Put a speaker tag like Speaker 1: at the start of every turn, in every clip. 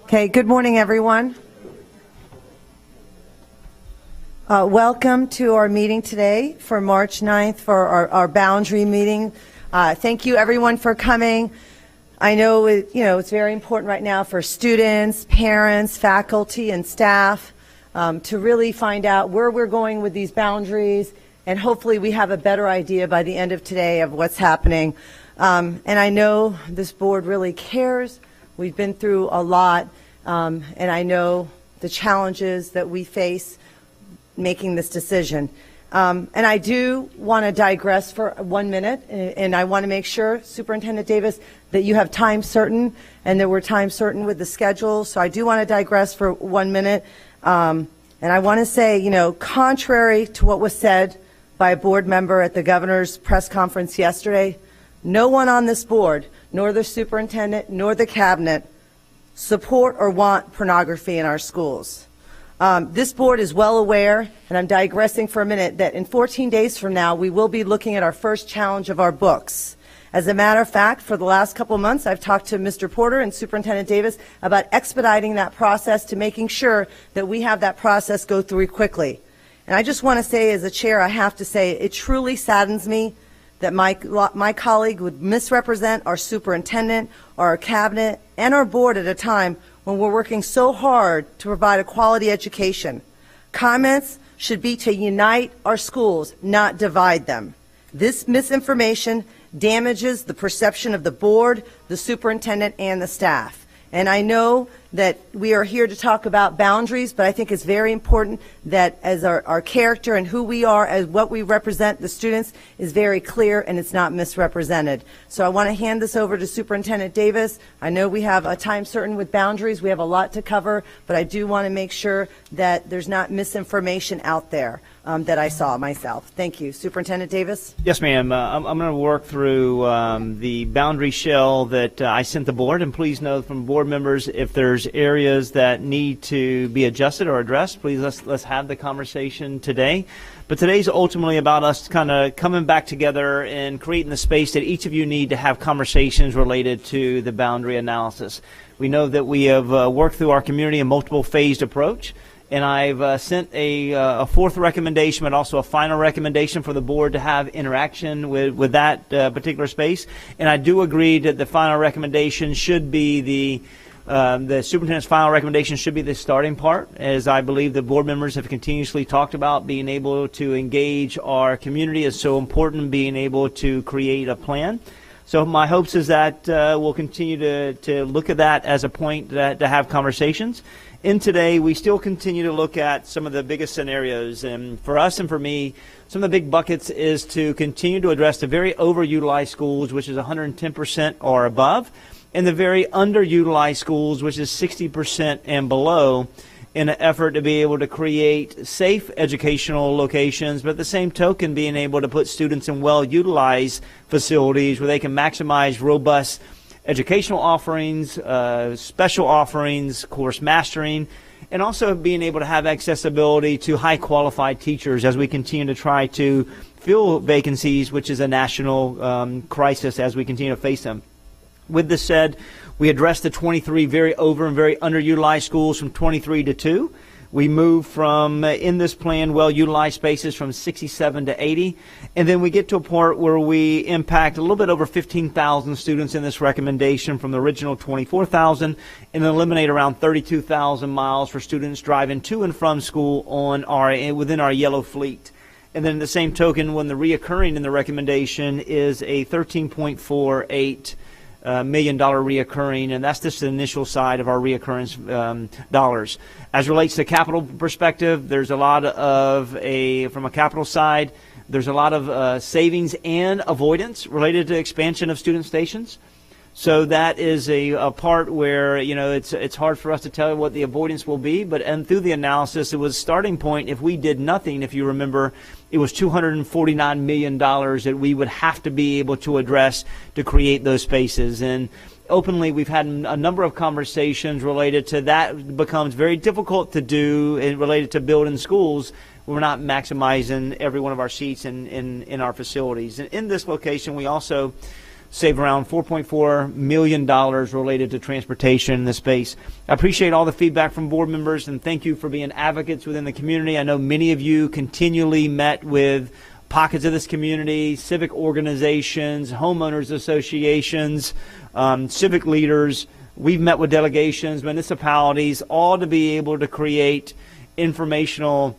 Speaker 1: Okay, good morning, everyone. Welcome to our meeting today for March 9th for our boundary meeting. Thank you, everyone, for coming. I know it's very important right now for students, parents, faculty, and staff to really find out where we're going with these boundaries, and hopefully we have a better idea by the end of today of what's happening. And I know this board really cares. We've been through a lot, and I know the challenges that we face making this decision. And I do want to digress for 1 minute, and I want to make sure, Superintendent Davis, that you have time certain, and that we're time certain with the schedule. So I do want to digress for 1 minute. And I want to say, contrary to what was said by a board member at the governor's press conference yesterday, no one on this board, nor the superintendent, nor the cabinet, support or want pornography in our schools. This board is well aware, and I'm digressing for a minute, that in 14 days from now, we will be looking at our first challenge of our books. As a matter of fact, for the last couple of months, I've talked to Mr. Porter and Superintendent Davis about expediting that process to making sure that we have that process go through quickly. And I just want to say, as a chair, I have to say, it truly saddens me that my colleague would misrepresent our superintendent, our cabinet, and our board at a time when we're working so hard to provide a quality education. Comments should be to unite our schools, not divide them. This misinformation damages the perception of the board, the superintendent, and the staff. And I know that we are here to talk about boundaries, but I think it's very important that as our character and who we are, as what we represent the students, is very clear and it's not misrepresented. So I want to hand this over to Superintendent Davis. I know we have a time certain with boundaries. We have a lot to cover, but I do want to make sure that there's not misinformation out there that I saw myself. Thank you. Superintendent Davis?
Speaker 2: Yes, ma'am. I'm going to work through the boundary shell that I sent the board, and please know from board members if there's areas that need to be adjusted or addressed, please let's have the conversation today. But today's ultimately about us kind of coming back together and creating the space that each of you need to have conversations related to the boundary analysis. We know that we have worked through our community a multiple phased approach, and I've sent a fourth recommendation, but also a final recommendation for the board to have interaction with that particular space. And I do agree that the final recommendation should be the superintendent's final recommendation should be the starting part, as I believe the board members have continuously talked about being able to engage our community is so important, being able to create a plan. So my hopes is that we'll continue to look at that as a point to have conversations. In today, we still continue to look at some of the biggest scenarios, and for us and for me, some of the big buckets is to continue to address the very overutilized schools, which is 110% or above, and the very underutilized schools, which is 60% and below, in an effort to be able to create safe educational locations, but at the same token being able to put students in well-utilized facilities where they can maximize robust educational offerings, special offerings, course mastering, and also being able to have accessibility to high-qualified teachers as we continue to try to fill vacancies, which is a national crisis as we continue to face them. With this said, we addressed the 23 very over and very underutilized schools from 23 to 2. We moved from, in this plan, well-utilized spaces from 67 to 80. And then we get to a point where we impact a little bit over 15,000 students in this recommendation from the original 24,000 and eliminate around 32,000 miles for students driving to and from school within our yellow fleet. And then the same token, when the reoccurring in the recommendation is a $13.48 million reoccurring, and that's just the initial side of our reoccurrence dollars. As relates to capital perspective, there's a lot of from a capital side, there's a lot of savings and avoidance related to expansion of student stations. So that is a part where, it's hard for us to tell what the avoidance will be, and through the analysis, it was starting point. If we did nothing, if you remember, it was $249 million that we would have to be able to address to create those spaces. And openly, we've had a number of conversations related to that. It becomes very difficult to do and related to building schools. We're not maximizing every one of our seats in our facilities. And in this location, we also save around $4.4 million related to transportation in this space. I appreciate all the feedback from board members, and thank you for being advocates within the community. I know many of you continually met with pockets of this community, civic organizations, homeowners associations, civic leaders. We've met with delegations, municipalities, all to be able to create informational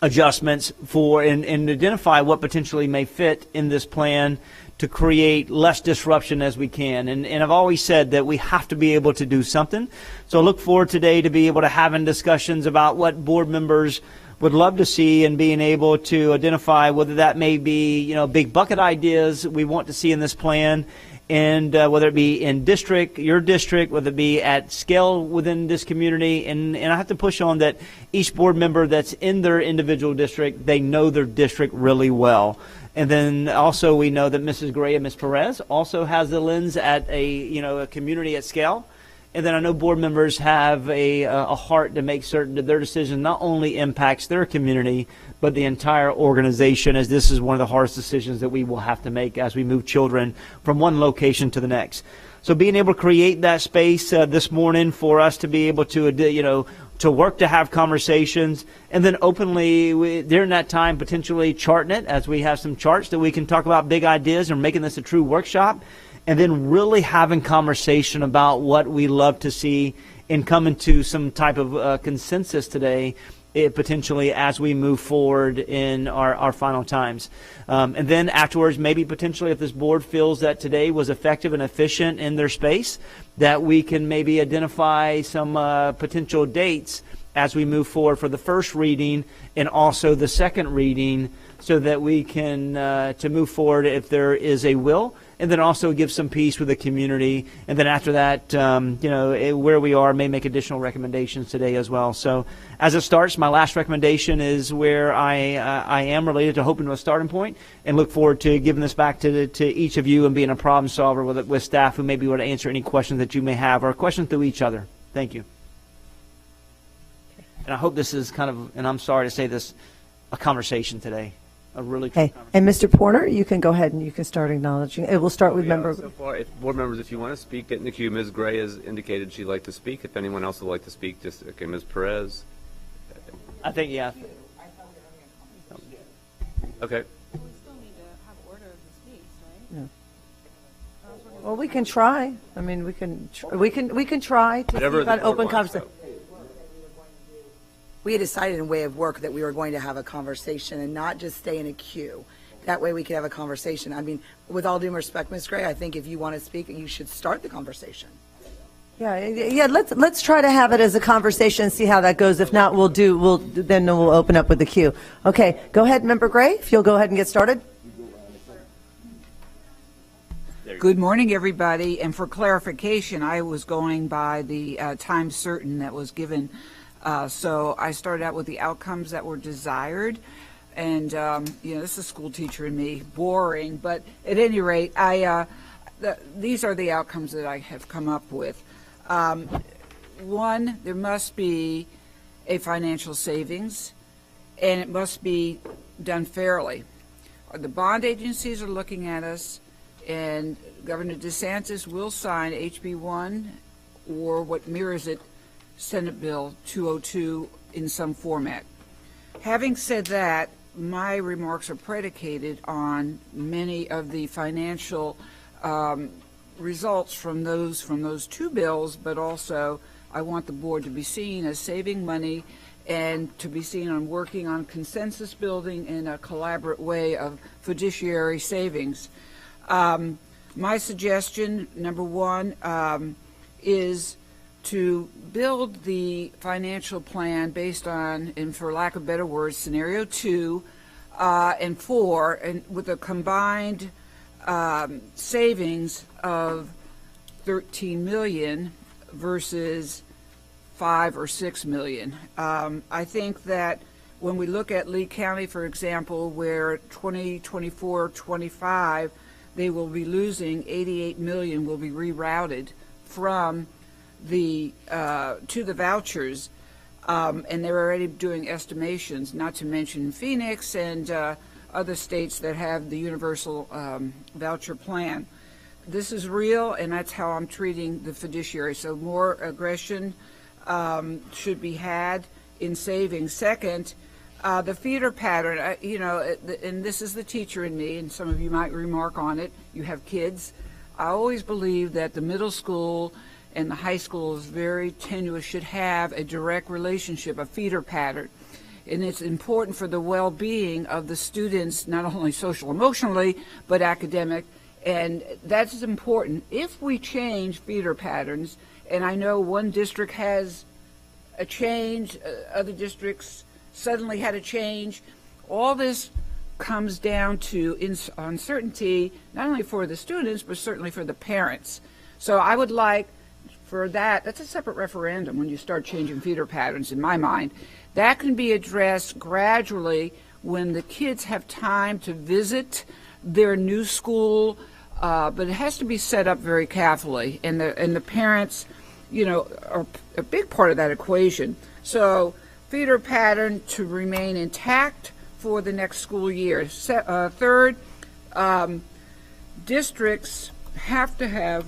Speaker 2: adjustments for and identify what potentially may fit in this plan to create less disruption as we can. And I've always said that we have to be able to do something. So I look forward today to be able to having discussions about what board members would love to see and being able to identify whether that may be, big bucket ideas we want to see in this plan, and whether it be in district, your district, whether it be at scale within this community. And I have to push on that each board member that's in their individual district, they know their district really well. And then also we know that Mrs. Gray and Ms. Perez also has the lens at a community at scale. And then I know board members have a heart to make certain that their decision not only impacts their community, but the entire organization, as this is one of the hardest decisions that we will have to make as we move children from one location to the next. So being able to create that space this morning for us to be able to, to work to have conversations, and then openly during that time potentially charting it, as we have some charts that we can talk about big ideas and making this a true workshop. And then really having conversation about what we love to see and coming to some type of consensus today, potentially as we move forward in our final times. And then afterwards, maybe potentially if this board feels that today was effective and efficient in their space, that we can maybe identify some potential dates as we move forward for the first reading and also the second reading, so that we can to move forward if there is a will, and then also give some peace with the community. And then after that, where we are may make additional recommendations today as well. So as it starts, my last recommendation is where I am related to hoping to a starting point, and look forward to giving this back to each of you and being a problem solver with staff who may be able to answer any questions that you may have, or questions to each other. Thank you. And I hope this is kind of, and I'm sorry to say this, a conversation today. A really true conversation.
Speaker 1: And Mr. Porter, you can go ahead and you can start acknowledging. It will start with member.
Speaker 3: So far, board members, if you want to speak, get in the queue. Ms. Gray has indicated she'd like to speak. If anyone else would like to speak, just okay. Ms. Perez.
Speaker 2: I think, yeah.
Speaker 3: Okay.
Speaker 4: We still need to have order of the speech, right?
Speaker 1: Yeah. Well, we can try. I mean, we can try to see
Speaker 3: Whatever
Speaker 1: about
Speaker 3: the board
Speaker 1: open
Speaker 3: wants,
Speaker 1: conversation.
Speaker 5: We had decided in way of work that we were going to have a conversation and not just stay in a queue. That way we could have a conversation. I mean, with all due respect, Ms. Gray, I think if you want to speak, you should start the conversation.
Speaker 1: Yeah. Let's try to have it as a conversation and see how that goes. If not, we'll open up with the queue. Okay, go ahead, Member Gray, if you'll go ahead and get started.
Speaker 6: Good morning, everybody. And for clarification, I was going by the time certain that was given. So I started out with the outcomes that were desired. And, this is a school teacher in me, boring. But at any rate, these are the outcomes that I have come up with. One, there must be a financial savings, and it must be done fairly. The bond agencies are looking at us, and Governor DeSantis will sign HB 1 or what mirrors it, Senate Bill 202 in some format. Having said that, my remarks are predicated on many of the financial results from those two bills, but also I want the board to be seen as saving money and to be seen on working on consensus building in a collaborative way of fiduciary savings. My suggestion, number one, is to build the financial plan based on, and for lack of better words, scenario 2 and 4, and with a combined savings of $13 million versus $5 or $6 million. I think that when we look at Lee County, for example, where 2024-25, they will be losing $88 million, will be rerouted from to the vouchers, and they're already doing estimations, not to mention Phoenix and other states that have the universal voucher plan. this is real, and that's how I'm treating the fiduciary. So more aggression should be had in saving. Second, the feeder pattern, and this is the teacher in me, and some of you might remark on it. You have kids. I always believe that the middle school and the high school is very tenuous, should have a direct relationship, a feeder pattern. And it's important for the well-being of the students, not only social emotionally, but academic. And that's important. If we change feeder patterns, and I know one district has a change, other districts suddenly had a change, all this comes down to uncertainty, not only for the students, but certainly for the parents. So I would like for that's a separate referendum when you start changing feeder patterns, in my mind. That can be addressed gradually when the kids have time to visit their new school, but it has to be set up very carefully, and the parents, are a big part of that equation. So feeder pattern to remain intact for the next school year. Third, districts have to have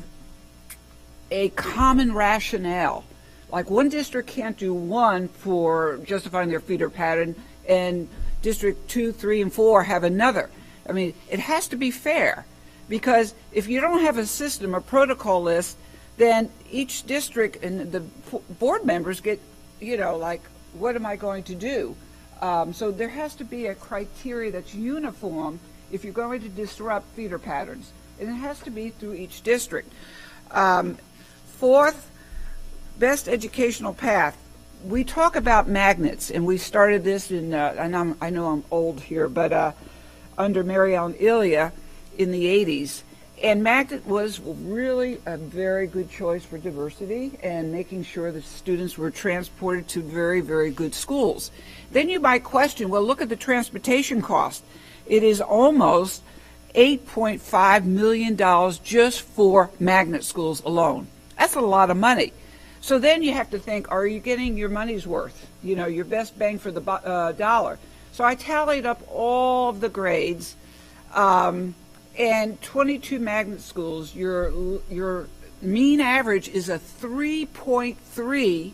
Speaker 6: a common rationale. Like one district can't do one for justifying their feeder pattern, and District 2, 3, and 4 have another. I mean, it has to be fair, because if you don't have a system, a protocol list, then each district and the board members get, like, what am I going to do? So there has to be a criteria that's uniform if you're going to disrupt feeder patterns, and it has to be through each district. Fourth, best educational path. We talk about magnets, and we started this in, and I know I'm old here, but under Mary Ellen Ilya in the 80s. And magnet was really a very good choice for diversity and making sure that students were transported to very, very good schools. Then you might question, well, look at the transportation cost. It is almost $8.5 million just for magnet schools alone. That's a lot of money. So then you have to think, are you getting your money's worth? Your best bang for the dollar. So I tallied up all of the grades, and 22 magnet schools, your mean average is a 3.3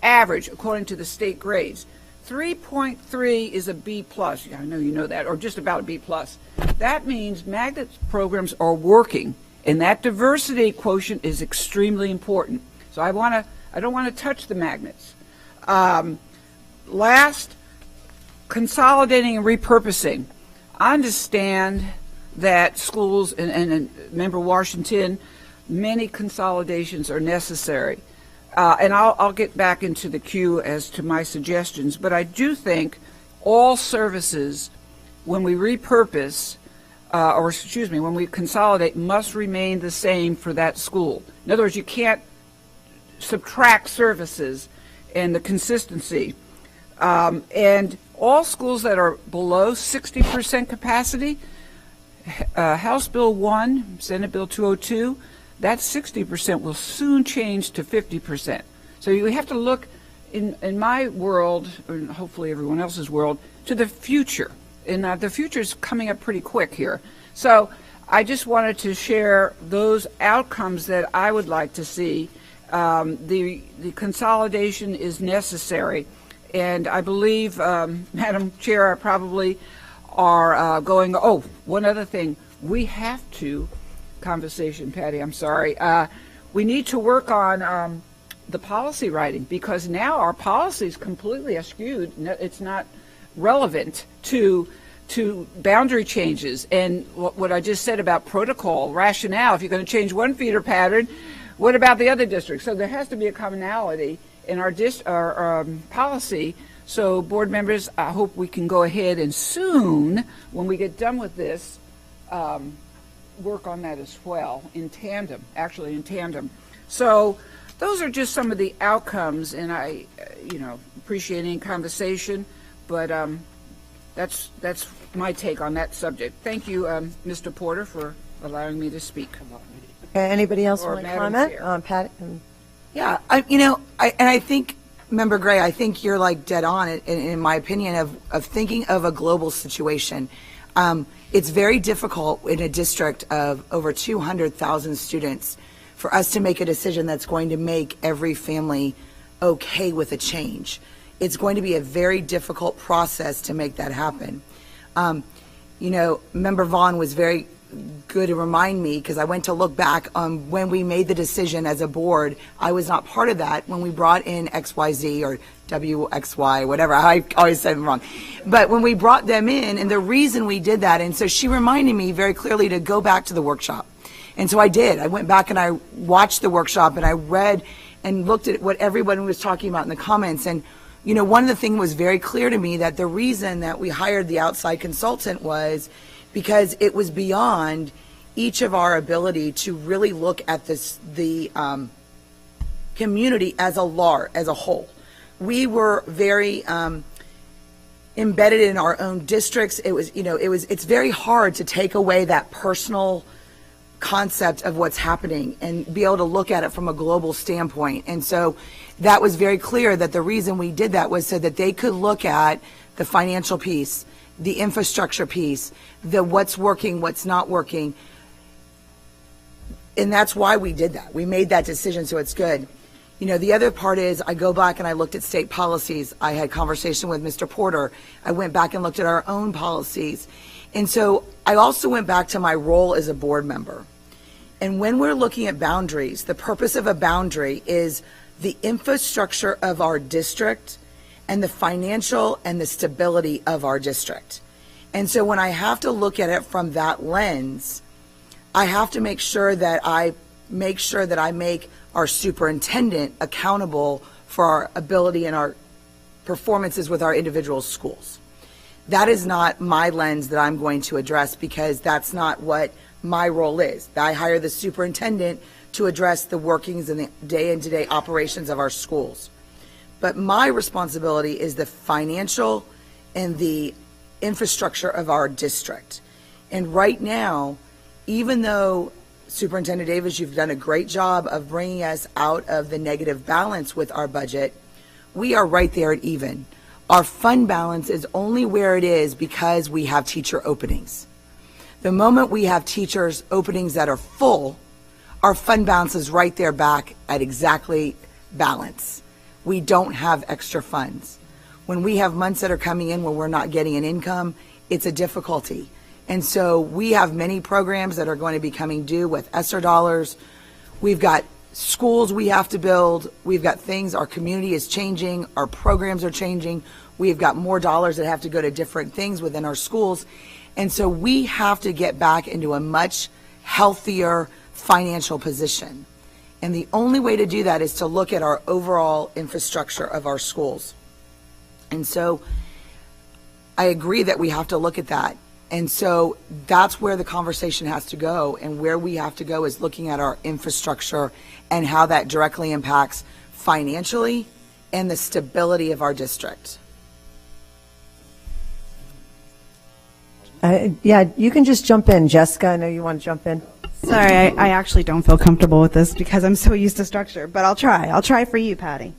Speaker 6: average according to the state grades. 3.3 is a B plus. I know you know that, or just about a B plus. That means magnet programs are working, and that diversity quotient is extremely important. So I don't want to touch the magnets. Last, consolidating and repurposing. I understand that schools, and Member Washington, many consolidations are necessary. And I'll get back into the queue as to my suggestions, but I do think all services, when we repurpose, when we consolidate, must remain the same for that school. In other words, you can't subtract services and the consistency. And all schools that are below 60% capacity, House Bill 1, Senate Bill 202, that 60% will soon change to 50%. So you have to look, in my world, and hopefully everyone else's world, to the future. And the future is coming up pretty quick here. So I just wanted to share those outcomes that I would like to see. The consolidation is necessary. And I believe, Madam Chair, I probably are going, one other thing. We have to, conversation, Patty, I'm sorry. We need to work on the policy writing, because now our policy is completely askewed. It's not relevant to boundary changes. And what I just said about protocol, rationale, if you're going to change one feeder pattern, what about the other districts? So there has to be a commonality in our policy. So board members, I hope we can go ahead and soon, when we get done with this, work on that as well, in tandem. So those are just some of the outcomes, and I, appreciate any conversation, but that's my take on that subject. Thank you, Mr. Porter, for allowing me to speak.
Speaker 1: Okay, anybody else
Speaker 6: Or
Speaker 1: want to
Speaker 6: Madam
Speaker 1: comment?
Speaker 6: Chair.
Speaker 1: Pat?
Speaker 5: Yeah, I think, Member Gray, I think you're like dead on in my opinion of thinking of a global situation. It's very difficult in a district of over 200,000 students for us to make a decision that's going to make every family okay with a change. It's going to be a very difficult process to make that happen. Member Vaughn was very good to remind me, because I went to look back on when we made the decision as a board. I was not part of that when we brought in XYZ or WXY, whatever. I always said them wrong. But when we brought them in, and the reason we did that, and so she reminded me very clearly to go back to the workshop. And so I did. I went back and I watched the workshop, and I read and looked at what everyone was talking about in the comments. And, one of the things was very clear to me, that the reason that we hired the outside consultant was because it was beyond each of our ability to really look at the community as a whole. We were very embedded in our own districts. It's very hard to take away that personal concept of what's happening and be able to look at it from a global standpoint. And so that was very clear, that the reason we did that was so that they could look at the financial piece, the infrastructure piece, the what's working, what's not working. And that's why we did that. We made that decision, so it's good. The other part is, I go back and I looked at state policies. I had conversation with Mr. Porter. I went back and looked at our own policies. And so I also went back to my role as a board member. And when we're looking at boundaries, the purpose of a boundary is the infrastructure of our district and the financial and the stability of our district. And so when I have to look at it from that lens, I have to make sure that I make our superintendent accountable for our ability and our performances with our individual schools. That is not my lens that I'm going to address, because that's not what my role is. I hire the superintendent to address the workings and the day-to-day operations of our schools. But my responsibility is the financial and the infrastructure of our district. And right now, even though Superintendent Davis, you've done a great job of bringing us out of the negative balance with our budget, we are right there at even. Our fund balance is only where it is because we have teacher openings. The moment we have teachers openings that are full, our fund balance is right there back at exactly balance. We don't have extra funds. When we have months that are coming in where we're not getting an income, it's a difficulty. And so we have many programs that are going to be coming due with ESSER dollars. We've got schools we have to build. We've got things, our community is changing, our programs are changing. We've got more dollars that have to go to different things within our schools. And so we have to get back into a much healthier financial position. And the only way to do that is to look at our overall infrastructure of our schools. And so I agree that we have to look at that. And so that's where the conversation has to go, and where we have to go is looking at our infrastructure and how that directly impacts financially and the stability of our district.
Speaker 1: Yeah, you can just jump in. Jessica, I know you want to jump in.
Speaker 7: Sorry, I actually don't feel comfortable with this because I'm so used to structure, but I'll try. I'll try for you, Patty.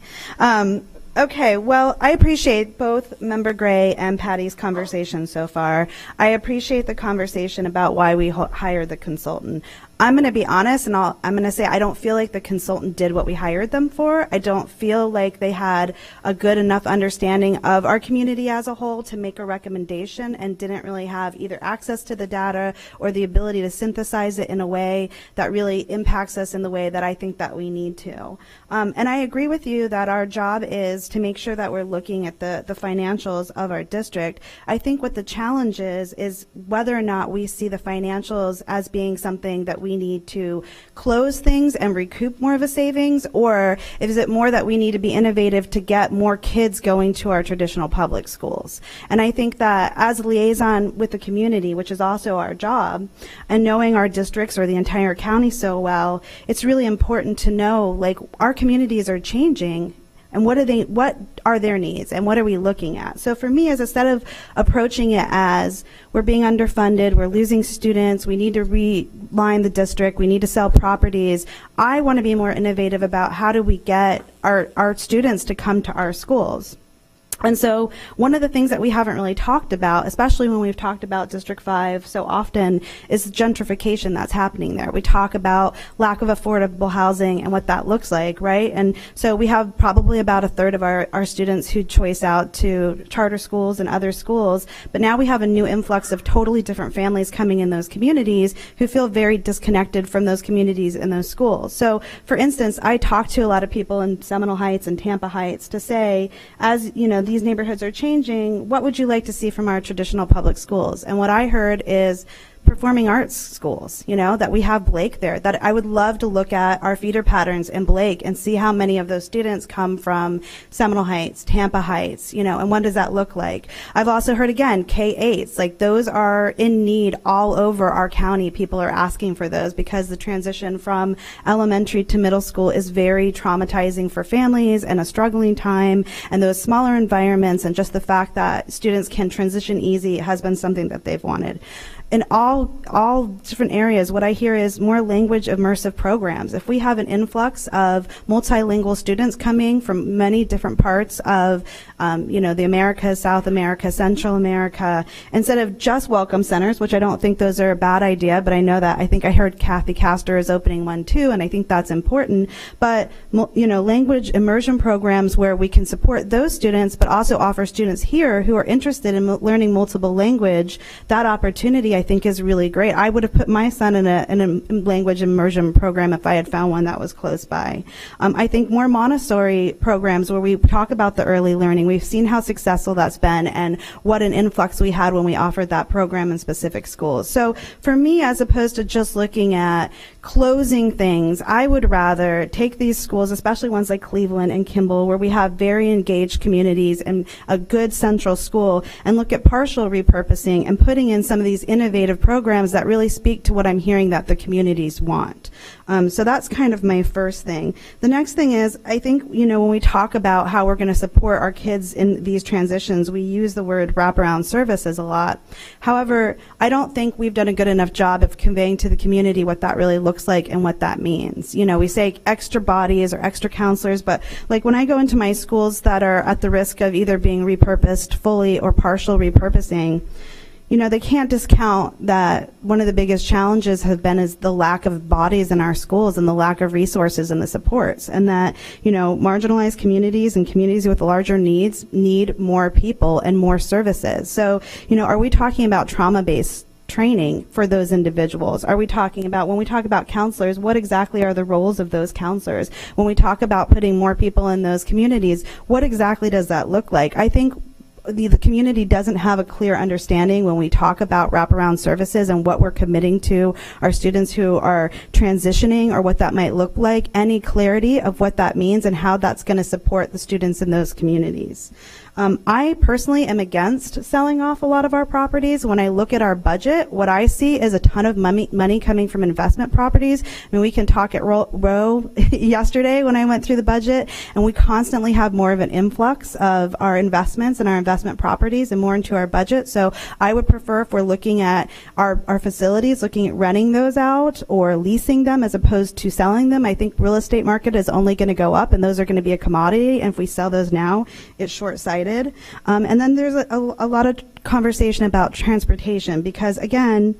Speaker 7: Okay, well, I appreciate both Member Gray and Patty's conversation so far. I appreciate the conversation about why we hired the consultant. I'm going to be honest, and I'm going to say I don't feel like the consultant did what we hired them for. I don't feel like they had a good enough understanding of our community as a whole to make a recommendation, and didn't really have either access to the data or the ability to synthesize it in a way that really impacts us in the way that I think that we need to. And I agree with you that our job is to make sure that we're looking at the financials of our district. I think what the challenge is whether or not we see the financials as being something that we need to close things and recoup more of a savings, or is it more that we need to be innovative to get more kids going to our traditional public schools? And I think that as a liaison with the community, which is also our job, and knowing our districts or the entire county so well, it's really important to know, like, our communities are changing, and what are their needs, and what are we looking at? So for me, as instead of approaching it as we're being underfunded, we're losing students, we need to realign the district, we need to sell properties, I want to be more innovative about how do we get our students to come to our schools. And so one of the things that we haven't really talked about, especially when we've talked about District 5 so often, is gentrification that's happening there. We talk about lack of affordable housing and what that looks like, right? And so we have probably about a third of our students who choice out to charter schools and other schools, but now we have a new influx of totally different families coming in those communities who feel very disconnected from those communities and those schools. So, for instance, I talk to a lot of people in Seminole Heights and Tampa Heights to say, as you know, these neighborhoods are changing, what would you like to see from our traditional public schools? And what I heard is performing arts schools, you know, that we have Blake there, that I would love to look at our feeder patterns in Blake and see how many of those students come from Seminole Heights, Tampa Heights, you know, and what does that look like? I've also heard, again, K-8s, like those are in need all over our county. People are asking for those because the transition from elementary to middle school is very traumatizing for families and a struggling time, and those smaller environments and just the fact that students can transition easy has been something that they've wanted. In all different areas, what I hear is more language immersive programs. If we have an influx of multilingual students coming from many different parts of, you know, the Americas, South America, Central America, instead of just welcome centers, which I don't think those are a bad idea, but I know that I think I heard Kathy Castor is opening one too, and I think that's important. But, you know, language immersion programs where we can support those students, but also offer students here who are interested in learning multiple language, that opportunity I think is really great. I would have put my son in a language immersion program if I had found one that was close by. I think more Montessori programs where we talk about the early learning. We've seen how successful that's been and what an influx we had when we offered that program in specific schools. So for me, as opposed to just looking at closing things, I would rather take these schools, especially ones like Cleveland and Kimball, where we have very engaged communities and a good central school, and look at partial repurposing and putting in some of these innovative programs that really speak to what I'm hearing that the communities want. So that's kind of my first thing. The next thing is, I think, you know, when we talk about how we're going to support our kids in these transitions, we use the word wraparound services a lot. However, I don't think we've done a good enough job of conveying to the community what that really looks like and what that means. You know, we say extra bodies or extra counselors, but like when I go into my schools that are at the risk of either being repurposed fully or partial repurposing, you know, they can't discount that one of the biggest challenges have been is the lack of bodies in our schools and the lack of resources and the supports, and that, you know, marginalized communities and communities with larger needs need more people and more services. So, you know, are we talking about trauma-based training for those individuals? Are we talking about, when we talk about counselors, what exactly are the roles of those counselors? When we talk about putting more people in those communities, what exactly does that look like? I think the community doesn't have a clear understanding when we talk about wraparound services and what we're committing to our students who are transitioning, or what that might look like, any clarity of what that means and how that's going to support the students in those communities. I personally am against selling off a lot of our properties. When I look at our budget, what I see is a ton of money coming from investment properties. I mean, we can talk at Row yesterday when I went through the budget, and we constantly have more of an influx of our investments and our investment properties and more into our budget. So I would prefer, if we're looking at our facilities, looking at renting those out or leasing them as opposed to selling them. I think real estate market is only going to go up, and those are going to be a commodity, and if we sell those now, it's short-sighted. And then there's a lot of conversation about transportation, because again,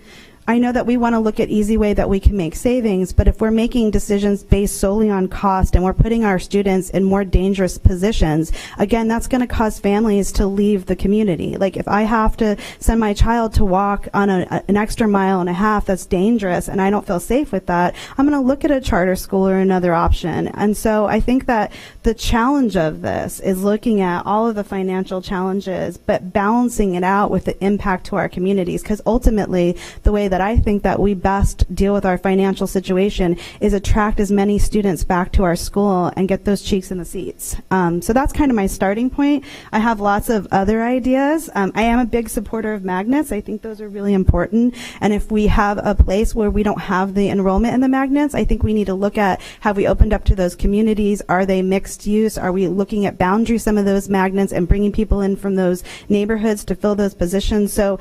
Speaker 7: I know that we want to look at easy way that we can make savings, but if we're making decisions based solely on cost and we're putting our students in more dangerous positions, again, that's going to cause families to leave the community. Like if I have to send my child to walk on an extra mile and a half, that's dangerous, and I don't feel safe with that, I'm going to look at a charter school or another option. And so I think that the challenge of this is looking at all of the financial challenges, but balancing it out with the impact to our communities, because ultimately the way that I think that we best deal with our financial situation is attract as many students back to our school and get those cheeks in the seats. So that's kind of my starting point. I have lots of other ideas. I am a big supporter of magnets. I think those are really important. And if we have a place where we don't have the enrollment in the magnets, I think we need to look at, have we opened up to those communities? Are they mixed use? Are we looking at boundary some of those magnets and bringing people in from those neighborhoods to fill those positions? So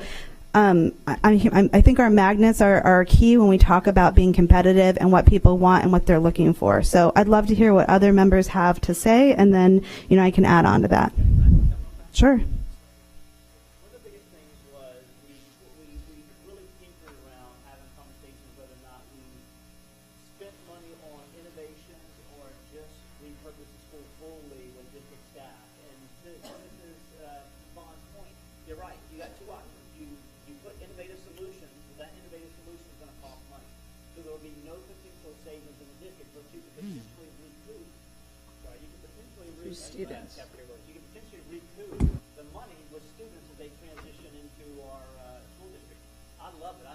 Speaker 7: I think our magnets are key when we talk about being competitive and what people want and what they're looking for. So I'd love to hear what other members have to say, and then, you know, I can add on to that. Sure.
Speaker 2: One of the biggest things was we really tinkered around having conversations whether or not we spent money on innovations or just repurposed the school fully with district staff. And to Mrs. Vaughn's point, you're right. You got two options. You put innovative solutions, but that innovative solution is going to cost money. So there will be no potential savings in the district, but you could potentially recoup. Sorry, you could potentially recoup.
Speaker 6: Students.
Speaker 2: You could potentially recoup the money with students as they transition into our school district. I love it. I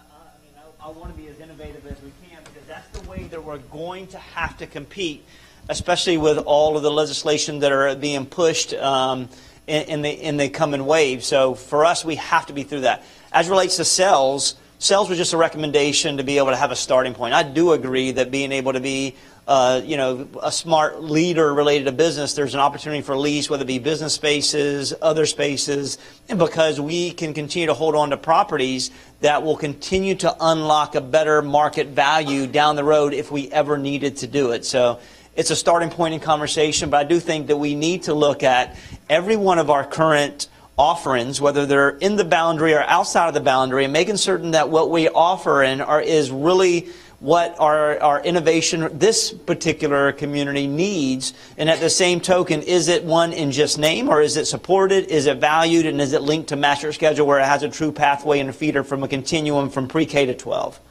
Speaker 2: want to be as innovative as we can because that's the way that we're going to have to compete, especially with all of the legislation that are being pushed in the coming wave. So for us, we have to be through that. As relates to sales was just a recommendation to be able to have a starting point. I do agree that being able to be a smart leader related to business, there's an opportunity for lease, whether it be business spaces, other spaces, and because we can continue to hold on to properties that will continue to unlock a better market value down the road if we ever needed to do it. So it's a starting point in conversation, but I do think that we need to look at every one of our current offerings, whether they're in the boundary or outside of the boundary, and making certain that what we offer is really what our innovation, this particular community needs. And at the same token, is it one in just name, or is it supported, is it valued, and is it linked to master schedule where it has a true pathway and a feeder from a continuum from pre-K to 12?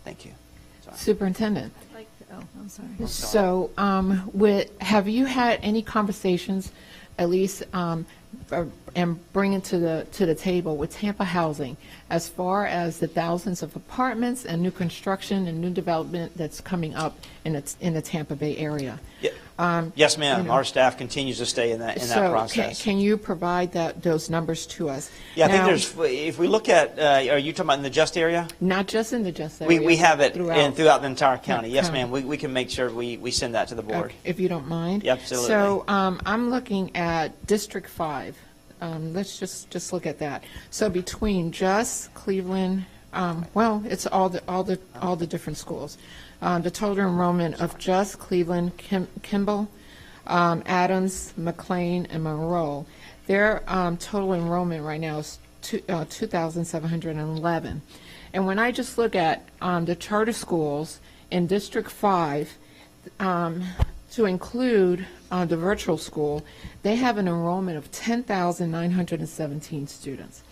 Speaker 2: Thank you. Sorry.
Speaker 8: Superintendent.
Speaker 4: I'm sorry.
Speaker 8: So, have you had any conversations, at least, and bring it to the table with Tampa Housing, as far as the thousands of apartments and new construction and new development that's coming up in the Tampa Bay area?
Speaker 2: Yeah. Yes, ma'am. Our staff continues to stay in that process.
Speaker 8: Can you provide those numbers to us?
Speaker 2: Yeah, I think if we look at, are you talking about in the Just area?
Speaker 8: Not just in the Just area.
Speaker 2: We have it throughout the entire county. Yes,
Speaker 8: county.
Speaker 2: ma'am. We can make sure we send that to the board.
Speaker 8: Okay, if you don't mind.
Speaker 2: Yeah, absolutely.
Speaker 8: So I'm looking at District 5. Let's just look at that. So between Just, Cleveland, it's all the different schools. The total enrollment of Just, Cleveland, Kimball, Adams, McLean, and Monroe, their total enrollment right now is 2,711. And when I just look at the charter schools in District 5, to include the virtual school, they have an enrollment of 10,917 students.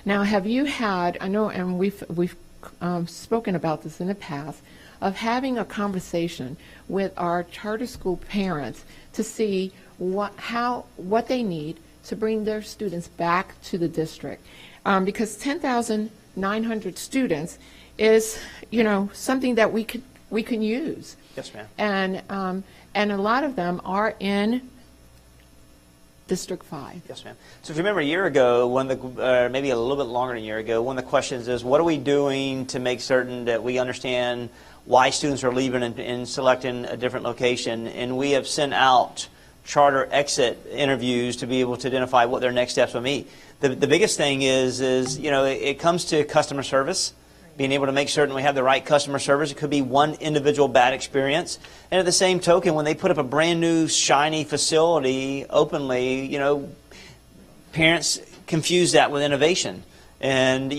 Speaker 8: Now, have you had, I know, and we've spoken about this in the past, of having a conversation with our charter school parents to see what they need to bring their students back to the district, because 10,900 students is something that we can use.
Speaker 2: Yes, ma'am.
Speaker 8: And a lot of them are in District 5.
Speaker 2: Yes, ma'am. So if you remember a year ago, maybe a little bit longer than a year ago, one of the questions is, what are we doing to make certain that we understand why students are leaving and selecting a different location? And we have sent out charter exit interviews to be able to identify what their next steps will be. The biggest thing is it comes to customer service. Being able to make certain we have the right customer service. It could be one individual bad experience. And at the same token, when they put up a brand new, shiny facility openly, parents confuse that with innovation. And,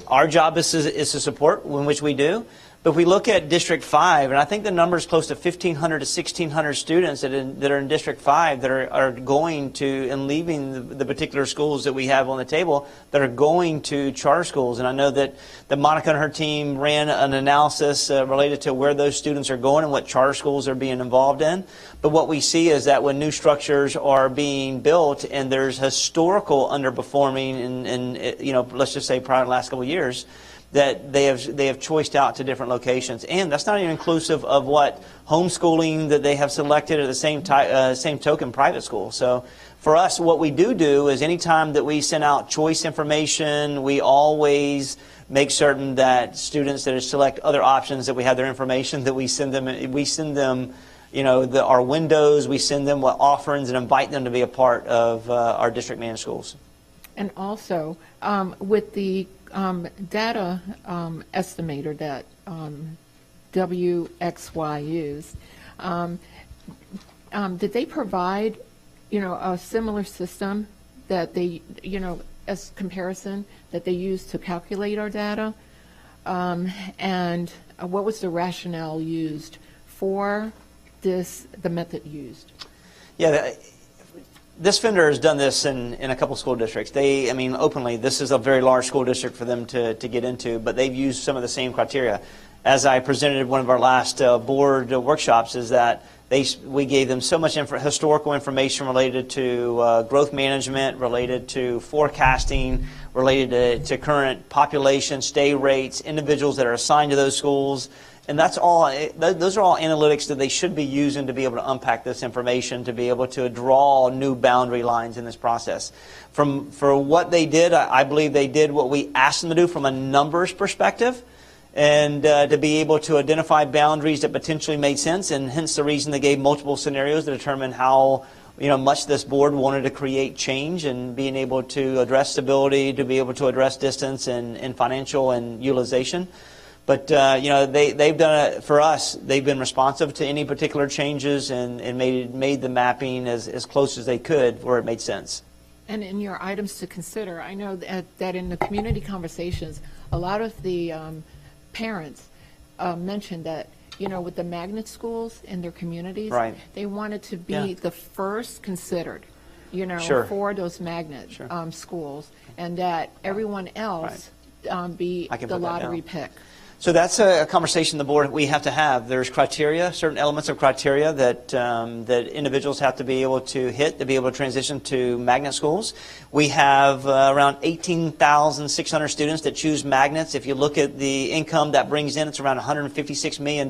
Speaker 2: our job is to support, in which we do. But if we look at District 5, and I think the number is close to 1,500 to 1,600 students that are in District 5 that are going to and leaving the particular schools that we have on the table that are going to charter schools. And I know that Monica and her team ran an analysis related to where those students are going and what charter schools are being involved in. But what we see is that when new structures are being built and there's historical underperforming in let's just say prior to the last couple of years, that they have choiced out to different locations. And that's not even inclusive of what homeschooling that they have selected at the same token private school. So for us, what we do is anytime that we send out choice information, we always make certain that students that select other options, that we have their information, that we send them our windows, we send them what offerings and invite them to be a part of our district managed schools.
Speaker 8: And also, with the data estimator that WXY used, did they provide, a similar system that they, as comparison, that they use to calculate our data? And what was the rationale used for the method used?
Speaker 2: Yeah, this vendor has done this in a couple school districts. Openly, this is a very large school district for them to get into, but they've used some of the same criteria. As I presented at one of our last board workshops, is that we gave them so much historical information related to growth management, related to forecasting, related to current population, stay rates, individuals that are assigned to those schools. And that's all. Those are all analytics that they should be using to be able to unpack this information, to be able to draw new boundary lines in this process. For what they did, I believe they did what we asked them to do from a numbers perspective, and to be able to identify boundaries that potentially made sense, and hence the reason they gave multiple scenarios to determine how much this board wanted to create change, and being able to address stability, to be able to address distance and financial and utilization. But they've done it for us. They've been responsive to any particular changes and made the mapping as close as they could where it made sense.
Speaker 8: And in your items to consider, I know that in the community conversations, a lot of the parents mentioned that, with the magnet schools in their communities,
Speaker 2: right,
Speaker 8: they wanted to be the first considered,
Speaker 2: sure,
Speaker 8: for those magnet schools, and that everyone else be the lottery pick.
Speaker 2: So that's a conversation the board we have to have. There's criteria, certain elements of criteria that that individuals have to be able to hit to be able to transition to magnet schools. We have around 18,600 students that choose magnets. If you look at the income that brings in, it's around $156 million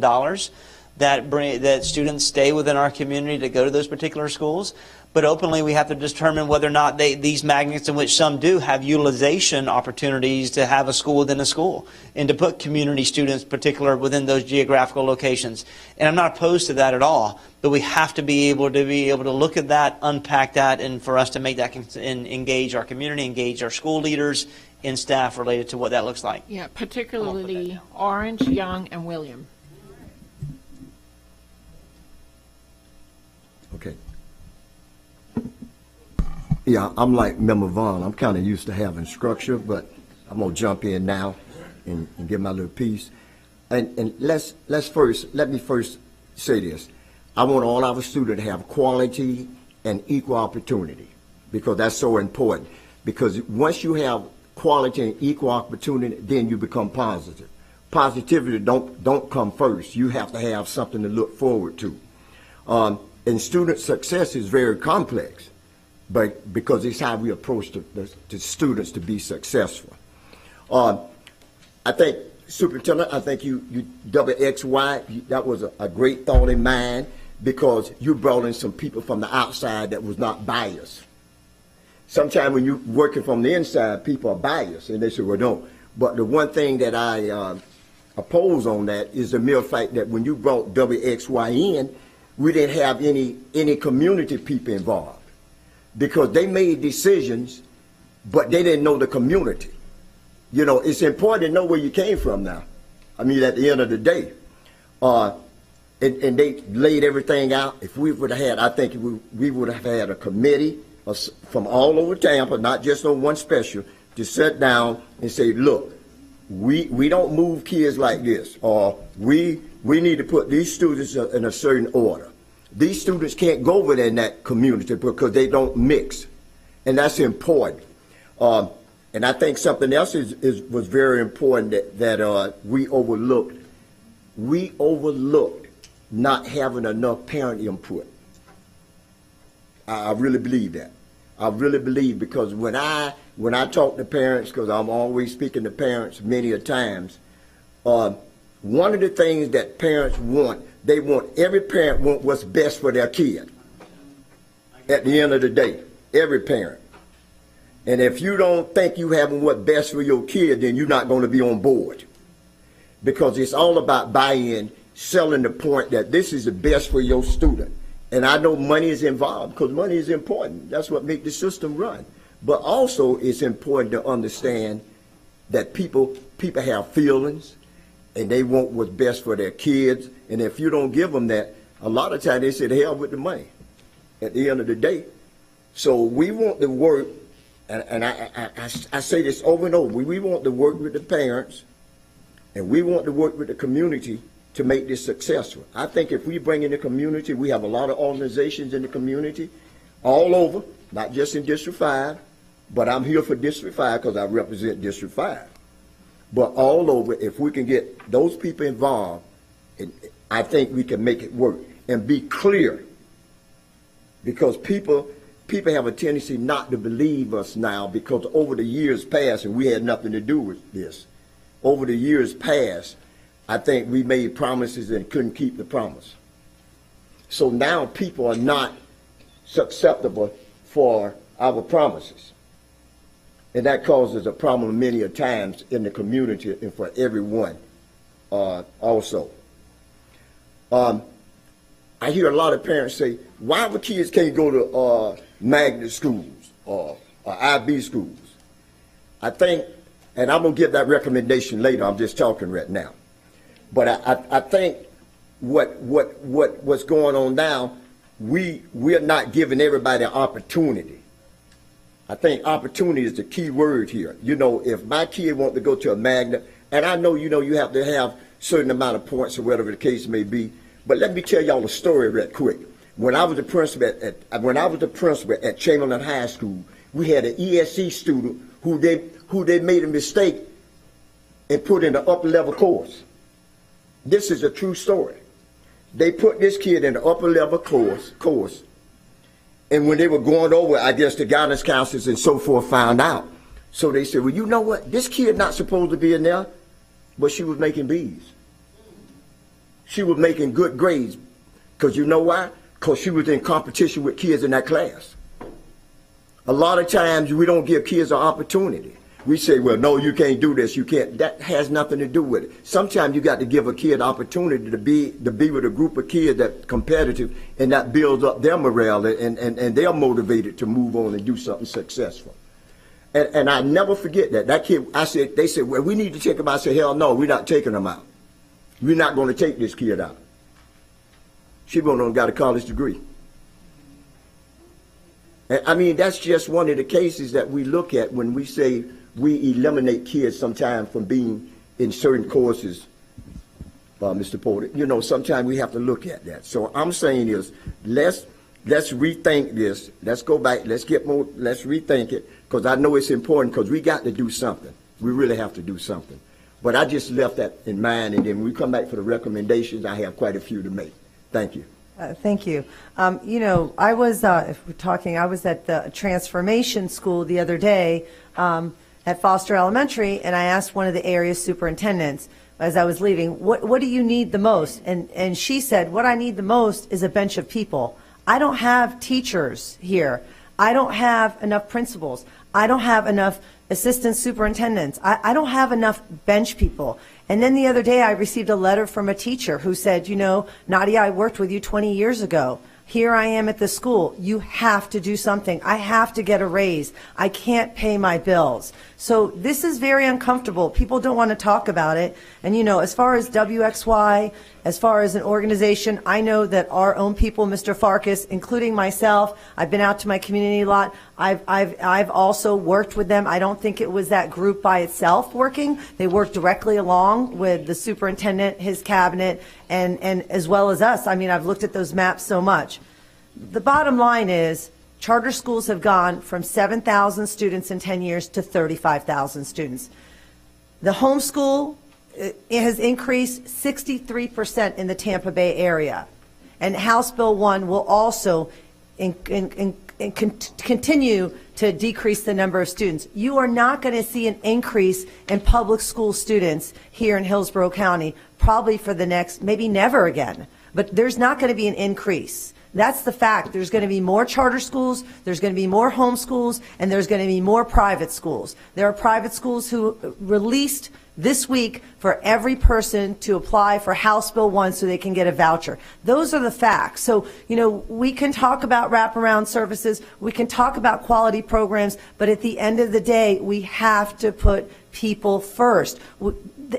Speaker 2: that students stay within our community to go to those particular schools. But openly, we have to determine whether or not these magnets, in which some do have utilization opportunities to have a school within a school, and to put community students, particular within those geographical locations. And I'm not opposed to that at all, but we have to be able to look at that, unpack that, and for us to make that and engage our community, engage our school leaders and staff related to what that looks like.
Speaker 8: Yeah, particularly Orange, Young, and William.
Speaker 9: Okay. Yeah, I'm like Member Vaughn. I'm kind of used to having structure, but I'm gonna jump in now and give my little piece. And let me first say this. I want all our students to have quality and equal opportunity, because that's so important. Because once you have quality and equal opportunity, then you become positive. Positivity don't come first. You have to have something to look forward to. And student success is very complex, but because it's how we approach the students to be successful. I think, Superintendent, I think you WXY, that was a great thought in mind, because you brought in some people from the outside that was not biased. Sometimes when you're working from the inside, people are biased, and they say, well, don't. But the one thing that I oppose on that is the mere fact that when you brought WXY in, we didn't have any community people involved, because they made decisions, but they didn't know the community. It's important to know where you came from now. I mean, at the end of the day. And they laid everything out. If we would have had, I think we would have had a committee from all over Tampa, not just on one special, to sit down and say, look, we don't move kids like this, or we need to put these students in a certain order. These students can't go within that community because they don't mix, and that's important. And I think something else was very important that we overlooked. We overlooked not having enough parent input. I really believe that. I really believe, because when I talk to parents, because I'm always speaking to parents many a times, one of the things that parents want, every parent wants what's best for their kid. At the end of the day, every parent. And if you don't think you having what's best for your kid, then you're not going to be on board. Because it's all about buy-in, selling the point that this is the best for your student. And I know money is involved, because money is important. That's what makes the system run. But also it's important to understand that people have feelings, and they want what's best for their kids. And if you don't give them that, a lot of times they say, the hell with the money at the end of the day. So we want to work and I say this over and over, we want to work with the parents and we want to work with the community to make this successful. I think if we bring in the community, we have a lot of organizations in the community all over, not just in District 5, but I'm here for District 5 because I represent District 5. But all over, if we can get those people involved, I think we can make it work and be clear, because people have a tendency not to believe us now, because over the years past, and we had nothing to do with this, over the years past, I think we made promises and couldn't keep the promise. So now people are not susceptible for our promises. And that causes a problem many a times in the community and for everyone also. I hear a lot of parents say, why the kids can't go to magnet schools or IB schools? I think, and I'm going to give that recommendation later, I'm just talking right now. But I think what's going on now, we're not giving everybody an opportunity. I think opportunity is the key word here. You know, if my kid wants to go to a magnet, and I know, you know, you have to have certain amount of points or whatever the case may be, but let me tell y'all a story real quick. When I was the principal at Chamberlain High School, we had an ESE student who they made a mistake and put in the upper level course. This is a true story. They put this kid in the upper level course, and when they were going over, I guess the guidance counselors and so forth found out. So they said, well, you know what? This kid not supposed to be in there, but she was making B's. She was making good grades. Because you know why? Because she was in competition with kids in that class. A lot of times we don't give kids an opportunity. We say, well, no, you can't do this, you can't. That has nothing to do with it. Sometimes you got to give a kid an opportunity to be with a group of kids that's competitive, and that builds up their morale, and they're motivated to move on and do something successful. And I never forget that. That kid, they said, well, we need to take him out. I said, hell no, we're not taking him out. We're not going to take this kid out. She going on got a college degree. And I mean, that's just one of the cases that we look at when we say we eliminate kids sometimes from being in certain courses, Mr. Porter. You know, sometimes we have to look at that. So I'm saying is, let's rethink this. Let's go back. Let's rethink it, because I know it's important, because we got to do something. We really have to do something. But I just left that in mind, and then when we come back for the recommendations, I have quite a few to make. Thank you.
Speaker 1: Thank you. You know, I was, if we're talking, I was at the transformation school the other day at Foster Elementary, and I asked one of the area superintendents as I was leaving, what do you need the most? And she said, what I need the most is a bench of people. I don't have teachers here. I don't have enough principals. I don't have enough assistant superintendents. I don't have enough bench people. And then the other day I received a letter from a teacher who said, you know, Nadia, I worked with you 20 years ago. Here I am at the school. You have to do something. I have to get a raise. I can't pay my bills. So this is very uncomfortable. People don't want to talk about it. And, you know, as far as WXY, as far as an organization, I know that our own people, Mr. Farkas, including myself, I've been out to my community a lot. I've also worked with them. I don't think it was that group by itself working. They worked directly along with the superintendent, his cabinet, and as well as us. I mean, I've looked at those maps so much. The bottom line is charter schools have gone from 7,000 students in 10 years to 35,000 students. The homeschool it has increased 63% in the Tampa Bay area. And House Bill 1 will also continue to decrease the number of students. You are not going to see an increase in public school students here in Hillsborough County, probably for the next, maybe never again. But there's not going to be an increase. That's the fact. There's going to be more charter schools, there's going to be more homeschools, and there's going to be more private schools. There are private schools who released this week for every person to apply for House Bill 1 so they can get a voucher. Those are the facts. So, we can talk about wraparound services, we can talk about quality programs, but at the end of the day, we have to put people first.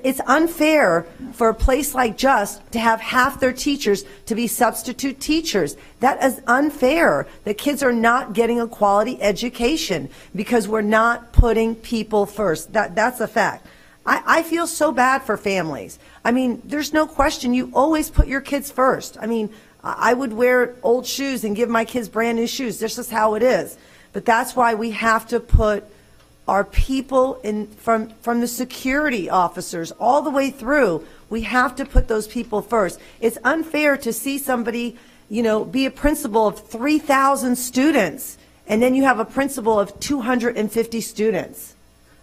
Speaker 1: It's unfair for a place like Just to have half their teachers to be substitute teachers. That is unfair. The kids are not getting a quality education because we're not putting people first. That's a fact. I feel so bad for families. I mean, there's no question you always put your kids first. I mean, I would wear old shoes and give my kids brand new shoes. This is how it is. But that's why we have to put our people in from the security officers all the way through. We have to put those people first. It's unfair to see somebody, be a principal of 3,000 students, and then you have a principal of 250 students.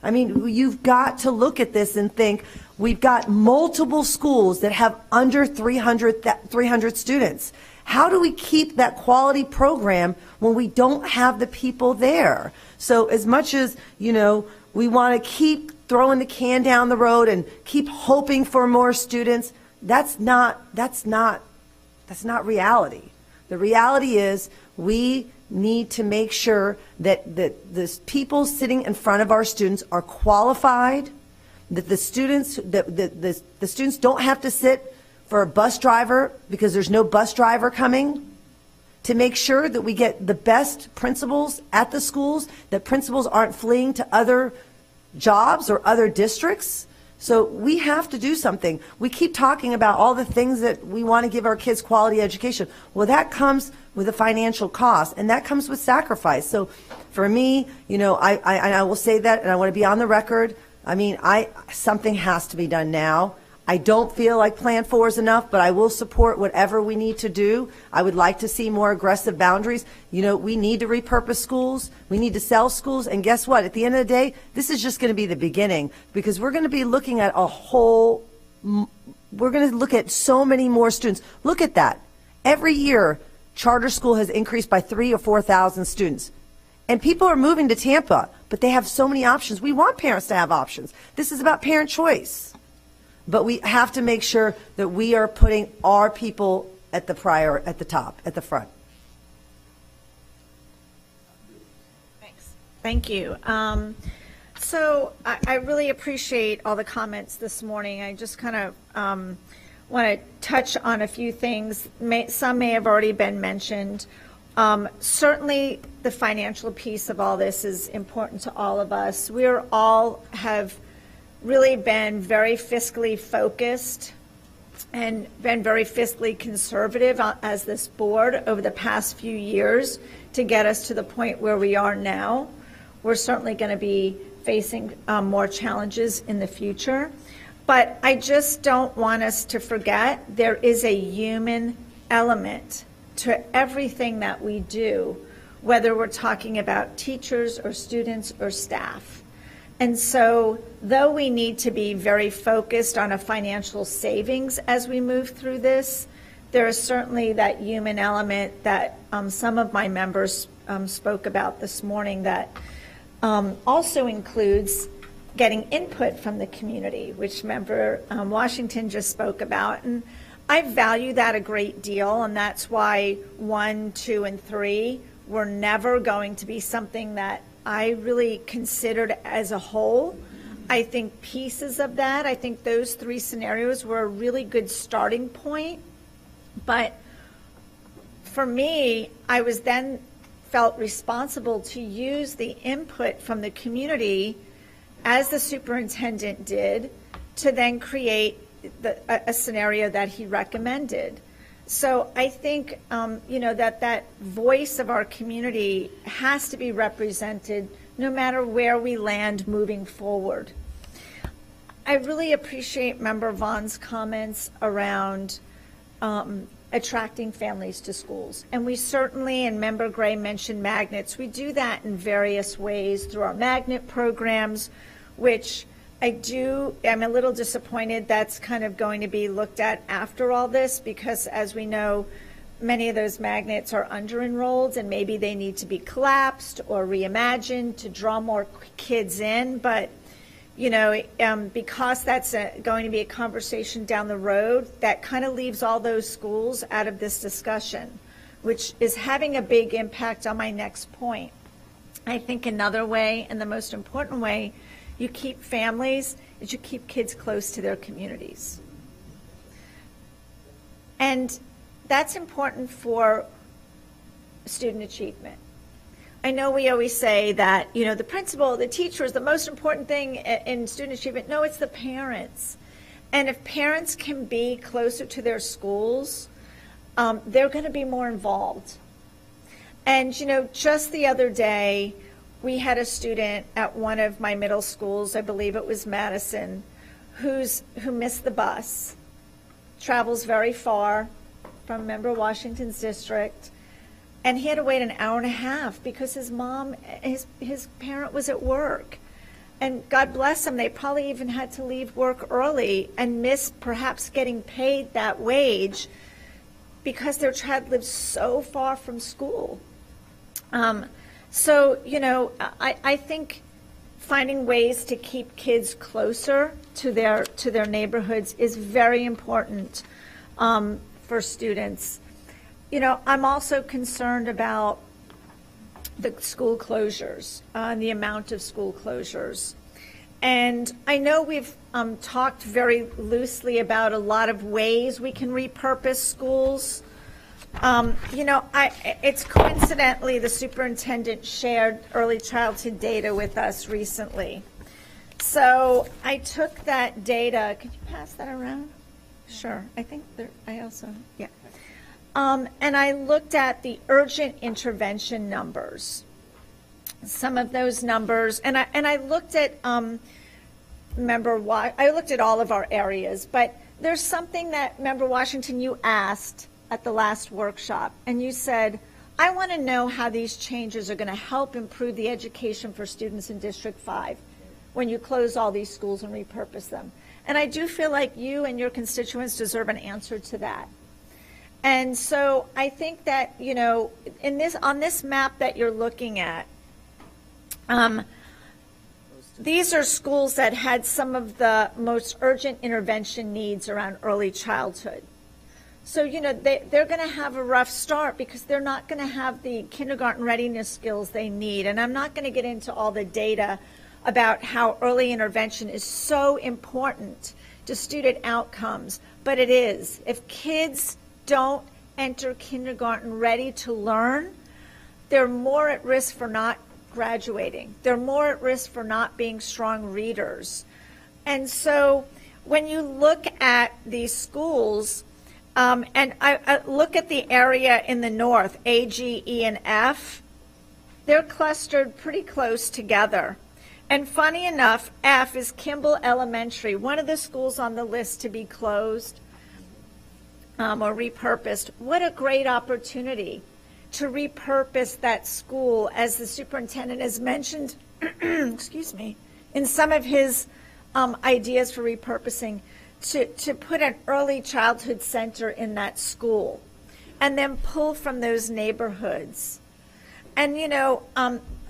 Speaker 1: I mean, you've got to look at this and think, we've got multiple schools that have under 300 students. How do we keep that quality program when we don't have the people there? So as much as, we want to keep throwing the can down the road and keep hoping for more students, that's not reality. The reality is we need to make sure that the people sitting in front of our students are qualified, that the students don't have to sit for a bus driver because there's no bus driver coming, to make sure that we get the best principals at the schools, that principals aren't fleeing to other jobs or other districts. So we have to do something. We keep talking about all the things that we want to give our kids quality education. Well, that comes with a financial cost, and that comes with sacrifice. So for me, I will say that, and I want to be on the record. I mean, something has to be done now. I don't feel like Plan 4 is enough, but I will support whatever we need to do. I would like to see more aggressive boundaries. We need to repurpose schools. We need to sell schools. And guess what? At the end of the day, this is just going to be the beginning, because we're going to be looking at we're going to look at so many more students. Look at that. Every year, charter school has increased by 3,000 or 4,000 students. And people are moving to Tampa, but they have so many options. We want parents to have options. This is about parent choice. But we have to make sure that we are putting our people at the top, at the front.
Speaker 10: Thanks. Thank you. So I really appreciate all the comments this morning. I just kind of want to touch on a few things. Some may have already been mentioned. Certainly the financial piece of all this is important to all of us. We all have really been very fiscally focused and been very fiscally conservative as this board over the past few years to get us to the point where we are now. We're certainly going to be facing more challenges in the future, but I just don't want us to forget there is a human element to everything that we do, whether we're talking about teachers or students or staff. And so, though we need to be very focused on a financial savings as we move through this, there is certainly that human element that some of my members spoke about this morning that also includes getting input from the community, which Member Washington just spoke about. And I value that a great deal, and that's why 1, 2, and 3 were never going to be something that I really considered as a whole. I think pieces of that, I think those 3 scenarios were a really good starting point. But for me, I was then felt responsible to use the input from the community, as the superintendent did, to then create a scenario that he recommended. So I think, that voice of our community has to be represented no matter where we land moving forward. I really appreciate Member Vaughn's comments around attracting families to schools. And we certainly, and Member Gray mentioned magnets, we do that in various ways through our magnet programs, which I'm a little disappointed that's kind of going to be looked at after all this, because as we know, many of those magnets are under-enrolled and maybe they need to be collapsed or reimagined to draw more kids in. But because that's going to be a conversation down the road, that kind of leaves all those schools out of this discussion, which is having a big impact on my next point. I think another way, and the most important way, you keep families is you keep kids close to their communities. And that's important for student achievement. I know we always say that, the principal, the teacher is the most important thing in student achievement. No, it's the parents. And if parents can be closer to their schools, they're going to be more involved. And, just the other day, we had a student at one of my middle schools, I believe it was Madison, who missed the bus, travels very far from Member Washington's district, and he had to wait an hour and a half because his parent was at work. And God bless them, they probably even had to leave work early and miss perhaps getting paid that wage because their child lives so far from school. So, I think finding ways to keep kids closer to their neighborhoods is very important for students. I'm also concerned about the school closures, the amount of school closures. And I know we've talked very loosely about a lot of ways we can repurpose schools. It's coincidentally the superintendent shared early childhood data with us recently. So I took that data. Could you pass that around? Sure. I think I also, yeah. And I looked at the urgent intervention numbers, some of those numbers, and I looked at I looked at all of our areas, but there's something that Member Washington, you asked at the last workshop, and you said, I want to know how these changes are going to help improve the education for students in District 5 when you close all these schools and repurpose them. And I do feel like you and your constituents deserve an answer to that. And so I think that, on this map that you're looking at, these are schools that had some of the most urgent intervention needs around early childhood. So, they're going to have a rough start because they're not going to have the kindergarten readiness skills they need. And I'm not going to get into all the data about how early intervention is so important to student outcomes, but it is. If kids don't enter kindergarten ready to learn, they're more at risk for not graduating. They're more at risk for not being strong readers. And so when you look at these schools, and I look at the area in the north, A, G, E, and F, they're clustered pretty close together. And funny enough, F is Kimball Elementary, one of the schools on the list to be closed or repurposed. What a great opportunity to repurpose that school, as the superintendent has mentioned, excuse me, in some of his ideas for repurposing, to put an early childhood center in that school and then pull from those neighborhoods. And,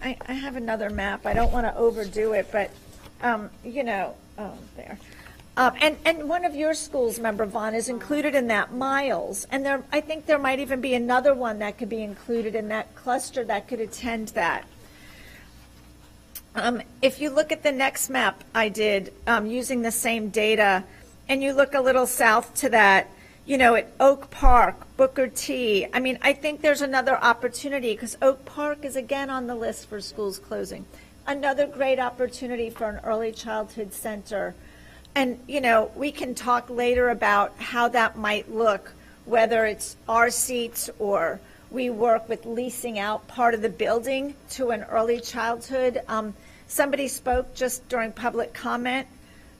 Speaker 10: I have another map. I don't want to overdo it, but, there. And one of your schools, Member Vaughn, is included in that, Miles. And I think there might even be another one that could be included in that cluster that could attend that. If you look at the next map I did using the same data, and you look a little south to that, at Oak Park, Booker T. I think there's another opportunity because Oak Park is again on the list for schools closing. Another great opportunity for an early childhood center. And, we can talk later about how that might look, whether it's our seats or we work with leasing out part of the building to an early childhood. Somebody spoke just during public comment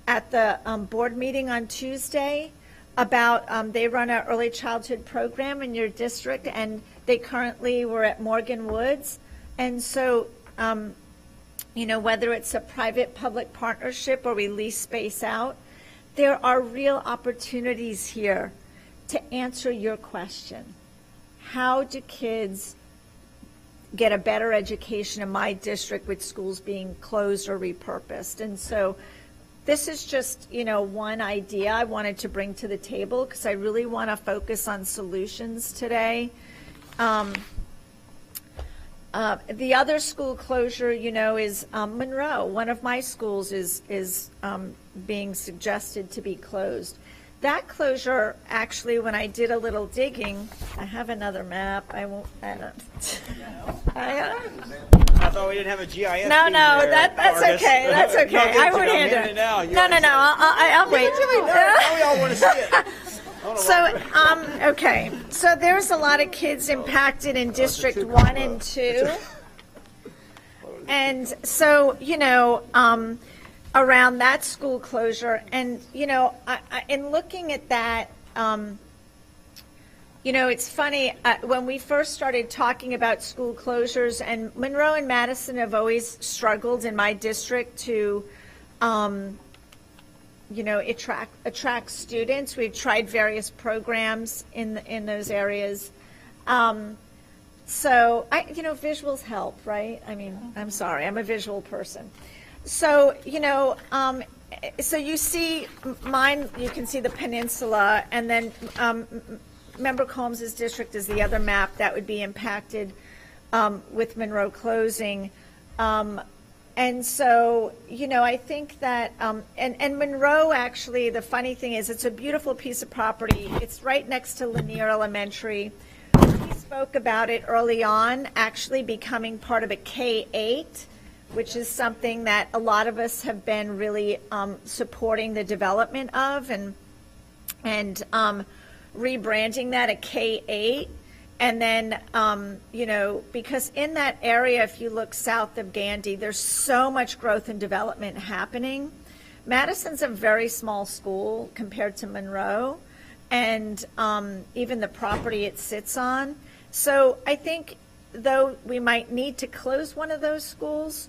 Speaker 10: at the board meeting on Tuesday about they run an early childhood program in your district, and they currently were at Morgan Woods. And so, whether it's a private-public partnership or we lease space out, there are real opportunities here to answer your question. How do kids get a better education in my district with schools being closed or repurposed? And so this is just, one idea I wanted to bring to the table because I really want to focus on solutions today. The other school closure, is Monroe. One of my schools is being suggested to be closed. That closure, actually, when I did a little digging, I have another map. I
Speaker 2: thought we didn't have a GIS.
Speaker 10: No, that's okay. That's okay. I won't hand it. No. I'll wait.
Speaker 2: Now we all want to see it.
Speaker 10: So, okay. So there's a lot of kids impacted in District 1 and 2. And so, around that school closure, and, in looking at that, it's funny, when we first started talking about school closures, and Monroe and Madison have always struggled in my district to, attract students. We've tried various programs in those areas. So visuals help, right? I mean, I'm sorry, I'm a visual person. So, so you see mine, you can see the peninsula, and then Member Combs's district is the other map that would be impacted with Monroe closing. And so, I think that, and Monroe, actually, the funny thing is, it's a beautiful piece of property. It's right next to Lanier Elementary. We spoke about it early on, actually becoming part of a K-8, which is something that a lot of us have been really supporting the development of, and rebranding that a K-8. And then, because in that area, if you look south of Gandy, there's so much growth and development happening. Madison's a very small school compared to Monroe, and even the property it sits on. So I think, though we might need to close one of those schools,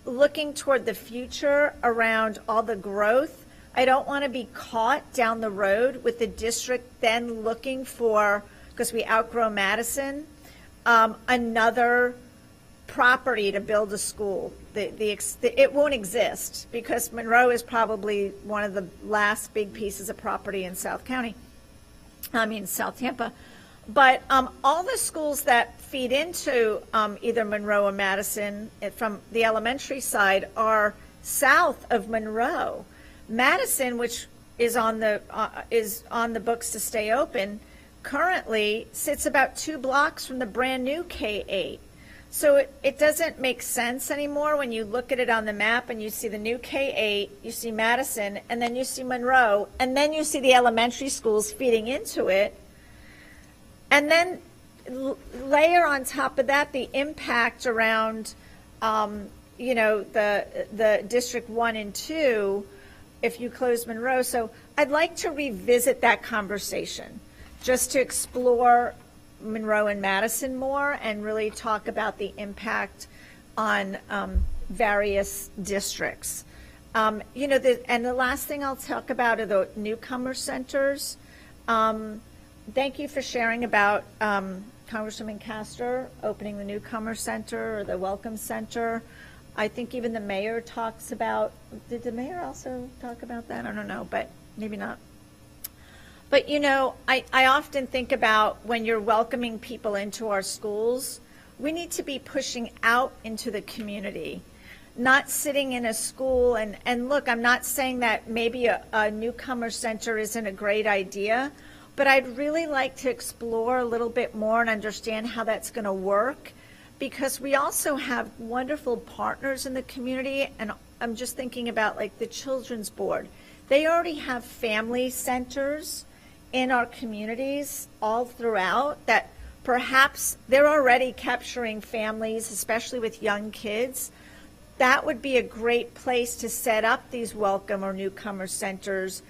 Speaker 10: looking toward the future around all the growth, I don't want to be caught down the road with the district then looking for, because we outgrow Madison, another property to build a school. It won't exist because Monroe is probably one of the last big pieces of property in South Tampa. But all the schools that feed into either Monroe or Madison from the elementary side are south of Monroe. Madison, which is on the books to stay open, currently sits about 2 blocks from the brand new K-8. So it doesn't make sense anymore when you look at it on the map and you see the new K-8, you see Madison, and then you see Monroe, and then you see the elementary schools feeding into it. And then layer on top of that the impact around, the District 1 and 2 if you close Monroe. So I'd like to revisit that conversation just to explore Monroe and Madison more and really talk about the impact on various districts. And the last thing I'll talk about are the newcomer centers. Thank you for sharing about Congresswoman Castor opening the newcomer center or the welcome center. I think even the mayor talks about, did the mayor also talk about that? I don't know, but maybe not. But, I often think about when you're welcoming people into our schools, we need to be pushing out into the community, not sitting in a school. And look, I'm not saying that maybe a newcomer center isn't a great idea, but I'd really like to explore a little bit more and understand how that's going to work, because we also have wonderful partners in the community. And I'm just thinking about like the Children's Board. They already have family centers in our communities all throughout that perhaps they're already capturing families, especially with young kids. That would be a great place to set up these welcome or newcomer centers,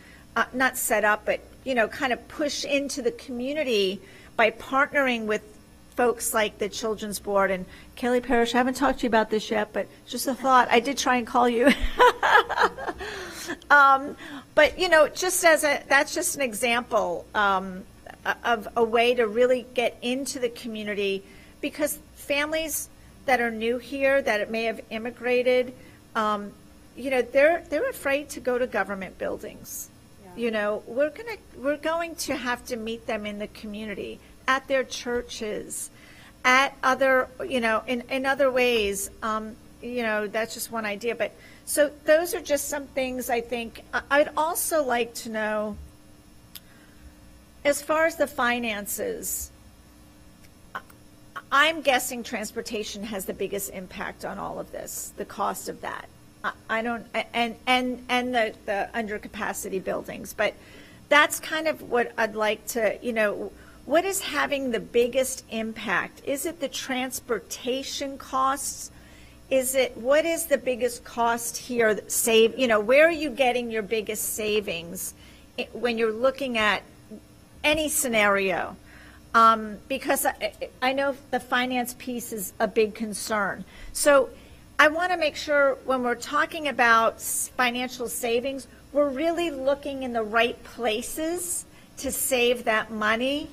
Speaker 10: not set up, but, kind of push into the community by partnering with folks like the Children's Board. And Kelly Parrish, I haven't talked to you about this yet, but just a thought. I did try and call you. But, that's just an example of a way to really get into the community, because families that are new here, that may have immigrated, they're afraid to go to government buildings. We're going to have to meet them in the community, at their churches, at other, in other ways. That's just one idea. But so those are just some things I think. I'd also like to know, as far as the finances, I'm guessing transportation has the biggest impact on all of this, the cost of that. I don't, and the undercapacity buildings, but that's kind of what I'd like to, what is having the biggest impact? Is it the transportation costs? What is the biggest cost here? Where are you getting your biggest savings when you're looking at any scenario? Because I know the finance piece is a big concern. So I want to make sure when we're talking about financial savings, we're really looking in the right places to save that money.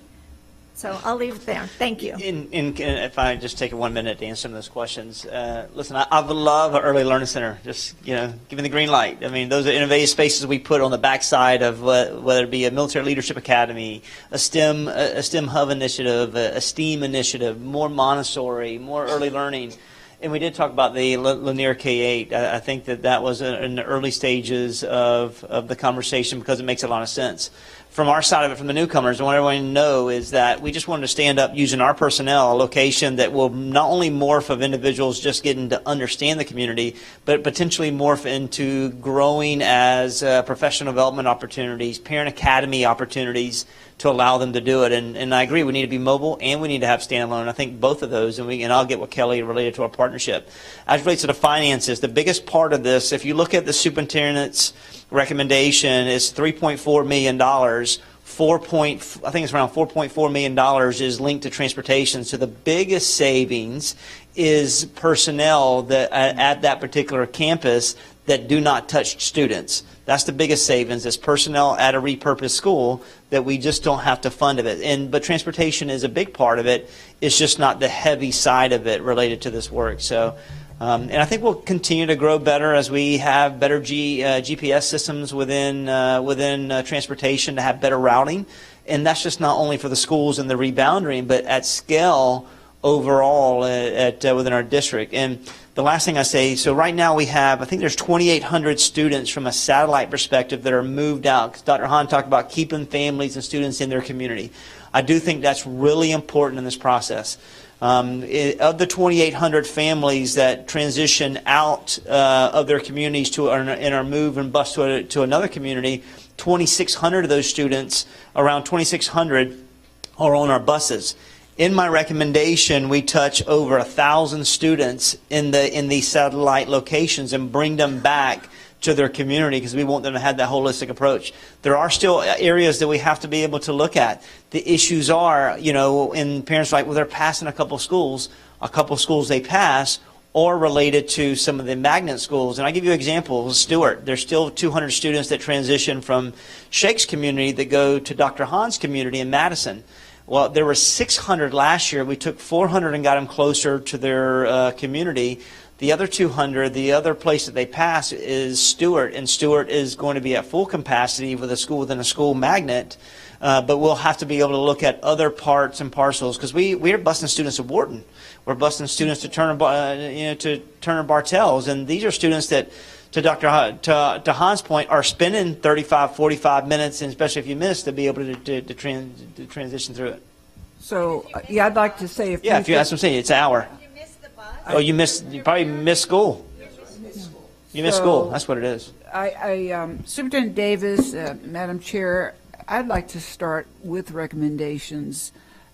Speaker 10: So I'll leave it there. Thank you.
Speaker 2: If I just take 1 minute to answer some of those questions. Listen, I would love an early learning center. Just, giving the green light. I mean, those are innovative spaces we put on the backside of whether it be a military leadership academy, a STEM hub initiative, a STEAM initiative, more Montessori, more early learning. And we did talk about the Lanier K-8. I think that was in the early stages of the conversation because it makes a lot of sense. From our side of it, from the newcomers, what I want everyone to know is that we just wanted to stand up using our personnel, a location that will not only morph of individuals just getting to understand the community, but potentially morph into growing as professional development opportunities, parent academy opportunities to allow them to do it. And I agree, we need to be mobile and we need to have standalone. I think both of those, and I'll get with Kelly related to our partnership. As it relates to the finances, the biggest part of this, if you look at the superintendent's recommendation, is $3.4 million. I think it's around $4.4 million is linked to transportation. So the biggest savings is personnel that at that particular campus that do not touch students. That's the biggest savings, is personnel at a repurposed school that we just don't have to fund of it. But transportation is a big part of it. It's just not the heavy side of it related to this work. So, and I think we'll continue to grow better as we have better GPS systems within transportation to have better routing. And that's just not only for the schools and the rebounding, but at scale overall within our district. And the last thing I say, so right now we have, I think there's 2,800 students from a satellite perspective that are moved out. 'Cause Dr. Hahn talked about keeping families and students in their community. I do think that's really important in this process. Of the 2,800 families that transition out of their communities and are moved and bused to another community, 2,600 of those students, around 2,600, are on our buses. In my recommendation, we touch over 1,000 students in these satellite locations and bring them back to their community because we want them to have that holistic approach. There are still areas that we have to be able to look at. The issues are, in parents are like, well, they're passing a couple schools they pass or related to some of the magnet schools. And I'll give you examples. Stewart, there's still 200 students that transition from Shake's community that go to Dr. Hahn's community in Madison. Well, there were 600 last year. We took 400 and got them closer to their community. The other 200, the other place that they pass is Stewart, and Stewart is going to be at full capacity with a school within a school magnet. But we'll have to be able to look at other parts and parcels because we're busing students to Wharton. We're busing students to Turner Bartels, and these are students that, to Han's point, are spending 35, 45 minutes, and especially if you miss, to be able to transition through it.
Speaker 6: So, I'd like to say
Speaker 2: that's what I'm saying. It's an hour.
Speaker 10: You missed the bus?
Speaker 2: Oh, you probably missed school. You missed school. That's what it is.
Speaker 6: Superintendent Davis, Madam Chair, I'd like to start with recommendations.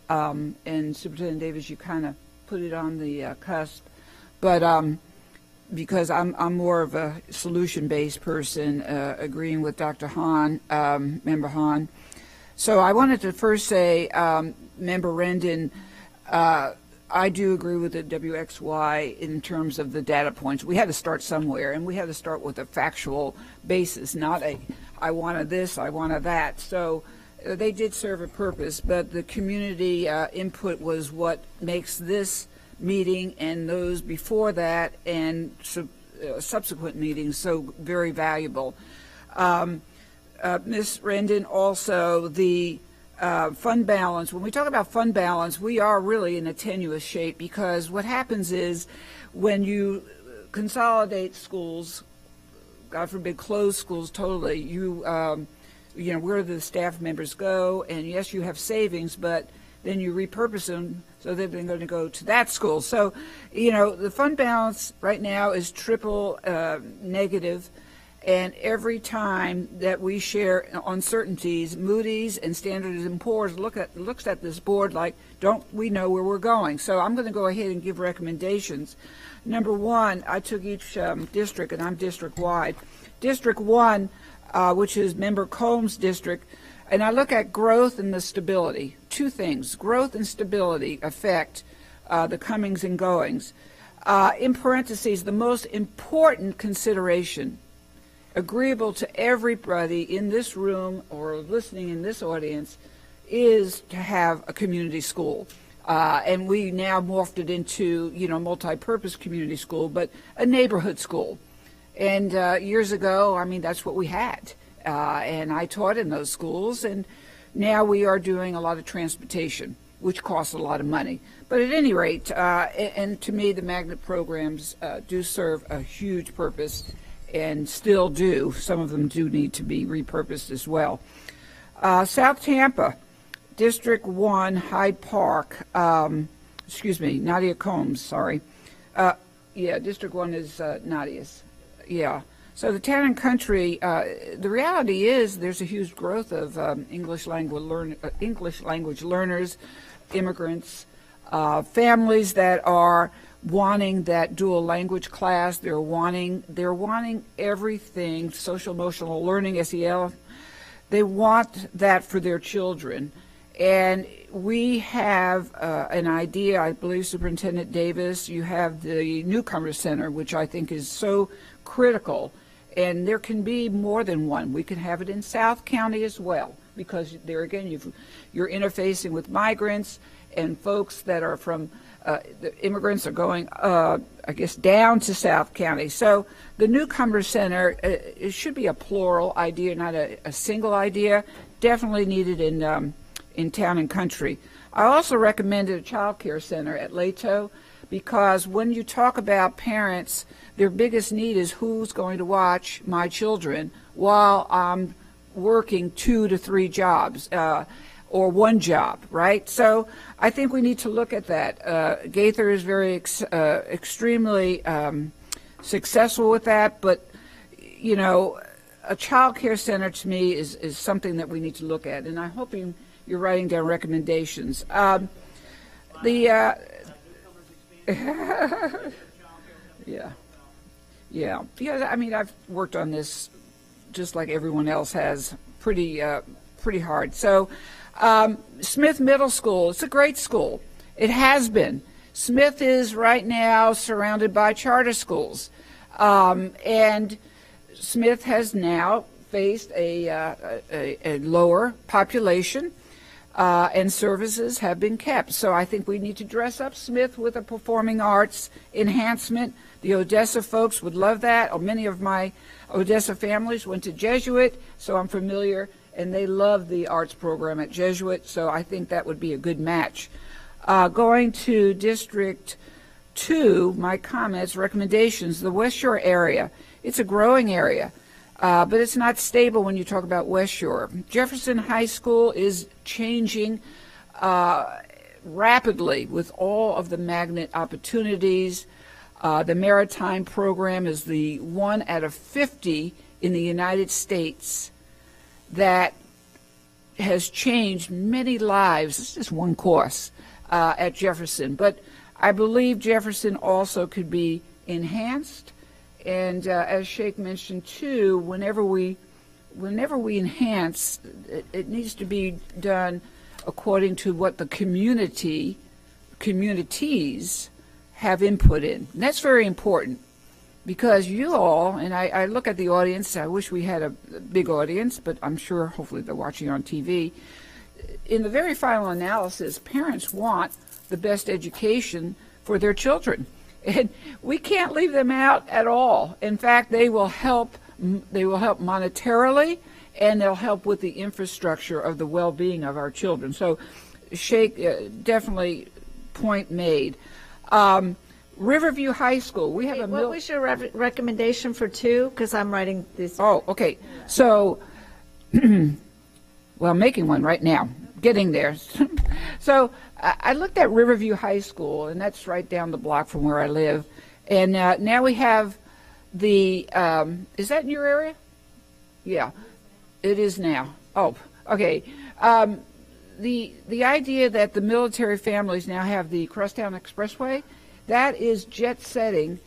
Speaker 6: And Superintendent Davis, you kind of put it on the cusp. But because I'm more of a solution-based person, agreeing with Dr. Hahn, Member Hahn. So I wanted to first say, Member Rendon, I do agree with the WXY in terms of the data points. We had to start somewhere, and we had to start with a factual basis, not I wanted this, I wanted that. So they did serve a purpose, but the community input was what makes this meeting and those before that and subsequent meetings so very valuable. Ms. Rendon, also the fund balance. When we talk about fund balance, we are really in a tenuous shape, because what happens is when you consolidate schools, God forbid, close schools totally, you know, where the staff members go, and yes, you have savings, but then you repurpose them so they're going to go to that school. So, you know, the fund balance right now is triple negative. And every time that we share uncertainties, Moody's and Standard & Poor's looks at this board like, don't we know where we're going? So I'm going to go ahead and give recommendations. Number one, I took each district, and I'm district-wide. District 1, which is Member Combs' district, and I look at growth and the stability. Two things, growth and stability affect the comings and goings. In parentheses, the most important consideration agreeable to everybody in this room or listening in this audience is to have a community school. And we now morphed it into, you know, multi-purpose community school, but a neighborhood school. And years ago, I mean, that's what we had. And I taught in those schools, and now we are doing a lot of transportation, which costs a lot of money. But at any rate, and to me, the magnet programs do serve a huge purpose, and still do. Some of them do need to be repurposed as well. South Tampa, District 1, Hyde Park, Nadia Combs, sorry. Yeah, District 1 is Nadia's. Yeah. So the Town and Country, the reality is there's a huge growth of English language learners, immigrants, families that are wanting that dual language class. They're wanting everything, social emotional learning, SEL. They want that for their children. And we have an idea, I believe, Superintendent Davis, you have the Newcomer Center, which I think is so critical. And there can be more than one. We can have it in South County as well, because there again, you're interfacing with migrants and folks that are from the immigrants are going, I guess, down to South County. So the Newcomer Center, it should be a plural idea, not a single idea. Definitely needed in Town and Country. I also recommended a child care center at Leto, because when you talk about parents, their biggest need is who's going to watch my children while I'm working 2 to 3 jobs. Or one job, right? So I think we need to look at that. Gaither is very extremely successful with that, but you know, a child care center to me is something that we need to look at, and I'm hoping you're writing down recommendations. Yeah, because I mean, I've worked on this just like everyone else has, pretty hard. So. Smith Middle School, it's a great school. It has been. Smith is right now surrounded by charter schools. And Smith has now faced a lower population, and services have been kept. So I think we need to dress up Smith with a performing arts enhancement. The Odessa folks would love that. Many of my Odessa families went to Jesuit, so I'm familiar, and they love the arts program at Jesuit, so I think that would be a good match. Going to District 2, my comments, recommendations, the West Shore area. It's a growing area, but it's not stable when you talk about West Shore. Jefferson High School is changing rapidly with all of the magnet opportunities. The Maritime program is the 1 out of 50 in the United States that has changed many lives. This is one course at Jefferson, but I believe Jefferson also could be enhanced. And as Sheikh mentioned too, whenever we enhance, it needs to be done according to what the communities have input in. And that's very important. Because you all, and I look at the audience, I wish we had a big audience, but I'm sure hopefully they're watching on TV. In the very final analysis, parents want the best education for their children. And we can't leave them out at all. In fact, they will help monetarily, and they'll help with the infrastructure of the well-being of our children. So, definitely point made. Riverview High School, we have
Speaker 10: What was your recommendation for 2? Because I'm writing this.
Speaker 6: Oh, okay. So, well, I'm making one right now, getting there. So I looked at Riverview High School, and that's right down the block from where I live. And now we have the, is that in your area? Yeah, it is now. Oh, okay. The idea that the military families now have the Crosstown Expressway, that is jet setting,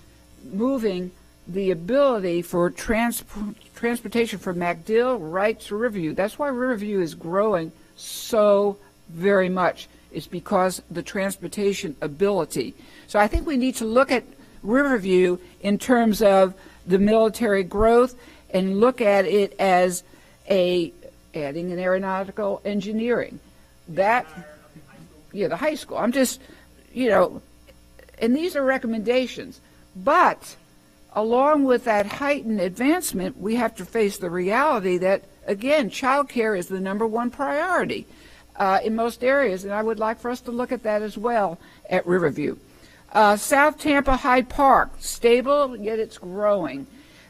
Speaker 6: moving the ability for transportation from MacDill right to Riverview. That's why Riverview is growing so very much. It's because the transportation ability. So I think we need to look at Riverview in terms of the military growth and look at it as adding an aeronautical engineering. That, yeah, the high school. I'm just, and these are recommendations. But along with that heightened advancement, we have to face the reality that, again, child care is the #1 priority in most areas, and I would like for us to look at that as well at Riverview. South Tampa Hyde Park, stable, yet it's growing.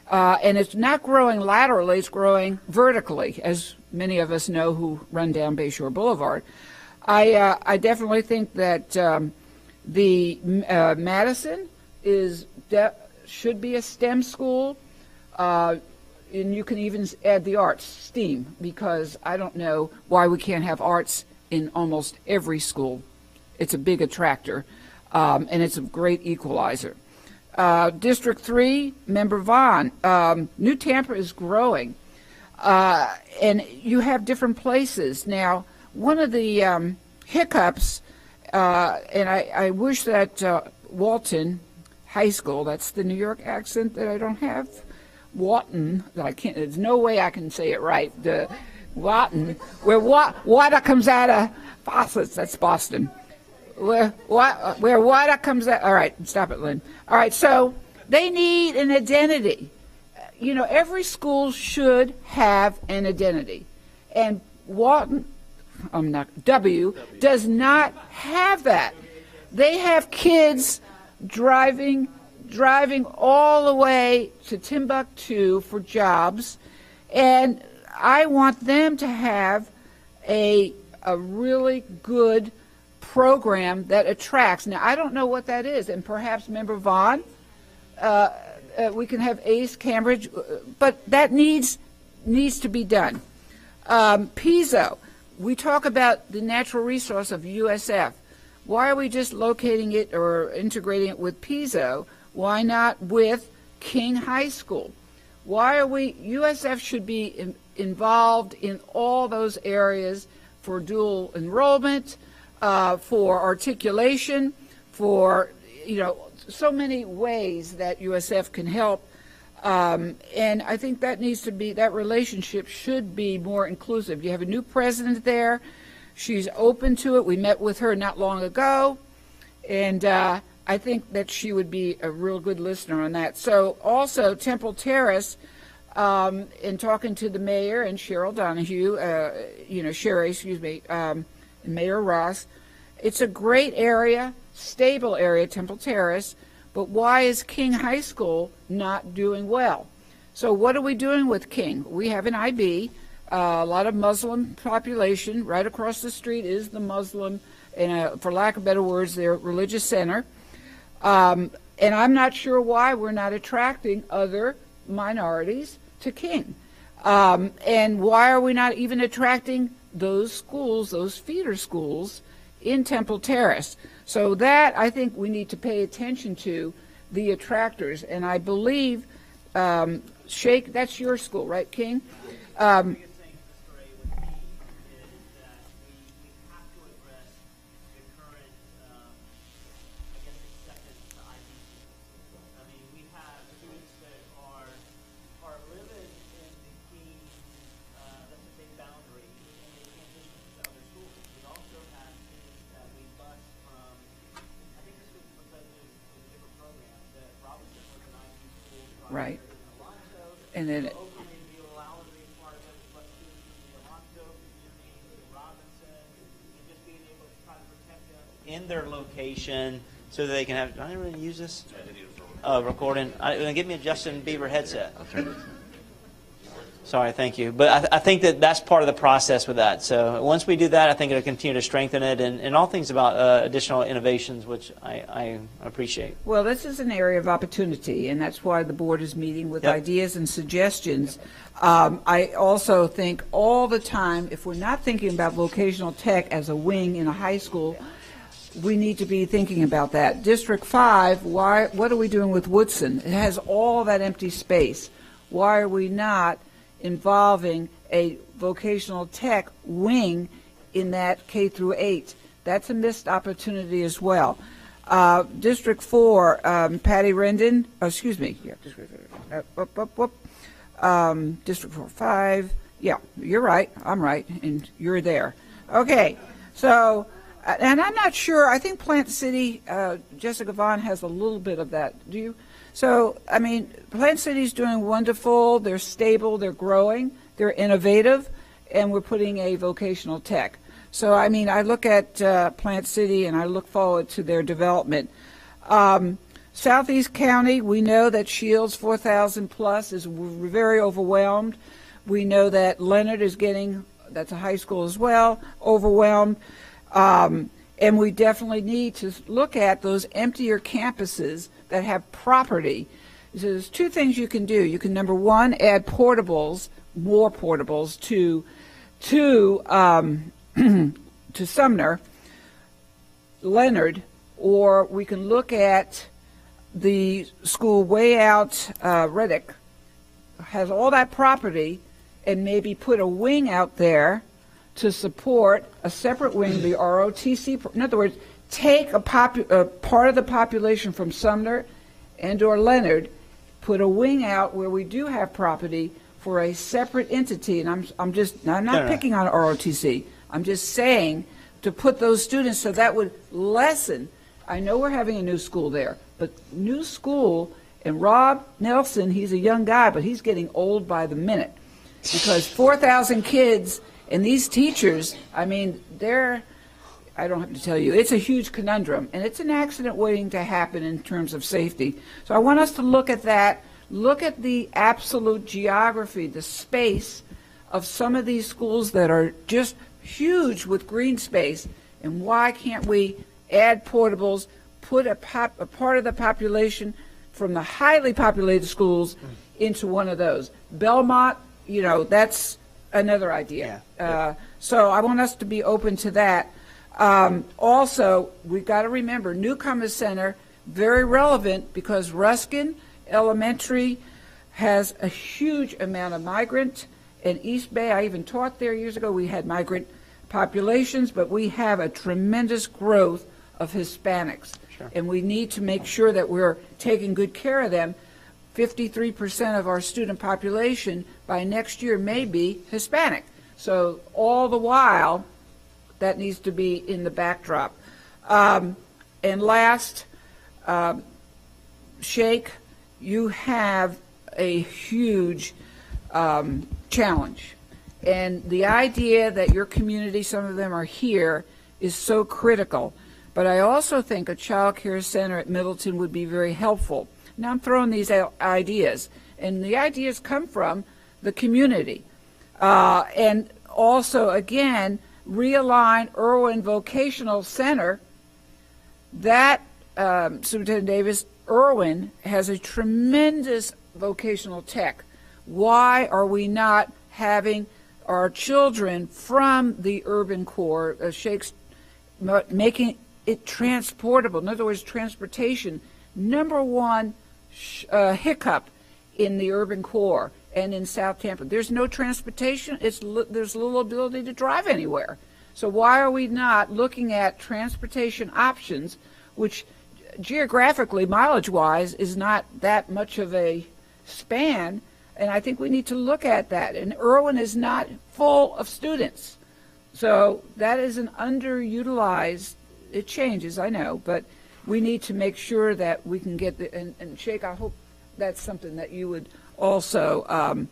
Speaker 6: And it's not growing laterally, it's growing vertically, as many of us know who run down Bayshore Boulevard. I definitely think that the Madison should be a STEM school, and you can even add the arts, STEAM, because I don't know why we can't have arts in almost every school. It's a big attractor, and it's a great equalizer. District 3, Member Vaughn, New Tampa is growing, and you have different places. Now, one of the hiccups, and I wish that Walton High School, that's the New York accent that I don't have, Walton, I can't, there's no way I can say it right, the Walton, where water comes out of faucets, that's Boston. Where water comes out. All right, stop it, Lynn. All right, so they need an identity. Every school should have an identity. And Walton, W, does not have that. They have kids driving all the way to Timbuktu for jobs, and I want them to have a really good program that attracts. Now, I don't know what that is, and perhaps Member Vaughn, we can have ACE, Cambridge, but that needs to be done. PISO, we talk about the natural resource of USF. Why are we just locating it or integrating it with PISO? Why not with King High School? USF should be involved in all those areas for dual enrollment, for articulation, for, so many ways that USF can help. And I think that that relationship should be more inclusive. You have a new president there. She's open to it. We met with her not long ago. And I think that she would be a real good listener on that. So also Temple Terrace, in talking to the mayor and Cheryl Donahue, Sherry, and Mayor Ross, it's a great area, stable area, Temple Terrace, but why is King High School not doing well? So what are we doing with King? We have an IB, a lot of Muslim population. Right across the street is the Muslim, and for lack of better words, their religious center. And I'm not sure why we're not attracting other minorities to King. And why are we not even attracting those schools, those feeder schools in Temple Terrace? So that, I think we need to pay attention to the attractors. And I believe, Sheikh, that's your school, right, King? And then,
Speaker 2: in their location so that they can have. Do I really use this? Recording. Give me a Justin Bieber headset. Sorry, thank you. But I think that's part of the process with that. So once we do that, I think it'll continue to strengthen it and all things about additional innovations, which I appreciate.
Speaker 6: well, this is an area of opportunity, and that's why the board is meeting with
Speaker 2: Yep.
Speaker 6: ideas and suggestions. I also think all the time, if we're not thinking about vocational tech as a wing in a high school, we need to be thinking about that. District 5, what are we doing with Woodson? It has all that empty space. Why are we not involving a vocational tech wing in that K through 8? That's a missed opportunity as well. District 4, Patty Rendon, District 4, 5, yeah, you're right, I'm right, and you're there. Okay, so, and I'm not sure, I think Plant City, Jessica Vaughn has a little bit of that, do you? So, I mean, Plant City's doing wonderful, they're stable, they're growing, they're innovative, and we're putting a vocational tech. So, I mean, I look at Plant City and I look forward to their development. Southeast County, we know that Shields 4,000 plus is very overwhelmed. We know that Leonard is getting, that's a high school as well, overwhelmed. And we definitely need to look at those emptier campuses that have property. So there's two things you can do. You can, number one, add portables, more portables to Sumner, Leonard, or we can look at the school way out, Reddick, has all that property, and maybe put a wing out there to support a separate wing, the ROTC. In other words, take a part of the population from Sumner and or Leonard, put a wing out where we do have property for a separate entity. And I'm not picking on ROTC. I'm just saying to put those students so that would lessen. I know we're having a new school there, but new school, and Rob Nelson, he's a young guy, but he's getting old by the minute because 4,000 kids and these teachers, I mean, I don't have to tell you, it's a huge conundrum, and it's an accident waiting to happen in terms of safety. So I want us to look at that, look at the absolute geography, the space of some of these schools that are just huge with green space, and why can't we add portables, put a part of the population from the highly populated schools into one of those. Belmont, that's another idea. So I want us to be open to that. Also, we've got to remember Newcomer Center, very relevant because Ruskin Elementary has a huge amount of migrant, and East Bay, I even taught there years ago, we had migrant populations, but we have a tremendous growth of Hispanics.
Speaker 2: Sure.
Speaker 6: And we need to make sure that we're taking good care of them. 53% of our student population by next year may be Hispanic. So all the while, that needs to be in the backdrop. And last, Shake, you have a huge challenge. And the idea that your community, some of them are here, is so critical. But I also think a child care center at Middleton would be very helpful. Now I'm throwing these ideas, and the ideas come from the community. And also, again, realign Irwin Vocational Center. That, Superintendent Davis, Irwin has a tremendous vocational tech. Why are we not having our children from the urban core, Shakes, making it transportable? In other words, transportation, number one hiccup in the urban core and in South Tampa. There's no transportation. There's little ability to drive anywhere. So why are we not looking at transportation options, which geographically, mileage-wise, is not that much of a span? And I think we need to look at that. And Irwin is not full of students. So that is an underutilized, it changes, I know, but we need to make sure that we can get and Shake, I hope that's something that you would also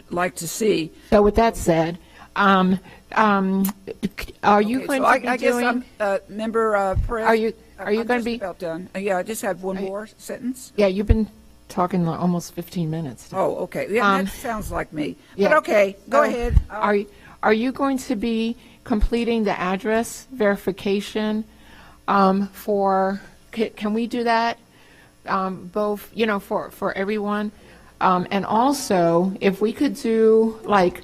Speaker 6: like to see.
Speaker 8: So with that said, are you
Speaker 6: Okay,
Speaker 8: going
Speaker 6: so
Speaker 8: to be
Speaker 6: I guess
Speaker 8: doing?
Speaker 6: Member Perez.
Speaker 8: Are you
Speaker 6: I'm
Speaker 8: going to
Speaker 6: just
Speaker 8: be?
Speaker 6: about done. Yeah, I just have one more sentence.
Speaker 8: Yeah, you've been talking like almost 15 minutes.
Speaker 6: Oh, okay. Yeah, that sounds like me. But okay, go ahead.
Speaker 8: Are you going to be completing the address verification for? Can we do that? Both, for everyone, and also if we could do like.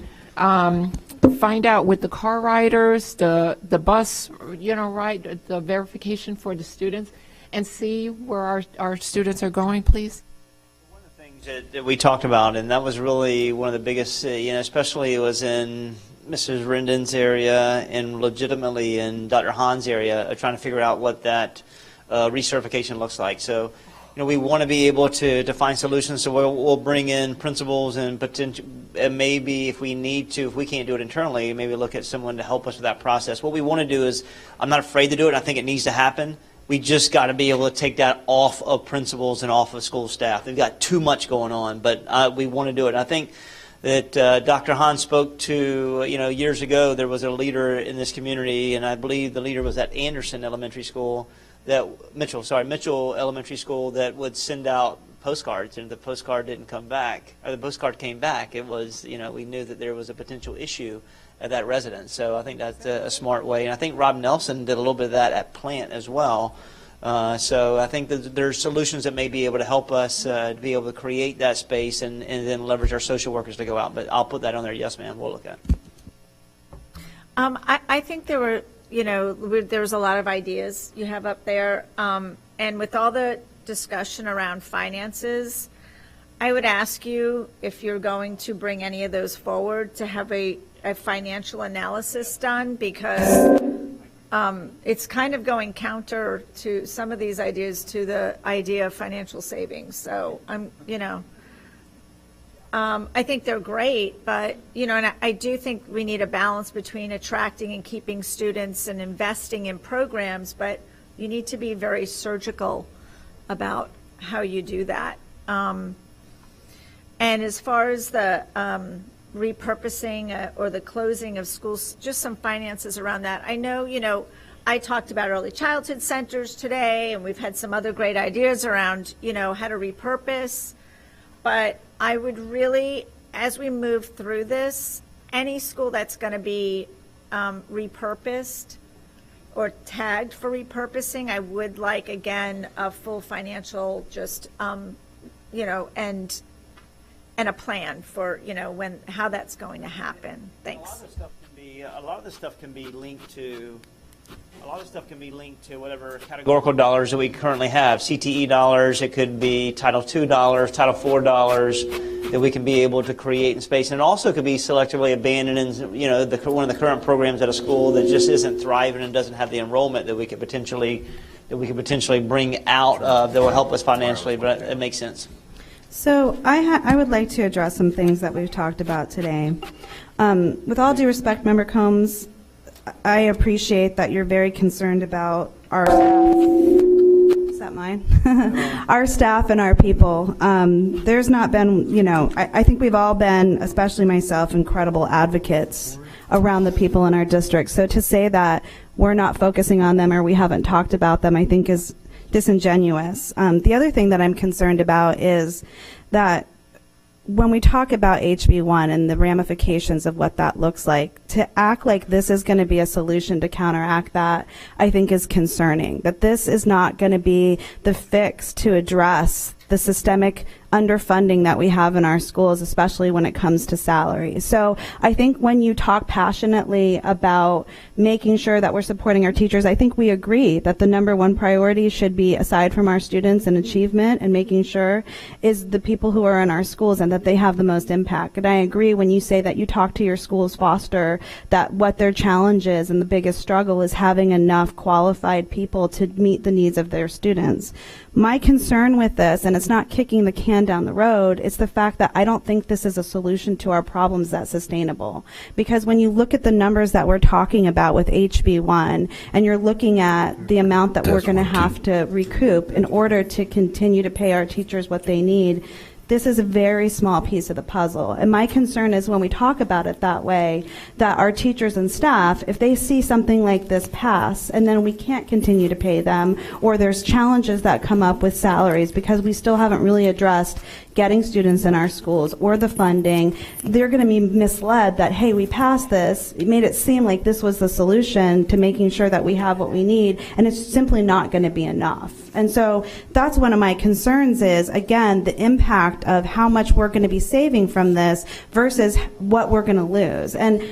Speaker 8: Find out with the car riders, the bus, the verification for the students, and see where our students are going, please.
Speaker 2: One of the things that we talked about, and that was really one of the biggest, especially it was in Mrs. Rendon's area and legitimately in Dr. Hahn's area, trying to figure out what that recertification looks like. So, we want to be able to find solutions, so we'll bring in principals and potential, and maybe if we need to, if we can't do it internally, maybe look at someone to help us with that process. What we want to do is, I'm not afraid to do it, and I think it needs to happen. We just got to be able to take that off of principals and off of school staff. They've got too much going on, but we want to do it. And I think that Dr. Hahn spoke to, years ago, there was a leader in this community, and I believe the leader was at Anderson Elementary School, Mitchell Elementary School, that would send out postcards, and the postcard didn't come back, or the postcard came back. It was, we knew that there was a potential issue at that residence. So I think that's a smart way. And I think Rob Nelson did a little bit of that at Plant as well. So I think that there's solutions that may be able to help us to be able to create that space and then leverage our social workers to go out. But I'll put that on there. Yes, ma'am. We'll look at it.
Speaker 10: I think there were, there's a lot of ideas you have up there. And with all the discussion around finances, I would ask you, if you're going to bring any of those forward, to have a financial analysis done, because it's kind of going counter to some of these ideas, to the idea of financial savings. So I think they're great, but, and I do think we need a balance between attracting and keeping students and investing in programs, but you need to be very surgical about how you do that. And as far as the repurposing or the closing of schools, just some finances around that. I know, I talked about early childhood centers today, and we've had some other great ideas around, how to repurpose. But I would really, as we move through this, any school that's going to be repurposed or tagged for repurposing, I would like, again, a full financial, just, and a plan for, how that's going to happen. Thanks.
Speaker 2: A lot of this stuff can be linked to whatever categorical dollars that we currently have. CTE dollars, it could be Title II dollars, Title IV dollars that we can be able to create in space. And it also could be selectively abandoned in, one of the current programs at a school that just isn't thriving and doesn't have the enrollment that we could potentially bring out that will help us financially, but it makes sense.
Speaker 7: So I would like to address some things that we've talked about today. With all due respect, Member Combs, I appreciate that you're very concerned about our staff. Is that mine? Our staff and our people. There's not been, I think we've all been, especially myself, incredible advocates around the people in our district. So to say that we're not focusing on them or we haven't talked about them, I think is disingenuous. The other thing that I'm concerned about is that when we talk about HB1 and the ramifications of what that looks like, to act like this is going to be a solution to counteract that, I think is concerning. That this is not going to be the fix to address the systemic underfunding that we have in our schools, especially when it comes to salary. So I think when you talk passionately about making sure that we're supporting our teachers, I think we agree that the number one priority should be, aside from our students and achievement and making sure, is the people who are in our schools and that they have the most impact. And I agree when you say that you talk to your schools, Foster, that what their challenge is and the biggest struggle is having enough qualified people to meet the needs of their students. My concern with this, and it's not kicking the can down the road, it's the fact that I don't think this is a solution to our problems that's sustainable. Because when you look at the numbers that we're talking about with HB1, and you're looking at the amount that we're going to have to recoup in order to continue to pay our teachers what they need, this is a very small piece of the puzzle. And my concern is when we talk about it that way, that our teachers and staff, if they see something like this pass and then we can't continue to pay them, or there's challenges that come up with salaries because we still haven't really addressed getting students in our schools or the funding, they're going to be misled that, hey, we passed this. It made it seem like this was the solution to making sure that we have what we need, and it's simply not going to be enough. And so that's one of my concerns is, again, the impact of how much we're going to be saving from this versus what we're going to lose. And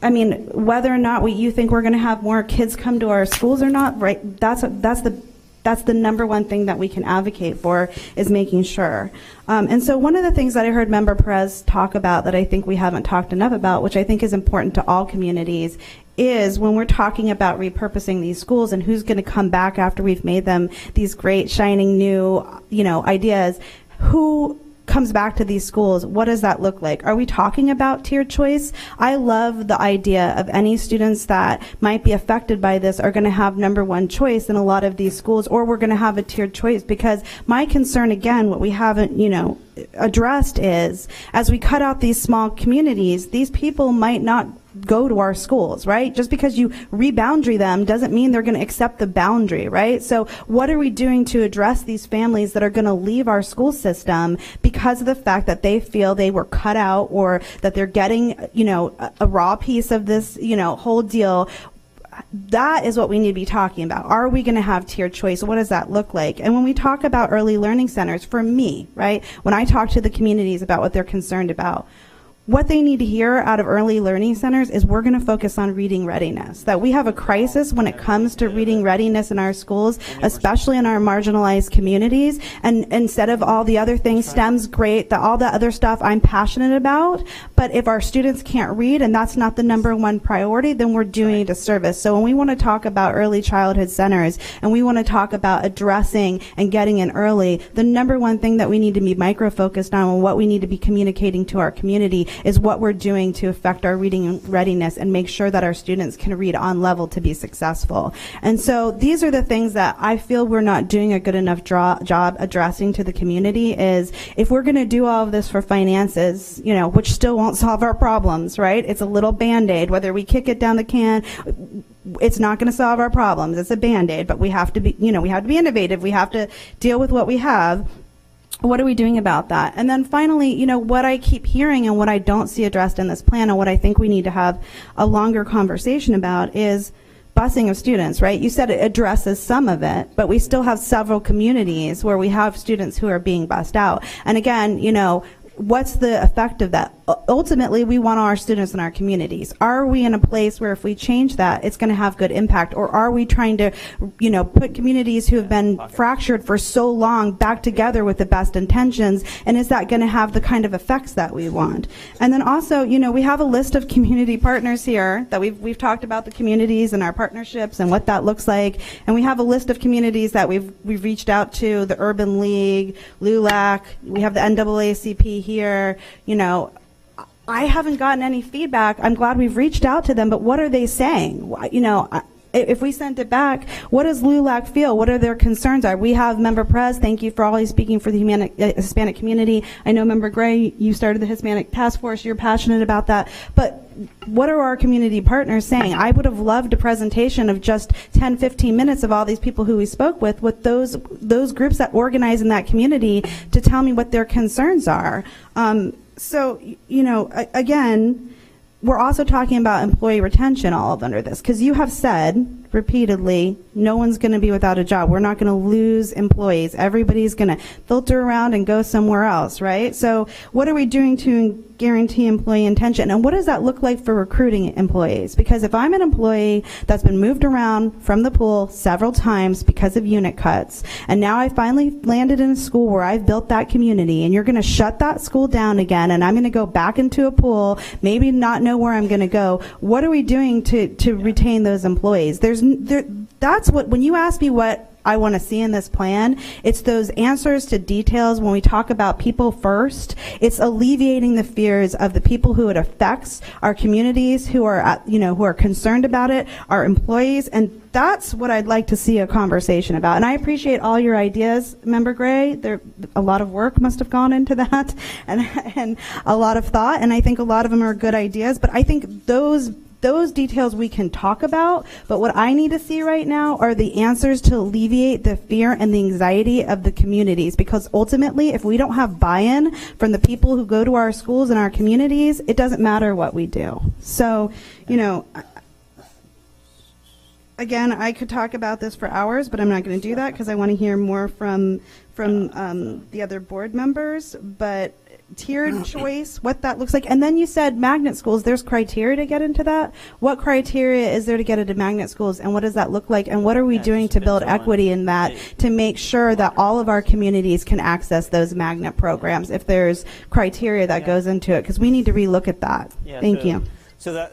Speaker 7: I mean, whether or not you think we're going to have more kids come to our schools or not, right? That's the number one thing that we can advocate for, is making sure. And so one of the things that I heard Member Perez talk about that I think we haven't talked enough about, which I think is important to all communities, is when we're talking about repurposing these schools and who's going to come back after we've made them these great, shining new, ideas, who comes back to these schools, what does that look like? Are we talking about tiered choice? I love the idea of any students that might be affected by this are going to have number one choice in a lot of these schools, or we're going to have a tiered choice, because my concern, again, what we haven't, addressed is, as we cut out these small communities, these people might not go to our schools, right? Just because you reboundary them doesn't mean they're going to accept the boundary, right? So what are we doing to address these families that are going to leave our school system because of the fact that they feel they were cut out, or that they're getting, a raw piece of this, whole deal? That is what we need to be talking about. Are we going to have tiered choice? What does that look like? And when we talk about early learning centers, for me, right, when I talk to the communities about what they're concerned about, what they need to hear out of early learning centers is we're going to focus on reading readiness, that we have a crisis when it comes to reading readiness in our schools, especially in our marginalized communities. And instead of all the other things, STEM's great, all the other stuff I'm passionate about, but if our students can't read and that's not the number one priority, then we're doing a disservice. So when we want to talk about early childhood centers and we want to talk about addressing and getting in early, the number one thing that we need to be micro-focused on and what we need to be communicating to our community is what we're doing to affect our reading readiness and make sure that our students can read on level to be successful. And so these are the things that I feel we're not doing a good enough job addressing to the community, is if we're going to do all of this for finances, which still won't solve our problems, right? It's a little Band-Aid. Whether we kick it down the can, it's not going to solve our problems. It's a Band-Aid, but we have to be, we have to be innovative. We have to deal with what we have. What are we doing about that? And then finally, what I keep hearing and what I don't see addressed in this plan, and what I think we need to have a longer conversation about, is busing of students, right? You said it addresses some of it, but we still have several communities where we have students who are being bused out. And again, what's the effect of that? Ultimately, we want our students in our communities. Are we in a place where if we change that, it's going to have good impact? Or are we trying to, put communities who have been fractured for so long back together with the best intentions? And is that going to have the kind of effects that we want? And then also, we have a list of community partners here that we've talked about the communities and our partnerships and what that looks like. And we have a list of communities that we've reached out to, the Urban League, LULAC, we have the NAACP here, I haven't gotten any feedback. I'm glad we've reached out to them, but what are they saying? If we sent it back, what does LULAC feel? What are their concerns? We have Member Perez, thank you for always speaking for the Hispanic community. I know Member Gray, you started the Hispanic Task Force, you're passionate about that. But what are our community partners saying? I would have loved a presentation of just 10, 15 minutes of all these people who we spoke with those groups that organize in that community to tell me what their concerns are. So, again, we're also talking about employee retention all of under this, because you have said repeatedly, no one's going to be without a job. We're not going to lose employees. Everybody's going to filter around and go somewhere else, right? So what are we doing to guarantee employee retention? And what does that look like for recruiting employees? Because if I'm an employee that's been moved around from the pool several times because of unit cuts, and now I finally landed in a school where I've built that community, and you're going to shut that school down again, and I'm going to go back into a pool, maybe not know where I'm going to go, what are we doing to retain those employees? That's what, when you ask me what I want to see in this plan. It's those answers to details when we talk about people first. It's alleviating the fears of the people who it affects, our communities who are, who are concerned about it, our employees, and that's what I'd like to see a conversation about. And I appreciate all your ideas, Member Gray. There, a lot of work must have gone into that, and a lot of thought. And I think a lot of them are good ideas. But I think those details we can talk about. But what I need to see right now are the answers to alleviate the fear and the anxiety of the communities. Because ultimately, if we don't have buy-in from the people who go to our schools and our communities, it doesn't matter what we do. So, again, I could talk about this for hours, but I'm not going to do that because I want to hear more from the other board members. But tiered choice, what that looks like. And then you said magnet schools. There's criteria to get into that. What criteria is there to get into magnet schools, and what does that look like? And what are we doing to build equity in that to make sure that all of our communities can access those magnet programs if there's criteria that goes into it? Because we need to relook at that. Thank you.
Speaker 2: So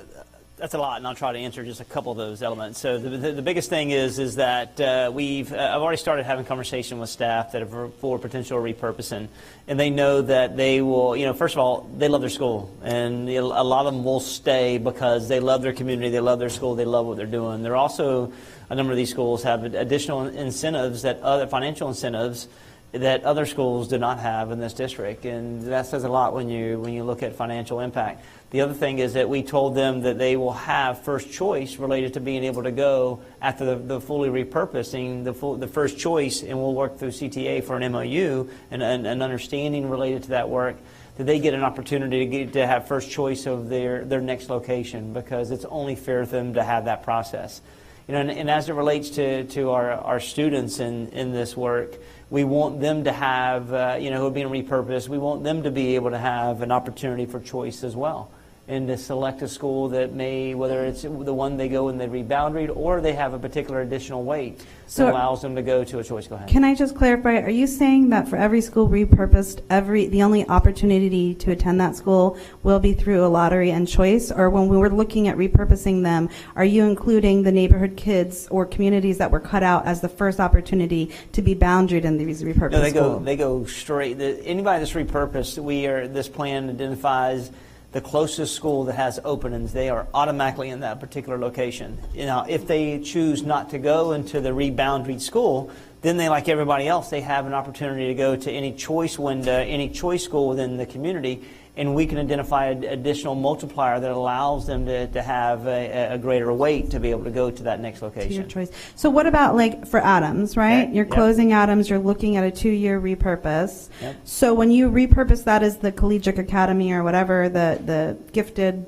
Speaker 2: that's a lot, and I'll try to answer just a couple of those elements. So the biggest thing is that I've already started having conversation with staff that are for potential repurposing, and they know that they will, first of all, they love their school, and a lot of them will stay because they love their community, they love their school, they love what they're doing. They're also, a number of these schools have additional incentives, other financial incentives that other schools do not have in this district, and that says a lot when you look at financial impact. The other thing is that we told them that they will have first choice related to being able to go after the fully repurposing, the first choice, and we'll work through CTA for an MOU and an understanding related to that work, that they get an opportunity to have first choice of their next location, because it's only fair for them to have that process. And as it relates to our students in this work, we want them to have, who are being repurposed, we want them to be able to have an opportunity for choice as well, and to select a school that may, whether it's the one they go and they reboundaried, or they have a particular additional weight that allows them to go to a choice. Go ahead.
Speaker 7: Can I just clarify, are you saying that for every school repurposed, the only opportunity to attend that school will be through a lottery and choice? Or when we were looking at repurposing them, are you including the neighborhood kids or communities that were cut out as the first opportunity to be boundaried in these repurposed schools?
Speaker 2: No, they go straight. Anybody that's repurposed, this plan identifies the closest school that has openings. They are automatically in that particular location. If they choose not to go into the reboundaried school, then they, like everybody else, they have an opportunity to go to any choice window, any choice school within the community, and we can identify an additional multiplier that allows them to have a greater weight to be able to go to that next location.
Speaker 7: Your choice. So what about for Adams, right?
Speaker 2: Okay.
Speaker 7: You're closing Adams, you're looking at a 2-year repurpose.
Speaker 2: Yep.
Speaker 7: So when you repurpose that as the Collegiate Academy or whatever, the gifted,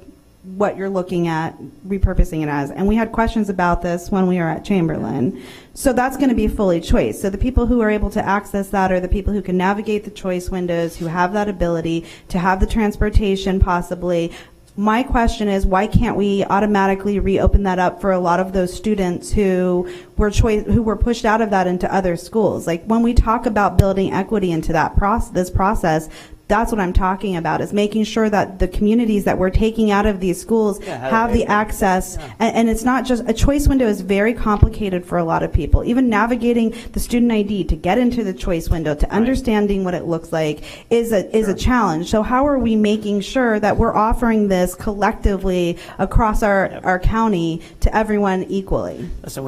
Speaker 7: what you're looking at repurposing it as. And we had questions about this when we were at Chamberlain. So that's going to be fully choice. So the people who are able to access that are the people who can navigate the choice windows, who have that ability to have the transportation possibly. My question is, why can't we automatically reopen that up for a lot of those students who were pushed out of that into other schools? Like when we talk about building equity into this process, that's what I'm talking about, is making sure that the communities that we're taking out of these schools have the access. Yeah. And it's not just, a choice window is very complicated for a lot of people. Even navigating the student ID to get into the choice window, to understanding what it looks like is a challenge. So how are we making sure that we're offering this collectively across our county to everyone equally?
Speaker 2: Listen,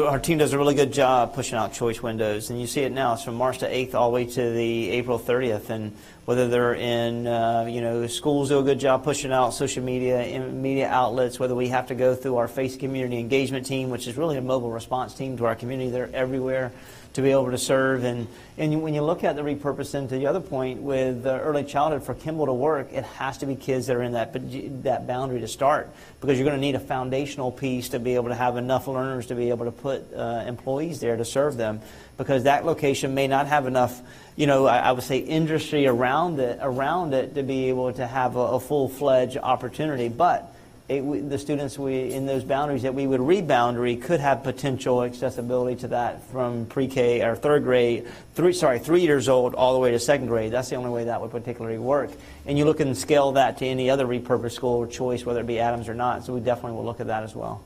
Speaker 2: our team does a really good job pushing out choice windows, and you see it now. It's from March the 8th all the way to the April 30th, and whether they're in, schools do a good job pushing out social media, in media outlets, whether we have to go through our FACE community engagement team, which is really a mobile response team to our community. They're everywhere to be able to serve. And when you look at the repurposing, to the other point, with early childhood, for Kimball to work, it has to be kids that are in that boundary to start, because you're going to need a foundational piece to be able to have enough learners to be able to put employees there to serve them, because that location may not have enough, I would say, industry around it to be able to have a full-fledged opportunity. But the students in those boundaries that we would reboundary could have potential accessibility to that from pre-K or 3 years old all the way to 2nd grade. That's the only way that would particularly work. And you look and scale that to any other repurposed school or choice, whether it be Adams or not. So we definitely will look at that as well.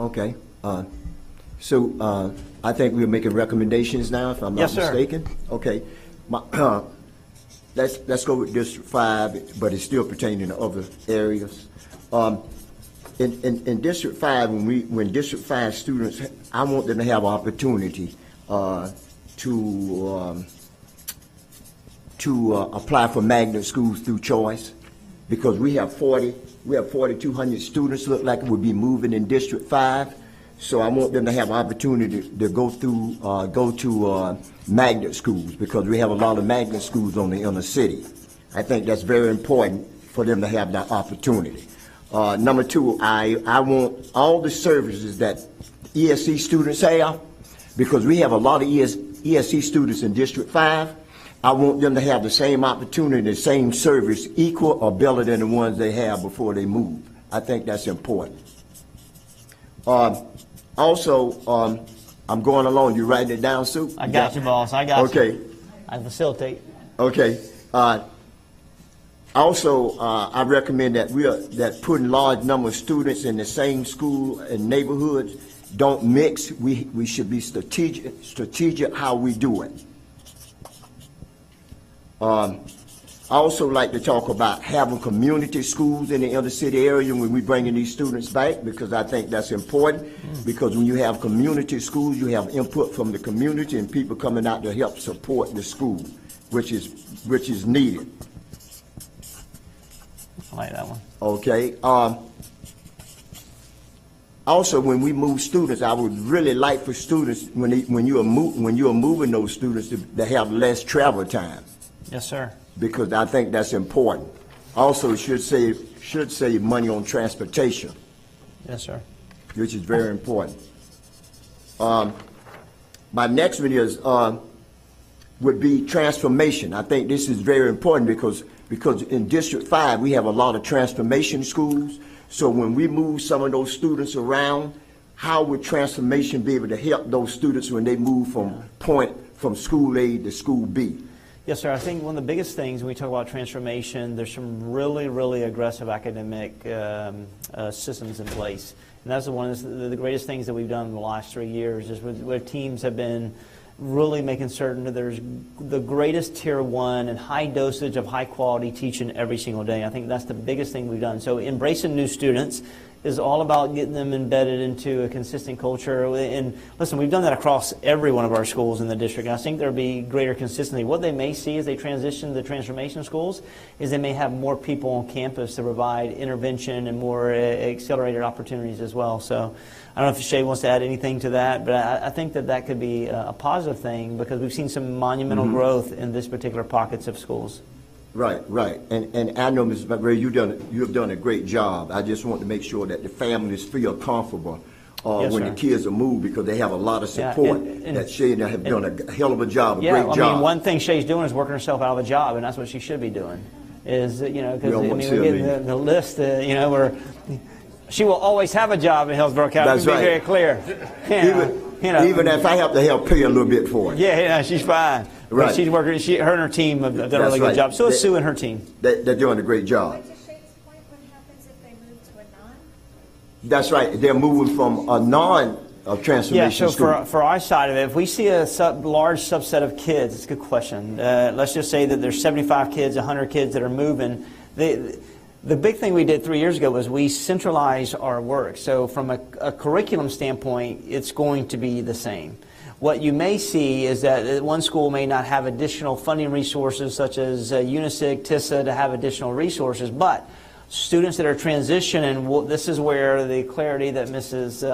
Speaker 9: Okay. So I think we're making recommendations now, if I'm not
Speaker 2: Yes, sir.
Speaker 9: mistaken. Okay. Let's go with District 5, but it's still pertaining to other areas. In District 5, when District 5 students, I want them to have opportunity to apply for magnet schools through choice, because we have 4,200 students look like it would be moving in District 5. So I want them to have opportunity to go to magnet schools, because we have a lot of magnet schools in the city. I think that's very important for them to have that opportunity. Number two, I want all the services that ESC students have, because we have a lot of ESC students in District 5. I want them to have the same opportunity, the same service, equal or better than the ones they have before they move. I think that's important. Also, I'm going along. You writing it down, Sue?
Speaker 2: I got you, boss. I got you.
Speaker 9: Okay.
Speaker 2: I facilitate.
Speaker 9: Okay. Also, I recommend that putting large number of students in the same school and neighborhoods don't mix. We should be strategic how we do it. I also like to talk about having community schools in the inner city area when we bringing these students back, because I think that's important. Because when you have community schools, you have input from the community and people coming out to help support the school, which is needed.
Speaker 2: I like that one.
Speaker 9: Okay. Also, when we move students, I would really like for students when you are moving those students to have less travel time.
Speaker 2: Yes, sir.
Speaker 9: Because I think that's important. Also, it should save money on transportation,
Speaker 2: Yes, sir.
Speaker 9: which is very important. My next one would be transformation. I think this is very important because in District 5 we have a lot of transformation schools. So when we move some of those students around, how would transformation be able to help those students when they move from school A to school B?
Speaker 2: Yes, sir. I think one of the biggest things when we talk about transformation, there's some really, really aggressive academic systems in place. And that's one of the greatest things that we've done in the last 3 years, is where teams have been really making certain that there's the greatest tier 1 and high dosage of high quality teaching every single day. I think that's the biggest thing we've done. So embracing new students is all about getting them embedded into a consistent culture. And listen, we've done that across every one of our schools in the district. I think there'll be greater consistency. What they may see as they transition to the transformation schools is they may have more people on campus to provide intervention and more accelerated opportunities as well. So I don't know if Shay wants to add anything to that, but I think that could be a positive thing, because we've seen some monumental growth in this particular pockets of schools.
Speaker 9: Right. And I know, Ms. McRae, you have done a great job. I just want to make sure that the families feel comfortable
Speaker 2: Yes,
Speaker 9: when
Speaker 2: sir.
Speaker 9: the kids are moved, because they have a lot of support.
Speaker 2: and
Speaker 9: That Shay and I have done a hell of a job,
Speaker 2: Yeah,
Speaker 9: great
Speaker 2: I
Speaker 9: job.
Speaker 2: mean, one thing Shay's doing is working herself out of a job, and that's what she should be doing. Is, because
Speaker 9: We don't
Speaker 2: I
Speaker 9: want
Speaker 2: mean,
Speaker 9: to
Speaker 2: we're
Speaker 9: see
Speaker 2: getting
Speaker 9: her
Speaker 2: the list, where she will always have a job in Hillsborough County.
Speaker 9: That's
Speaker 2: To be
Speaker 9: right.
Speaker 2: very clear.
Speaker 9: Even if I have to help pay a little bit for it.
Speaker 2: Yeah, she's fine. But
Speaker 9: Right.
Speaker 2: she's working. Her and her team have done a
Speaker 9: That's
Speaker 2: really good
Speaker 9: right.
Speaker 2: job. So is Sue and her team.
Speaker 9: They're doing a great job.
Speaker 10: But to Shane's point, what happens if they move to a non?
Speaker 9: That's right. They're moving from a non-transformation
Speaker 2: Yeah, so
Speaker 9: school.
Speaker 2: for our side of it, if we see a large subset of kids, it's a good question. Let's just say that there's 75 kids, 100 kids that are moving. The big thing we did 3 years ago was we centralized our work. So from a curriculum standpoint, it's going to be the same. What you may see is that one school may not have additional funding resources such as UNISIG, TISA to have additional resources, but students that are transitioning, this is where the clarity that Mrs.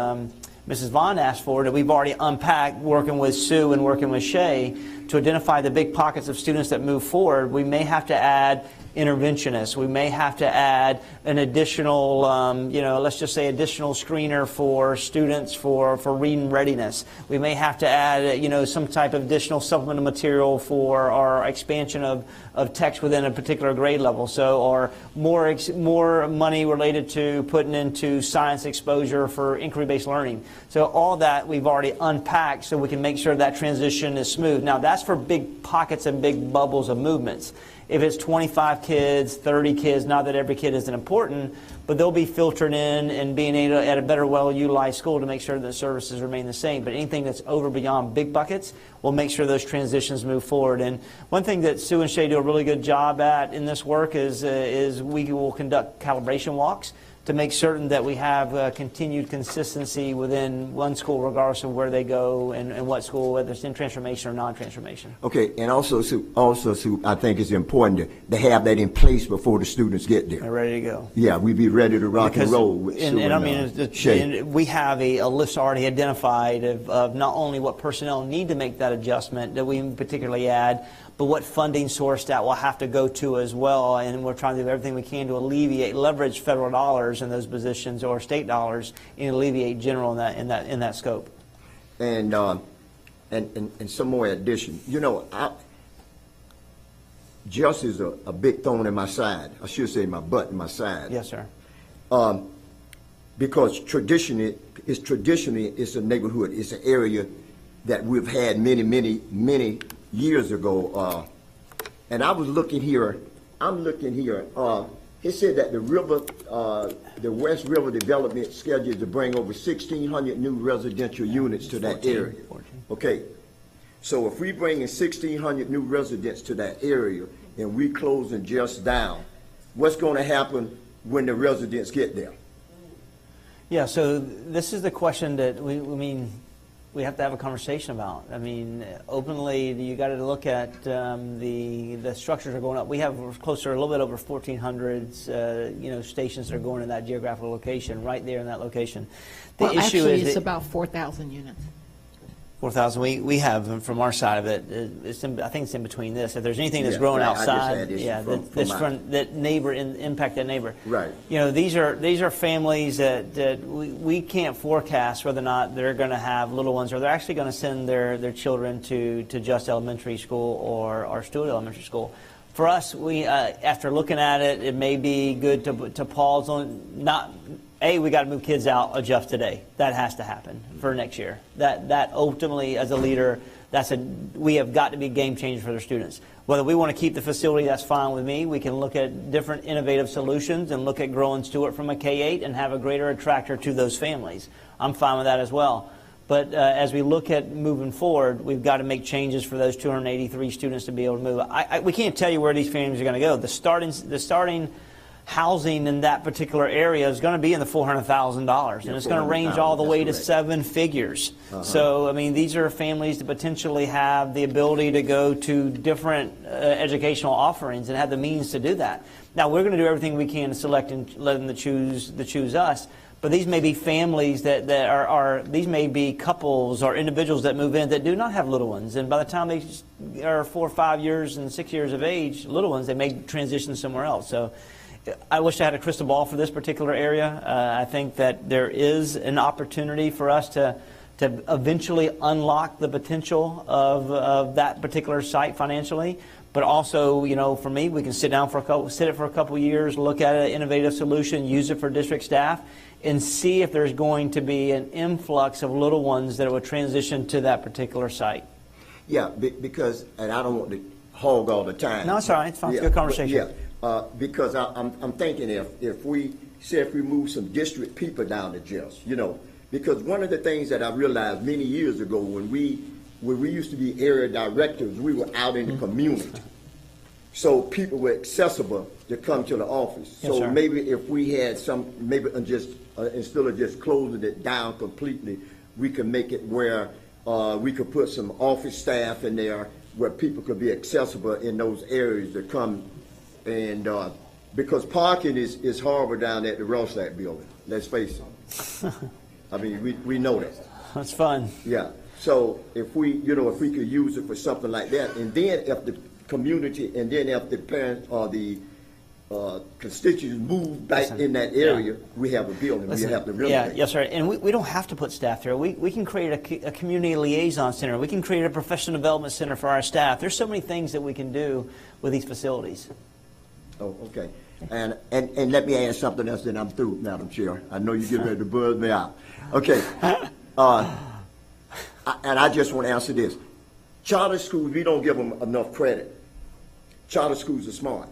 Speaker 2: Vaughn asked for, that we've already unpacked working with Sue and working with Shay to identify the big pockets of students that move forward. We may have to add interventionists. We may have to add an additional, let's just say additional screener for students for reading readiness. We may have to add, some type of additional supplemental material for our expansion of text within a particular grade level. So, or more money related to putting into science exposure for inquiry-based learning. So all that we've already unpacked so we can make sure that transition is smooth. Now that's for big pockets and big bubbles of movements. if it's 25 kids, 30 kids, not that every kid isn't important, but they'll be filtered in and being able at a better, well-utilized school to make sure that services remain the same. But anything that's over beyond big buckets, we'll make sure those transitions move forward. And one thing that Sue and Shay do a really good job at in this work is we will conduct calibration walks to make certain that we have continued consistency within one school, regardless of where they go and what school, whether it's in transformation or non-transformation.
Speaker 9: Okay, and also, Sue, I think it's important to have that in place before the students get there.
Speaker 2: They're ready to go.
Speaker 9: Yeah, we be ready to rock and roll with Sue Shay.
Speaker 2: And we have a list already identified of not only what personnel need to make that adjustment that we particularly add, but what funding source that will have to go to as well. And we're trying to do everything we can to leverage federal dollars in those positions or state dollars and alleviate general in that scope.
Speaker 9: And some more addition. You know, justice is a big thorn in my side. I should say my butt in my side.
Speaker 2: Yes, sir.
Speaker 9: Because traditionally it's a neighborhood. It's an area that we've had many years ago. And I was looking here. It said that the West River Development scheduled to bring over 1,600 new residential units to that area. Okay, so if we bring in 1,600 new residents to that area and we closing just down, what's going to happen when the residents get there?
Speaker 2: Yeah, so this is the question that we have to have a conversation about. I mean, openly, you got to look at the structures are going up. We have closer, a little bit over 1,400 stations that are going in that geographical location, right there in that location. The
Speaker 8: Well,
Speaker 2: issue
Speaker 8: actually,
Speaker 2: is
Speaker 8: it's about 4,000 units.
Speaker 2: 4,000. We have from our side of it. I think it's in between this. If there's anything that's
Speaker 9: Yeah,
Speaker 2: growing
Speaker 9: right. I just
Speaker 2: outside,
Speaker 9: had this
Speaker 2: yeah,
Speaker 9: from
Speaker 2: that neighbor impact that neighbor.
Speaker 9: Right.
Speaker 2: You know, these are families that we can't forecast whether or not they're going to have little ones or they're actually going to send their children to Just Elementary School or Stewart Elementary School. For us, we after looking at it, it may be good to pause on we got to move kids out of Jeff today. That has to happen for next year. That ultimately, as a leader, we have got to be a game changer for their students. Whether we want to keep the facility, that's fine with me. We can look at different innovative solutions and look at growing Stewart from a K-8 and have a greater attractor to those families. I'm fine with that as well. But as we look at moving forward, we've got to make changes for those 283 students to be able to move. We can't tell you where these families are going to go. The starting housing in that particular area is going to be in the $400,000, and it's going to range all the way to 7 figures. So, I mean, these are families that potentially have the ability to go to different educational offerings and have the means to do that. Now, we're going to do everything we can to select and let them to choose us. But these may be families these may be couples or individuals that move in that do not have little ones. And by the time they are 4 or 5 years and 6 years of age, little ones, they may transition somewhere else. So I wish I had a crystal ball for this particular area. I think that there is an opportunity for us to eventually unlock the potential of that particular site financially. But also, you know, for me, we can sit it for a couple years, look at an innovative solution, use it for district staff, and see if there's going to be an influx of little ones that would transition to that particular site.
Speaker 9: Yeah, because, and I don't want to hog all the time.
Speaker 2: No, it's all right. It's fine. It's a good conversation.
Speaker 9: Because I'm thinking if we move some district people down to Just, you know, because one of the things that I realized many years ago when we used to be area directors, we were out in the community. So people were accessible to come to the office.
Speaker 2: Yes,
Speaker 9: so
Speaker 2: sir.
Speaker 9: maybe if we had instead of just closing it down completely, we could make it where we could put some office staff in there where people could be accessible in those areas to come. And because parking is horrible down at the Rosac building, let's face it. I mean, we know that.
Speaker 2: That's fun.
Speaker 9: Yeah. So if we could use it for something like that, and then if the community, and then if the parents or the constituents move back in that area, we have a building. We have the real estate.
Speaker 2: Yes, sir. And we don't have to put staff there. We can create a community liaison center. We can create a professional development center for our staff. There's so many things that we can do with these facilities.
Speaker 9: Oh, okay. And let me add something else, then I'm through, Madam Chair. I know you get ready to buzz me out. Okay. And I just want to answer this. Charter schools, we don't give them enough credit. Charter schools are smart.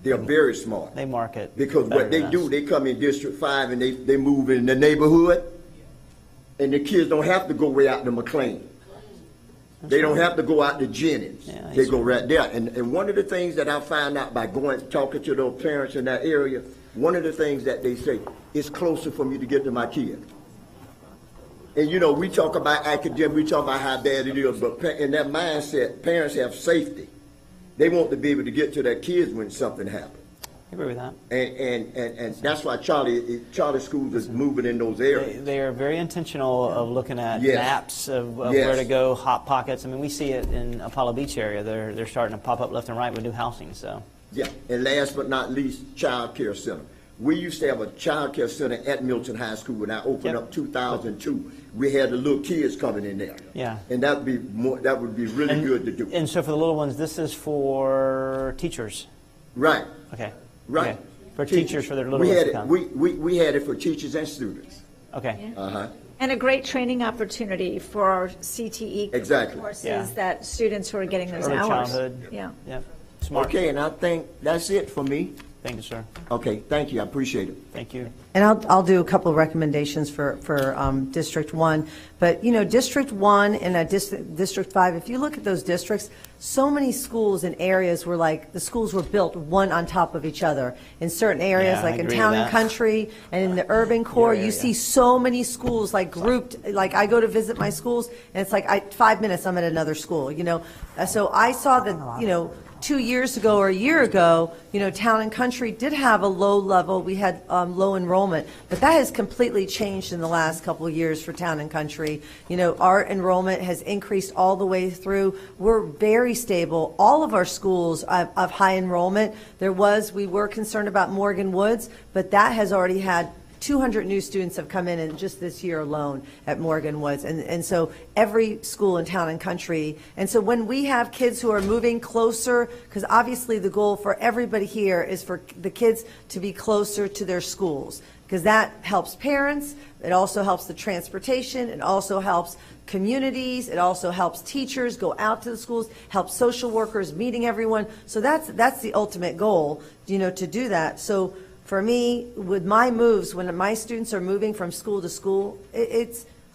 Speaker 9: They're very smart.
Speaker 2: They market.
Speaker 9: Because
Speaker 2: better
Speaker 9: what they
Speaker 2: than
Speaker 9: do,
Speaker 2: us.
Speaker 9: they come in District 5 and they move in the neighborhood, and the kids don't have to go way out to McLean. They don't have to go out to Jennings.
Speaker 2: Yeah,
Speaker 9: They go right there. And one of the things that I found out by talking to those parents in that area, one of the things that they say, it's closer for me to get to my kid. And you know, we talk about academic, we talk about how bad it is, but in that mindset, parents have safety. They want to be able to get to their kids when something happens.
Speaker 2: I agree with that.
Speaker 9: And that's why charter schools is moving in those areas.
Speaker 2: They are very intentional of looking at
Speaker 9: Yes.
Speaker 2: maps of
Speaker 9: Yes.
Speaker 2: where to go, hot pockets. I mean, we see it in Apollo Beach area. They're starting to pop up left and right with new housing. So
Speaker 9: Yeah, and last but not least, child care center. We used to have a child care center at Milton High School when I opened
Speaker 2: Yep.
Speaker 9: up 2002. We had the little kids coming in there.
Speaker 2: Yeah.
Speaker 9: And that would be really good to do.
Speaker 2: And so for the little ones, this is for teachers.
Speaker 9: Right,
Speaker 2: Okay.
Speaker 9: right.
Speaker 2: Okay. For teachers, for their little
Speaker 9: we
Speaker 2: ones
Speaker 9: had
Speaker 2: to
Speaker 9: it.
Speaker 2: come.
Speaker 9: We had it for teachers and students.
Speaker 2: Okay.
Speaker 9: Uh-huh.
Speaker 10: And a great training opportunity for our CTE
Speaker 9: Exactly.
Speaker 10: courses
Speaker 2: Yeah.
Speaker 10: that students who are getting those
Speaker 2: Early
Speaker 10: hours.
Speaker 2: childhood.
Speaker 10: Yeah.
Speaker 2: Yep. Smart.
Speaker 9: Okay, and I think that's it for me.
Speaker 2: Thank you, sir.
Speaker 9: Okay, thank you. I appreciate it.
Speaker 2: Thank you.
Speaker 1: And I'll do a couple of recommendations for District 1. But, you know, District 1 and District 5, if you look at those districts, so many schools and areas were like, the schools were built one on top of each other. In certain areas,
Speaker 2: Yeah,
Speaker 1: like
Speaker 2: I
Speaker 1: in
Speaker 2: agree
Speaker 1: town
Speaker 2: with
Speaker 1: and
Speaker 2: that.
Speaker 1: country, and in the urban core,
Speaker 2: area.
Speaker 1: you see so many schools like grouped, like I go to visit my schools, and it's like 5 minutes, I'm at another school, you know? So I saw that, you know, 2 years ago or a year ago, you know, town and country did have a low level. We had low enrollment, but that has completely changed in the last couple of years for town and country. You know, our enrollment has increased all the way through. We're very stable. All of our schools of high enrollment. We were concerned about Morgan Woods, but that has already had 200 new students have come in just this year alone at Morgan Woods. And so every school in town and country. And so when we have kids who are moving closer, because obviously the goal for everybody here is for the kids to be closer to their schools, because that helps parents, it also helps the transportation, it also helps communities, it also helps teachers go out to the schools, helps social workers meeting everyone. So that's the ultimate goal, you know, to do that. So for me, with my moves, when my students are moving from school to school,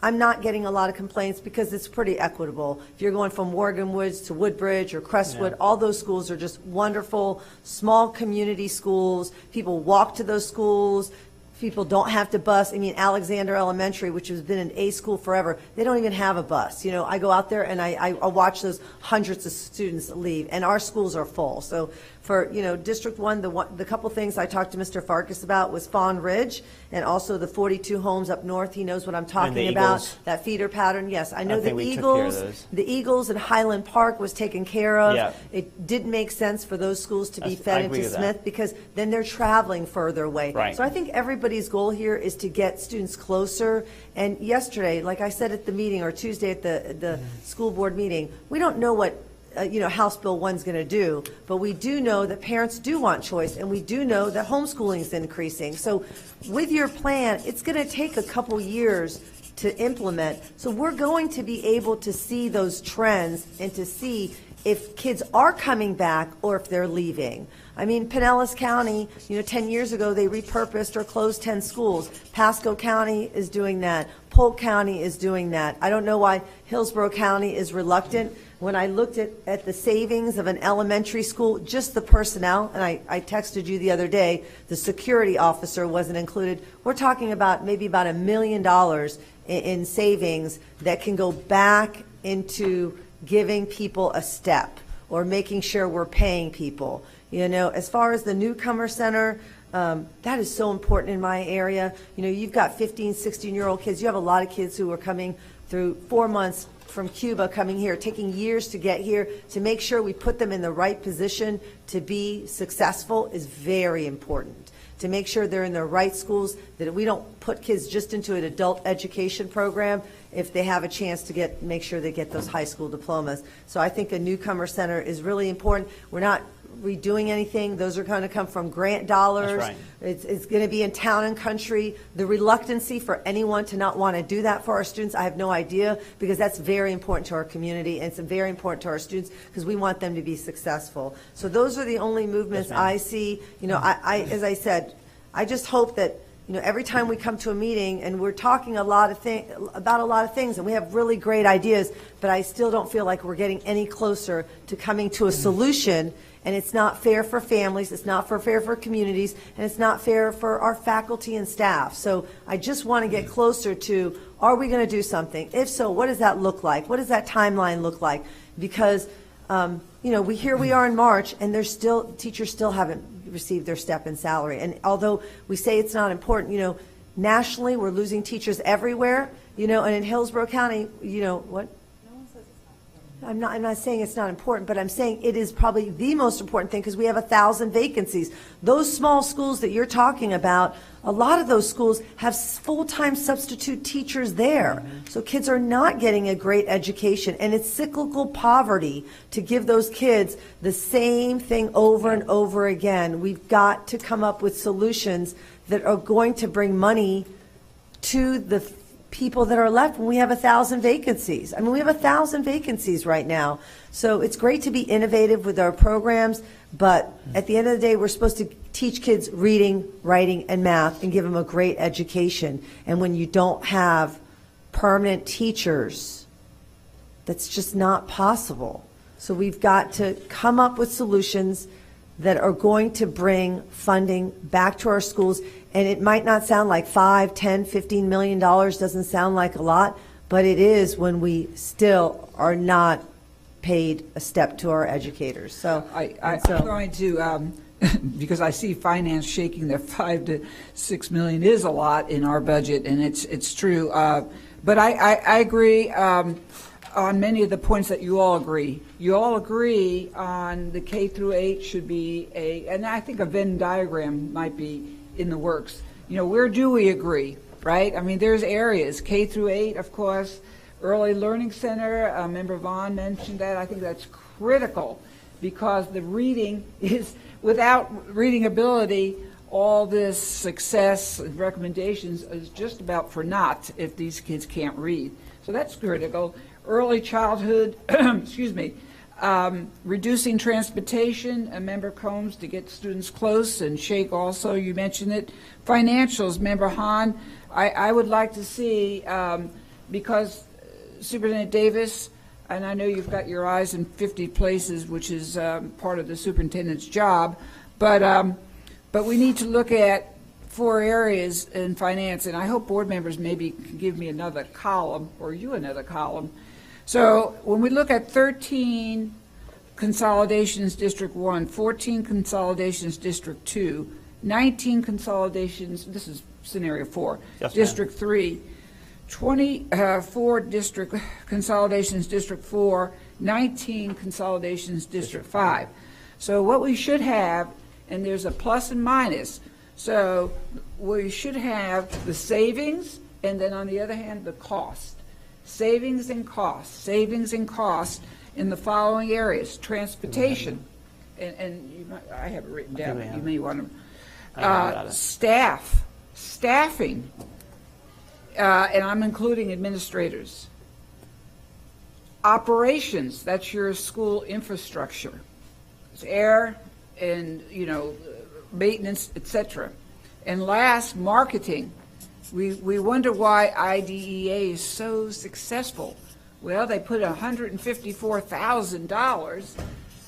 Speaker 1: I'm not getting a lot of complaints because it's pretty equitable. If you're going from Morgan Woods to Woodbridge or Crestwood, all those schools are just wonderful, small community schools. People walk to those schools. People don't have to bus. I mean, Alexander Elementary, which has been an A school forever, they don't even have a bus. You know, I go out there and I watch those hundreds of students leave, and our schools are full. So for, you know, District 1, the couple things I talked to Mr. Farkas about was Fawn Ridge and also the 42 homes up north. He knows what I'm talking about.
Speaker 2: Eagles.
Speaker 1: That feeder pattern, yes. I know
Speaker 2: I think
Speaker 1: the
Speaker 2: we took care of
Speaker 1: Eagles,
Speaker 2: those.
Speaker 1: the Eagles and Highland Park was taken care of.
Speaker 2: Yeah.
Speaker 1: It didn't make sense for those schools to be
Speaker 2: I
Speaker 1: fed
Speaker 2: agree
Speaker 1: into
Speaker 2: with that.
Speaker 1: Smith because then they're traveling further away.
Speaker 2: Right.
Speaker 1: So I think everybody's goal here is to get students closer. And yesterday, like I said at the meeting, or Tuesday at the school board meeting, we don't know what you know, House Bill 1's going to do, but we do know that parents do want choice, and we do know that homeschooling is increasing. So with your plan, it's going to take a couple years to implement. So we're going to be able to see those trends and to see if kids are coming back or if they're leaving. I mean, Pinellas County, you know, 10 years ago, they repurposed or closed 10 schools. Pasco County is doing that. Polk County is doing that. I don't know why Hillsborough County is reluctant. When I looked at the savings of an elementary school, just the personnel, and I texted you the other day, the security officer wasn't included. We're talking about maybe about $1 million in savings that can go back into giving people a step or making sure we're paying people. You know, as far as the newcomer center, that is so important in my area. You know, you've got 15, 16-year-old kids. You have a lot of kids who are coming through 4 months from Cuba coming here, taking years to get here. To make sure we put them in the right position to be successful is very important. To make sure they're in the right schools, that we don't put kids just into an adult education program if they have a chance to make sure they get those high school diplomas. So I think a newcomer center is really important. We're not redoing anything. Those are going to come from grant dollars.
Speaker 2: That's right.
Speaker 1: It's going to be in town and country. The reluctancy for anyone to not want to do that for our students, I have no idea, because that's very important to our community, and it's very important to our students because we want them to be successful. So those are the only movements I see. You know, I as I said, I just hope that, you know, every time we come to a meeting and we're talking about a lot of things, and we have really great ideas, but I still don't feel like we're getting any closer to coming to a solution. And it's not fair for families, it's not fair for communities, and it's not fair for our faculty and staff. So I just want to get closer to, are we going to do something? If so, what does that look like? What does that timeline look like? Because, you know, here we are in March, and teachers still haven't received their step in salary. And although we say it's not important, you know, nationally we're losing teachers everywhere, you know, and in Hillsborough County, you know, what? I'm not saying it's not important, but I'm saying it is probably the most important thing because we have 1,000 vacancies. Those small schools that you're talking about, a lot of those schools have full-time substitute teachers there. So kids are not getting a great education, and it's cyclical poverty to give those kids the same thing over and over again. We've got to come up with solutions that are going to bring money to the people that are left when we have 1,000 vacancies. I mean, we have 1,000 vacancies right now. So it's great to be innovative with our programs, but at the end of the day, we're supposed to teach kids reading, writing, and math and give them a great education. And when you don't have permanent teachers, that's just not possible. So we've got to come up with solutions that are going to bring funding back to our schools. And it might not sound like $5, $10, $15 million, doesn't sound like a lot, but it is when we still are not paid a step to our educators. So
Speaker 6: I'm going to, because I see finance shaking their $5 to $6 million is a lot in our budget, and it's true. But I agree on many of the points that you all agree. You all agree on the K through 8 should be and I think a Venn diagram might be in the works. You know, where do we agree, right? I mean, there's areas, K through 8, of course, Early Learning Center, Member Vaughn mentioned that. I think that's critical because the reading is, without reading ability, all this success and recommendations is just about for naught if these kids can't read. So that's critical. Early childhood, excuse me, reducing transportation, Member Combs, to get students close, and Shake also, you mentioned it. Financials, Member Hahn, I would like to see, because Superintendent Davis, and I know you've got your eyes in 50 places, which is part of the superintendent's job, but we need to look at 4 areas in finance, and I hope board members maybe can give me another column, or you another column. So when we look at 13 consolidations District 1, 14 consolidations District 2, 19 consolidations, this is scenario 4,
Speaker 2: yes,
Speaker 6: District 3, 24 district consolidations District 4, 19 consolidations District 5. So what we should have, and there's a plus and minus, so we should have the savings, and then on the other hand, the cost. Savings and cost in the following areas: transportation, and you might, I have it written down. You may want to staffing, and I'm including administrators. Operations, that's your school infrastructure, it's air and maintenance, etc. And last, marketing. We wonder why IDEA is so successful. Well, they put $154,000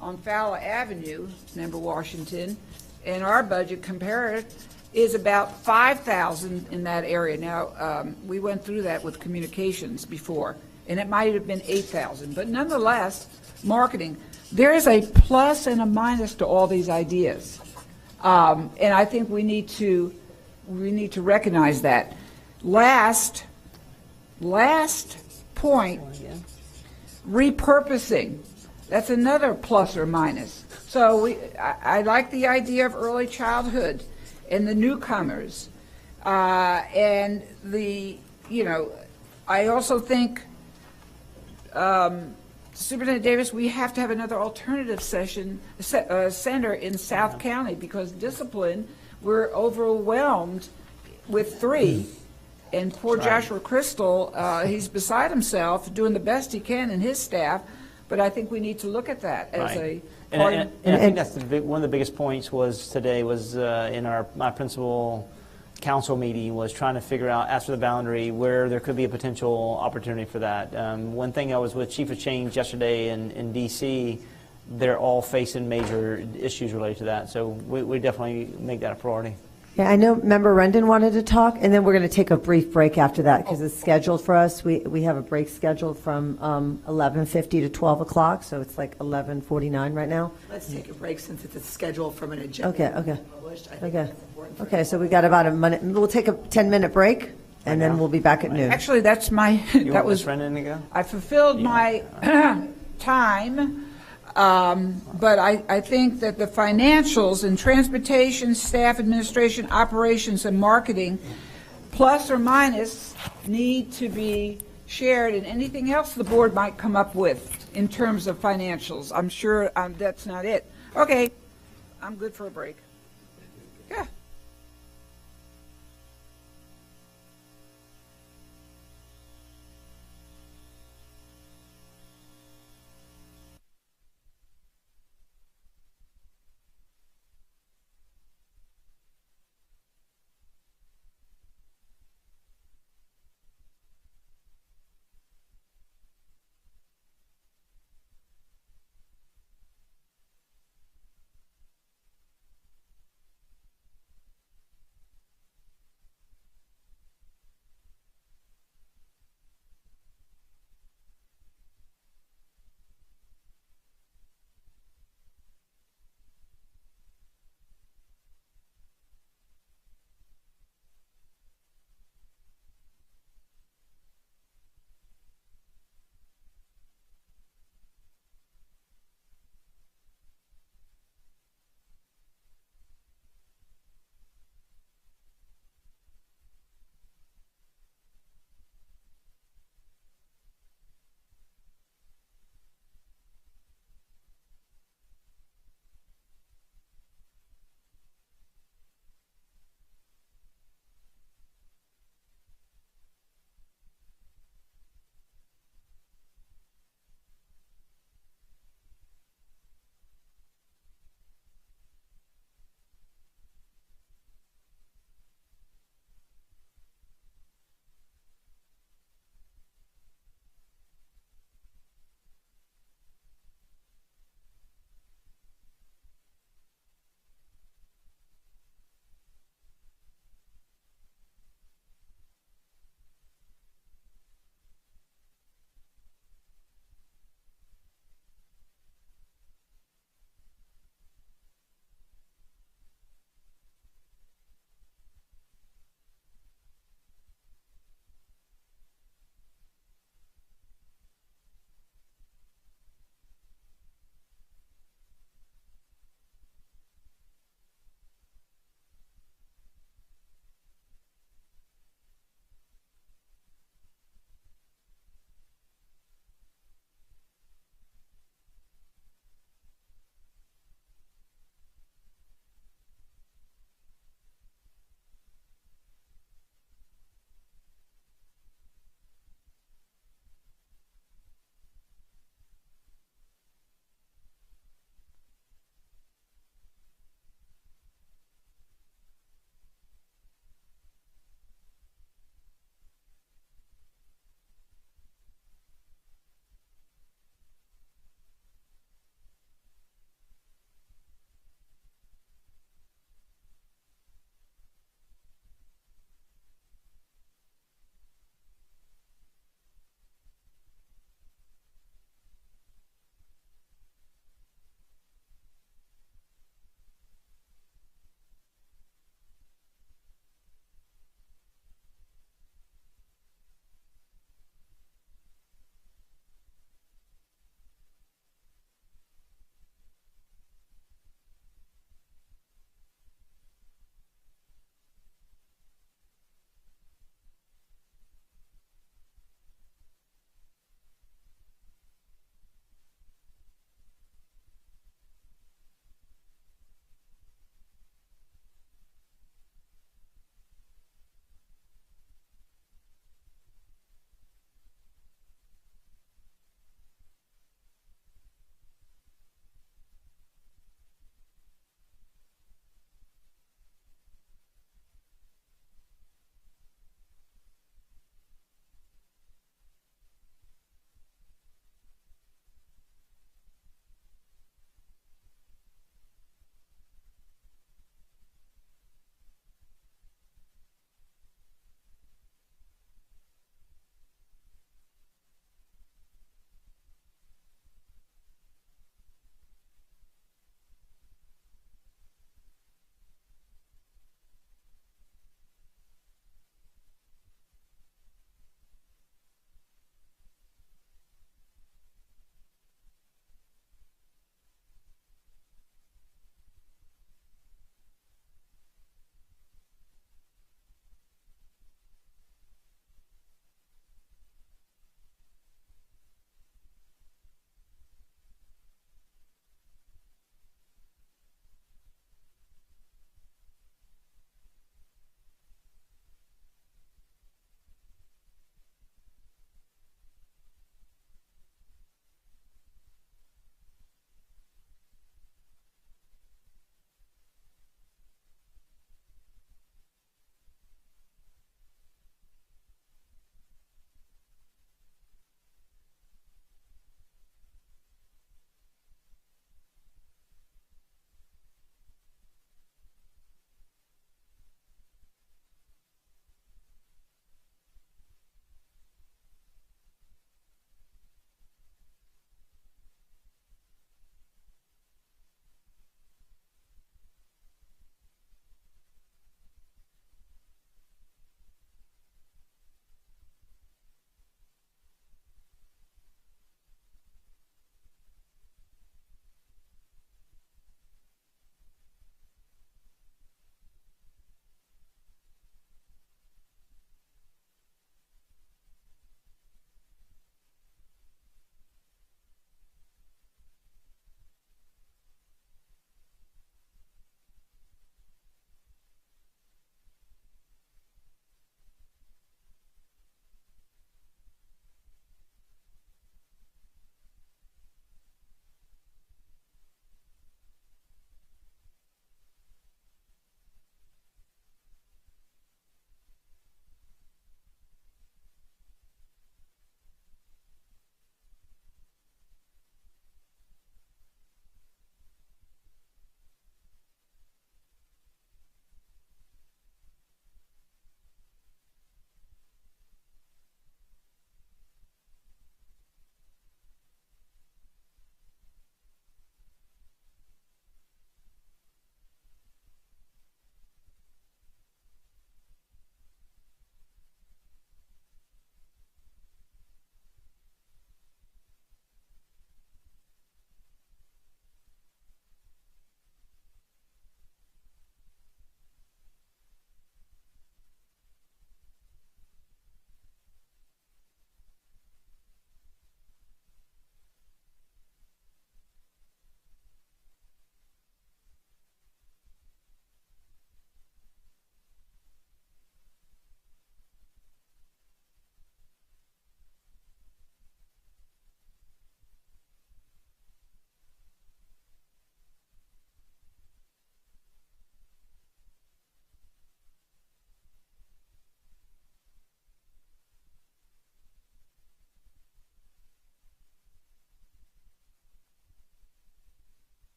Speaker 6: on Fowler Avenue, Member Washington, and our budget compared is about $5,000 in that area. Now, we went through that with communications before, and it might have been $8,000. But nonetheless, marketing, there is a plus and a minus to all these ideas. And I think we need to recognize that. Last point, repurposing. That's another plus or minus. So I like the idea of early childhood and the newcomers, and I also think Superintendent Davis, we have to have another alternative center in South County because discipline, we're overwhelmed with 3. And poor Joshua Crystal, he's beside himself, doing the best he can and his staff, but I think we need to look at that as a part of.
Speaker 2: And I think that's one of the biggest points today was in my principal council meeting was trying to figure out after the boundary where there could be a potential opportunity for that. One thing I was with Chief of Change yesterday in D.C., they're all facing major issues related to that. So we definitely make that a priority.
Speaker 1: Yeah, I know Member Rendon wanted to talk, and then we're going to take a brief break after that because it's scheduled for us. We have a break scheduled from 11:50 to 12 o'clock, so it's like 11:49 right now.
Speaker 5: Let's take a break since it's a schedule from an agenda.
Speaker 1: Okay.
Speaker 5: Published. I think
Speaker 1: Okay.
Speaker 5: that's important for
Speaker 1: Okay, so we got about a minute. We'll take a 10-minute break, and then we'll be back at noon.
Speaker 6: Actually, that's my,
Speaker 2: You
Speaker 6: that
Speaker 2: want
Speaker 6: was,
Speaker 2: Ms. Rendon to go?
Speaker 6: I fulfilled my time. But I think that the financials and transportation, staff, administration, operations, and marketing, plus or minus, need to be shared, and anything else the board might come up with in terms of financials. I'm sure that's not it. Okay, I'm good for a break. Yeah.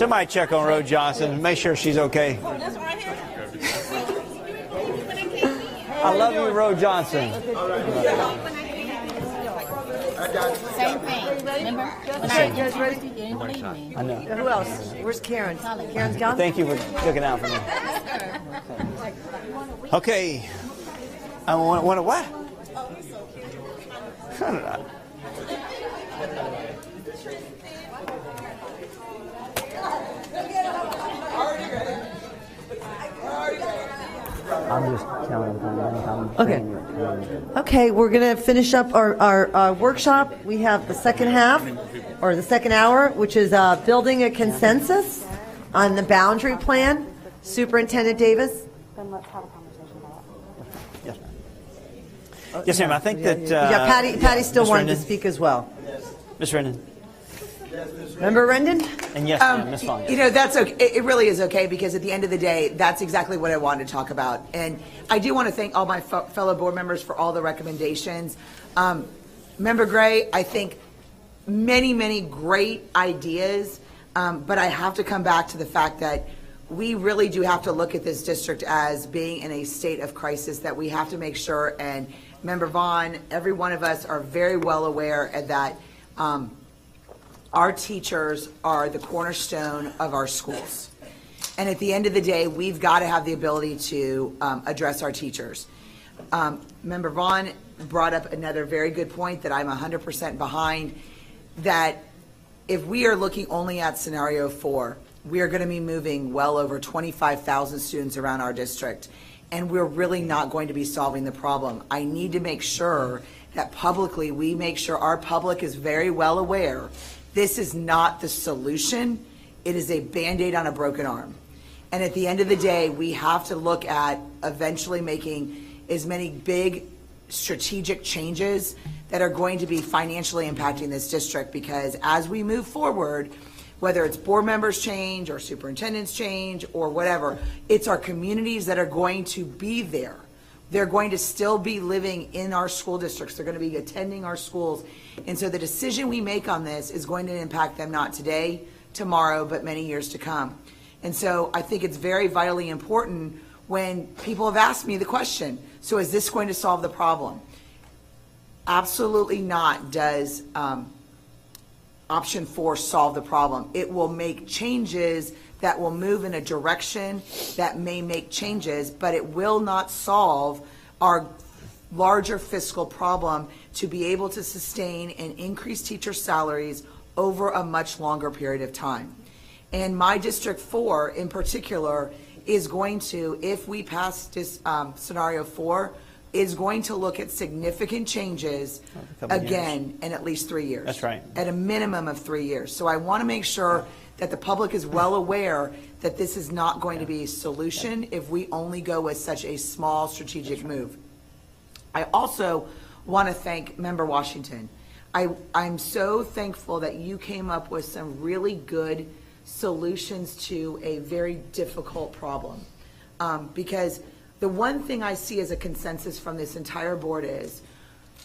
Speaker 2: Somebody check on Rose Johnson, make sure she's okay. I love you, Rose Johnson.
Speaker 4: Same thing. Remember?
Speaker 1: You guys ready?
Speaker 4: You didn't believe me.
Speaker 2: I know.
Speaker 1: Who else? Where's Karen? Karen's gone?
Speaker 2: Thank you for looking out for me. Okay. I want to what? I'm just telling them.
Speaker 1: Okay. Okay, we're going to finish up our workshop. We have the second half, or the second hour, which is building a consensus on the boundary plan. Superintendent Davis?
Speaker 7: Then let's have a conversation about it.
Speaker 2: Yes, ma'am. Yes, ma'am. I think that.
Speaker 1: Yeah, Patty still
Speaker 2: Ms.
Speaker 1: wanted to
Speaker 2: Rendon?
Speaker 1: speak as well.
Speaker 2: Ms. Rendon.
Speaker 1: Member Rendon?
Speaker 2: And yes, ma'am, Ms. Fong.
Speaker 5: You know, that's okay. It really is okay, because at the end of the day, that's exactly what I wanted to talk about. And I do want to thank all my fellow board members for all the recommendations. Member Gray, I think many, many great ideas, but I have to come back to the fact that we really do have to look at this district as being in a state of crisis, that we have to make sure, and Member Vaughn, every one of us are very well aware of that. Our teachers are the cornerstone of our schools. And at the end of the day, we've got to have the ability to address our teachers. Member Vaughn brought up another very good point that I'm 100% behind, that if we are looking only at scenario 4, we are going to be moving well over 25,000 students around our district, and we're really not going to be solving the problem. I need to make sure that publicly we make sure our public is very well aware this is not the solution. It is a Band-Aid on a broken arm. And at the end of the day, we have to look at eventually making as many big strategic changes that are going to be financially impacting this district, because as we move forward, whether it's board members change or superintendents change or whatever, it's our communities that are going to be there. They're going to still be living in our school districts. They're going to be attending our schools. And so the decision we make on this is going to impact them not today, tomorrow, but many years to come. And so I think it's very vitally important when people have asked me the question, so is this going to solve the problem? Absolutely not does option 4 solve the problem. It will make changes that will move in a direction that may make changes, but it will not solve our larger fiscal problem to be able to sustain and increase teacher salaries over a much longer period of time. And my District 4 in particular is going to, if we pass this scenario 4, is going to look at significant changes again in at least 3 years.
Speaker 2: That's right.
Speaker 5: At a minimum of 3 years. So I want to make sure that the public is well aware that this is not going to be a solution if we only go with such a small strategic move. I also want to thank Member Washington. I'm so thankful that you came up with some really good solutions to a very difficult problem. Because the one thing I see as a consensus from this entire board is,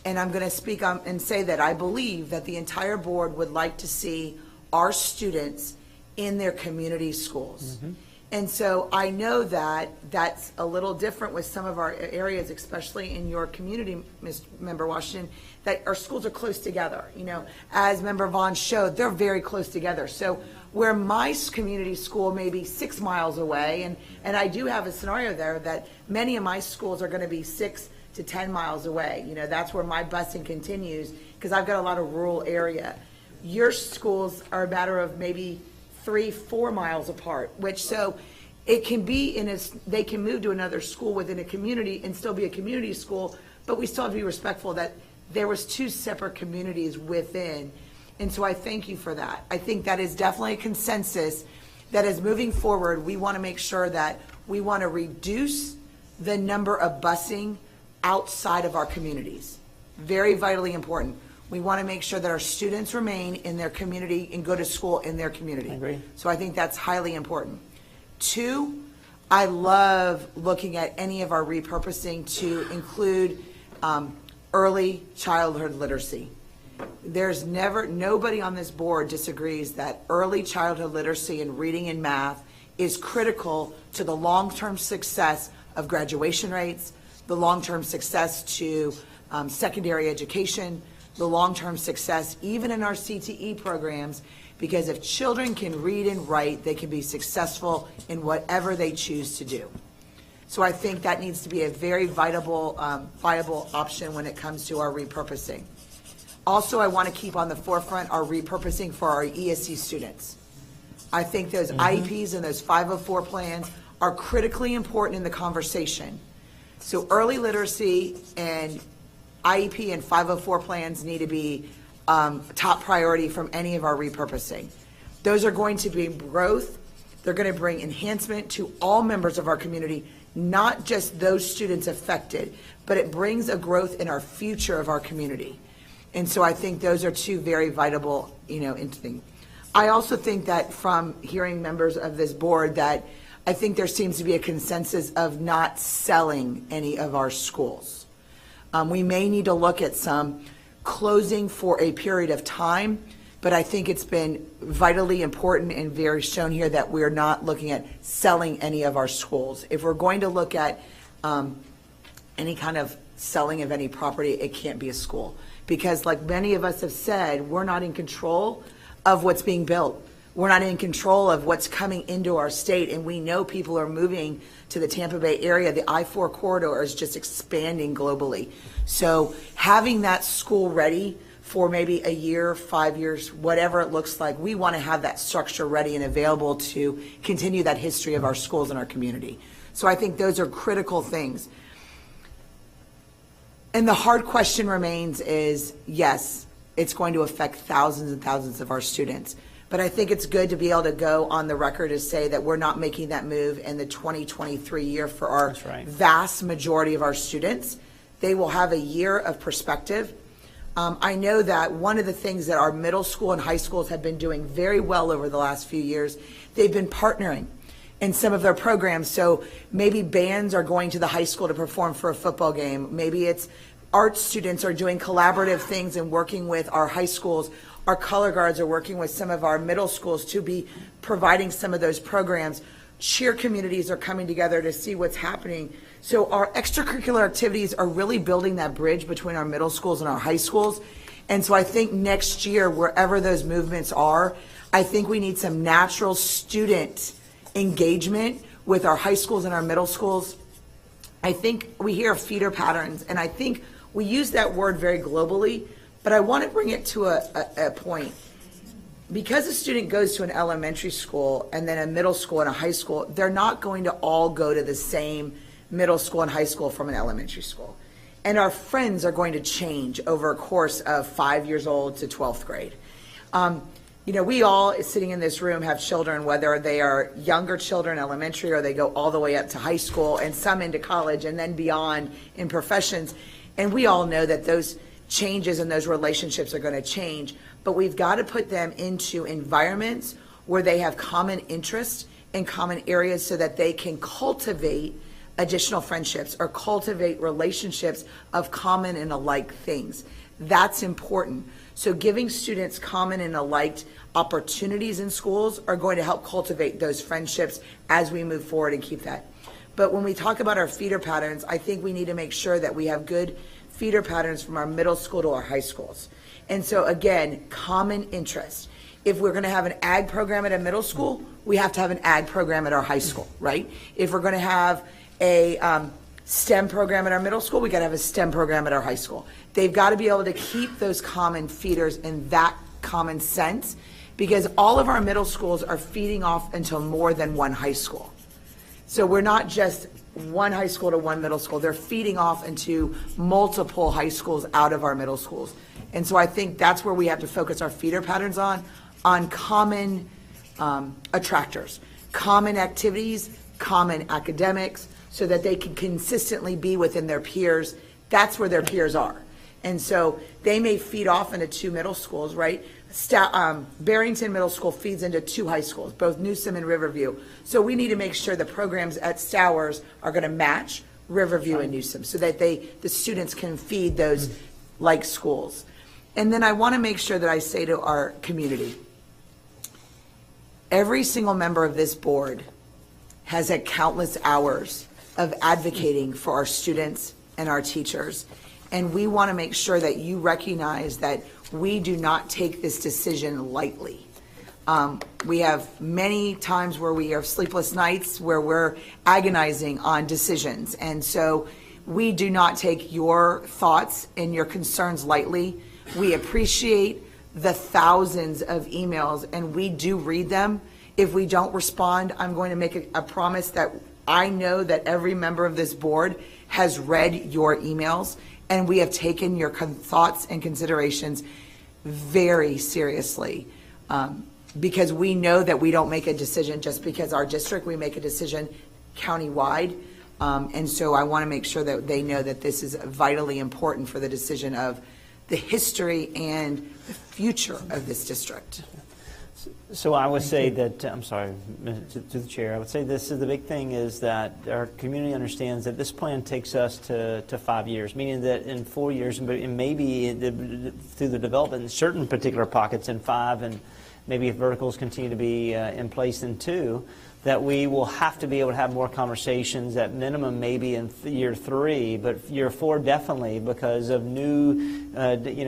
Speaker 5: and I'm going to speak on and say that I believe that the entire board would like to see our students in their community schools. Mm-hmm. And so I know that that's a little different with some of our areas, especially in your community, Member Washington, that our schools are close together. You know, as Member Vaughn showed, they're very close together. So where my community school may be 6 miles away, and I do have a scenario there that many of my schools are going to be 6 to 10 miles away. You know, that's where my busing continues, because I've got a lot of rural area. Your schools are a matter of maybe 3-4 miles apart, which so it can be they can move to another school within a community and still be a community school, but we still have to be respectful that there was 2 separate communities within. And so I thank you for that. I think that is definitely a consensus that as moving forward, we want to make sure that we want to reduce the number of busing outside of our communities. Very vitally important. We want to make sure that our students remain in their community and go to school in their community.
Speaker 2: I agree.
Speaker 5: So I think that's highly important. 2, I love looking at any of our repurposing to include early childhood literacy. nobody on this board disagrees that early childhood literacy in reading and math is critical to the long-term success of graduation rates, the long-term success to secondary education, the long-term success even in our CTE programs, because if children can read and write, they can be successful in whatever they choose to do. So I think that needs to be a very viable option when it comes to our repurposing. Also, I want to keep on the forefront our repurposing for our ESC students. I think those IEPs and those 504 plans are critically important in the conversation. So early literacy and IEP and 504 plans need to be top priority from any of our repurposing. Those are going to be growth. They're going to bring enhancement to all members of our community, not just those students affected, but it brings a growth in our future of our community. And so I think those are two very vital, things. I also think that from hearing members of this board that I think there seems to be a consensus of not selling any of our schools. We may need to look at some closing for a period of time, but I think it's been vitally important and very shown here that we're not looking at selling any of our schools. If we're going to look at any kind of selling of any property, it can't be a school. Because like many of us have said, we're not in control of what's being built. We're not in control of what's coming into our state, and we know people are moving to the Tampa Bay area. The I-4 corridor is just expanding globally. So having that school ready for maybe a year, 5 years, whatever it looks like, we want to have that structure ready and available to continue that history of our schools and our community. So I think those are critical things. And the hard question remains is, yes, it's going to affect thousands and thousands of our students. But I think it's good to be able to go on the record to say that we're not making that move in the 2023 year for our vast majority of our students. They will have a year of perspective. I know that one of the things that our middle school and high schools have been doing very well over the last few years, they've been partnering in some of their programs. So maybe bands are going to the high school to perform for a football game. Maybe it's art students are doing collaborative things and working with our high schools. Our color guards are working with some of our middle schools to be providing some of those programs. Cheer communities are coming together to see what's happening. So our extracurricular activities are really building that bridge between our middle schools and our high schools. And so I think next year, wherever those movements are, I think we need some natural student engagement with our high schools and our middle schools. I think we hear feeder patterns, and I think we use that word very globally, but I want to bring it to a point. Because a student goes to an elementary school and then a middle school and a high school, they're not going to all go to the same middle school and high school from an elementary school. And our friends are going to change over a course of 5 years old to 12th grade. We all sitting in this room have children, whether they are younger children, elementary, or they go all the way up to high school and some into college and then beyond in professions. And we all know that those changes and those relationships are going to change, but we've got to put them into environments where they have common interests and common areas so that they can cultivate additional friendships or cultivate relationships of common and alike things. That's important. So giving students common and alike opportunities in schools are going to help cultivate those friendships as we move forward and keep that. But when we talk about our feeder patterns, I think we need to make sure that we have good feeder patterns from our middle school to our high schools. And so again, common interest. If we're going to have an ag program at a middle school, we have to have an ag program at our high school, right? If we're going to have a STEM program at our middle school, we got to have a STEM program at our high school. They've got to be able to keep those common feeders in that common sense, because all of our middle schools are feeding off into more than one high school. So we're not just one high school to one middle school. They're feeding off into multiple high schools out of our middle schools. And so I think that's where we have to focus our feeder patterns on common attractors, common activities, common academics, so that they can consistently be within their peers. That's where their peers are. And so they may feed off into two middle schools, right? Barrington Middle School feeds into two high schools, both Newsom and Riverview. So we need to make sure the programs at Stowers are going to match Riverview and Newsom so that the students can feed those like schools. And then I want to make sure that I say to our community, every single member of this board has had countless hours of advocating for our students and our teachers. And we want to make sure that you recognize that we do not take this decision lightly. We have many times where we have sleepless nights where we're agonizing on decisions. And so we do not take your thoughts and your concerns lightly. We appreciate the thousands of emails, and we do read them. If we don't respond, I'm going to make a promise that I know that every member of this board has read your emails, and we have taken your thoughts and considerations very seriously. Because we know that we don't make a decision just because our district, we make a decision countywide. And so I want to make sure that they know that this is vitally important for the decision of the history and the future of this district.
Speaker 2: So I would say that, I'm sorry, to the chair, I would say this is the big thing is that our community understands that this plan takes us to 5 years, meaning that in 4 years, and maybe through the development in certain particular pockets in 5, and maybe if verticals continue to be in place in 2, that we will have to be able to have more conversations at minimum maybe in year 3, but year 4 definitely because of new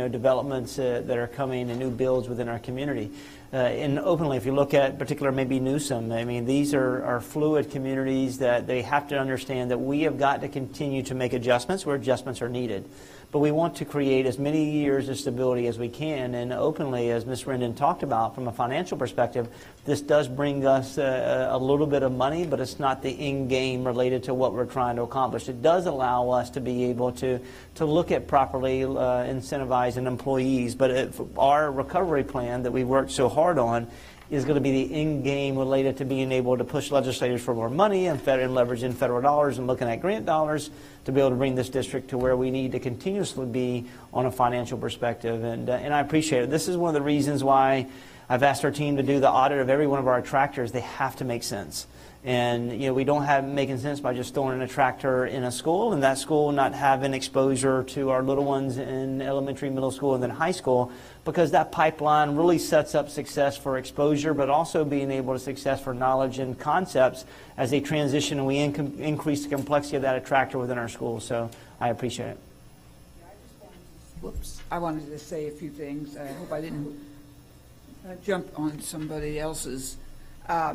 Speaker 2: developments that are coming and new builds within our community. And openly, if you look at particular maybe Newsom, I mean, these are fluid communities that they have to understand that we have got to continue to make adjustments where adjustments are needed. But we want to create as many years of stability as we can. And openly, as Ms. Rendon talked about, from a financial perspective, this does bring us a little bit of money, but it's not the end game related to what we're trying to accomplish. It does allow us to be able to look at properly incentivizing employees. But our recovery plan that we worked so hard on is going to be the end game related to being able to push legislators for more money and leveraging federal dollars and looking at grant dollars to be able to bring this district to where we need to continuously be on a financial perspective. And I appreciate it. This is one of the reasons why I've asked our team to do the audit of every one of our tractors. They have to make sense. And we don't have making sense by just throwing in a tractor in a school and that school not having exposure to our little ones in elementary, middle school, and then high school, because that pipeline really sets up success for exposure, but also being able to success for knowledge and concepts as they transition and we increase the complexity of that tractor within our schools. So I appreciate it.
Speaker 6: Whoops. I wanted to say a few things. I hope I didn't jump on somebody else's. I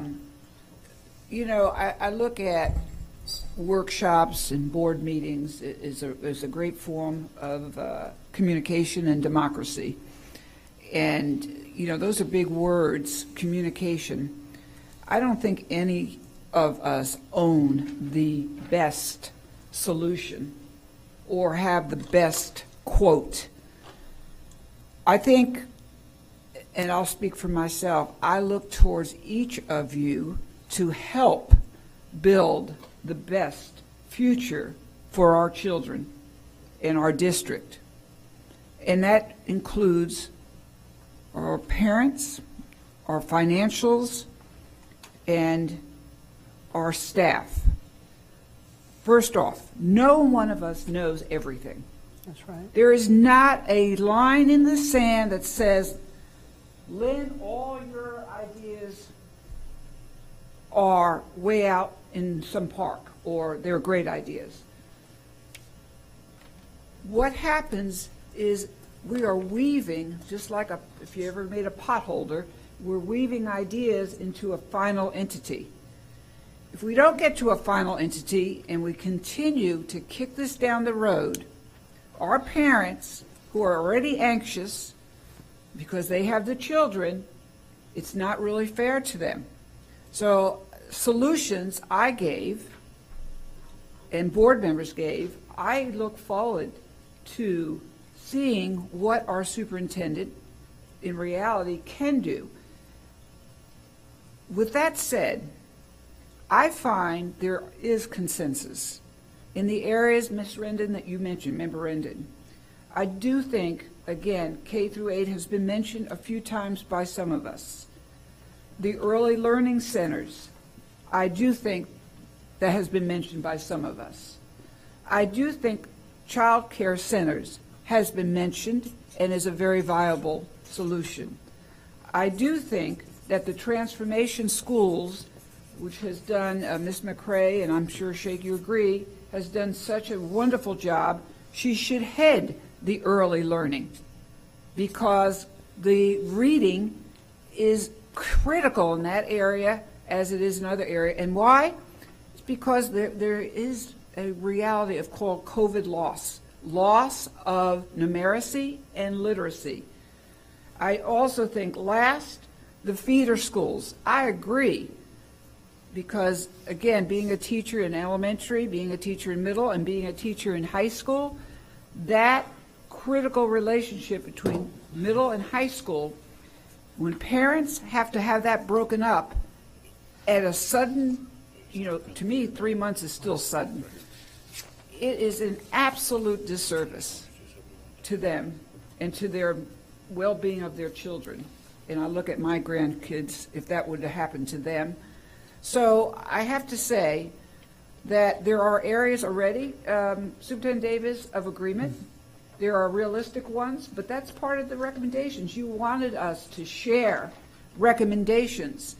Speaker 6: look at workshops and board meetings is a great form of communication and democracy. And, those are big words, communication. I don't think any of us own the best solution or have the best quote. I think, and I'll speak for myself, I look towards each of you to help build the best future for our children in our district. And that includes our parents, our financials, and our staff. First off, no one of us knows everything.
Speaker 2: That's right.
Speaker 6: There is not a line in the sand that says, Lynn, all your ideas are way out in some park, or they're great ideas. What happens is we are weaving, just like if you ever made a potholder, we're weaving ideas into a final entity. If we don't get to a final entity and we continue to kick this down the road, our parents who are already anxious because they have the children, it's not really fair to them. So solutions I gave and board members gave, I look forward to seeing what our superintendent in reality can do. With that said, I find there is consensus in the areas, Ms. Rendon, that you mentioned, Member Rendon. I do think, again, K through 8 has been mentioned a few times by some of us. The early learning centers, I do think that has been mentioned by some of us. I do think child care centers has been mentioned and is a very viable solution. I do think that the transformation schools, which has done, Ms. McCray, and I'm sure Sheikh you agree, has done such a wonderful job. She should head the early learning because the reading is critical in that area as it is in other areas. And why? It's because there is a reality of called COVID loss of numeracy and literacy. I also think last, the feeder schools. I agree because, again, being a teacher in elementary, being a teacher in middle, and being a teacher in high school, that critical relationship between middle and high school, when parents have to have that broken up at a sudden, to me, 3 months is still sudden. It is an absolute disservice to them and to their well-being of their children. And I look at my grandkids, if that would have happened to them. So I have to say that there are areas already, Superintendent Davis, of agreement. There are realistic ones, but that's part of the recommendations. You wanted us to share recommendations.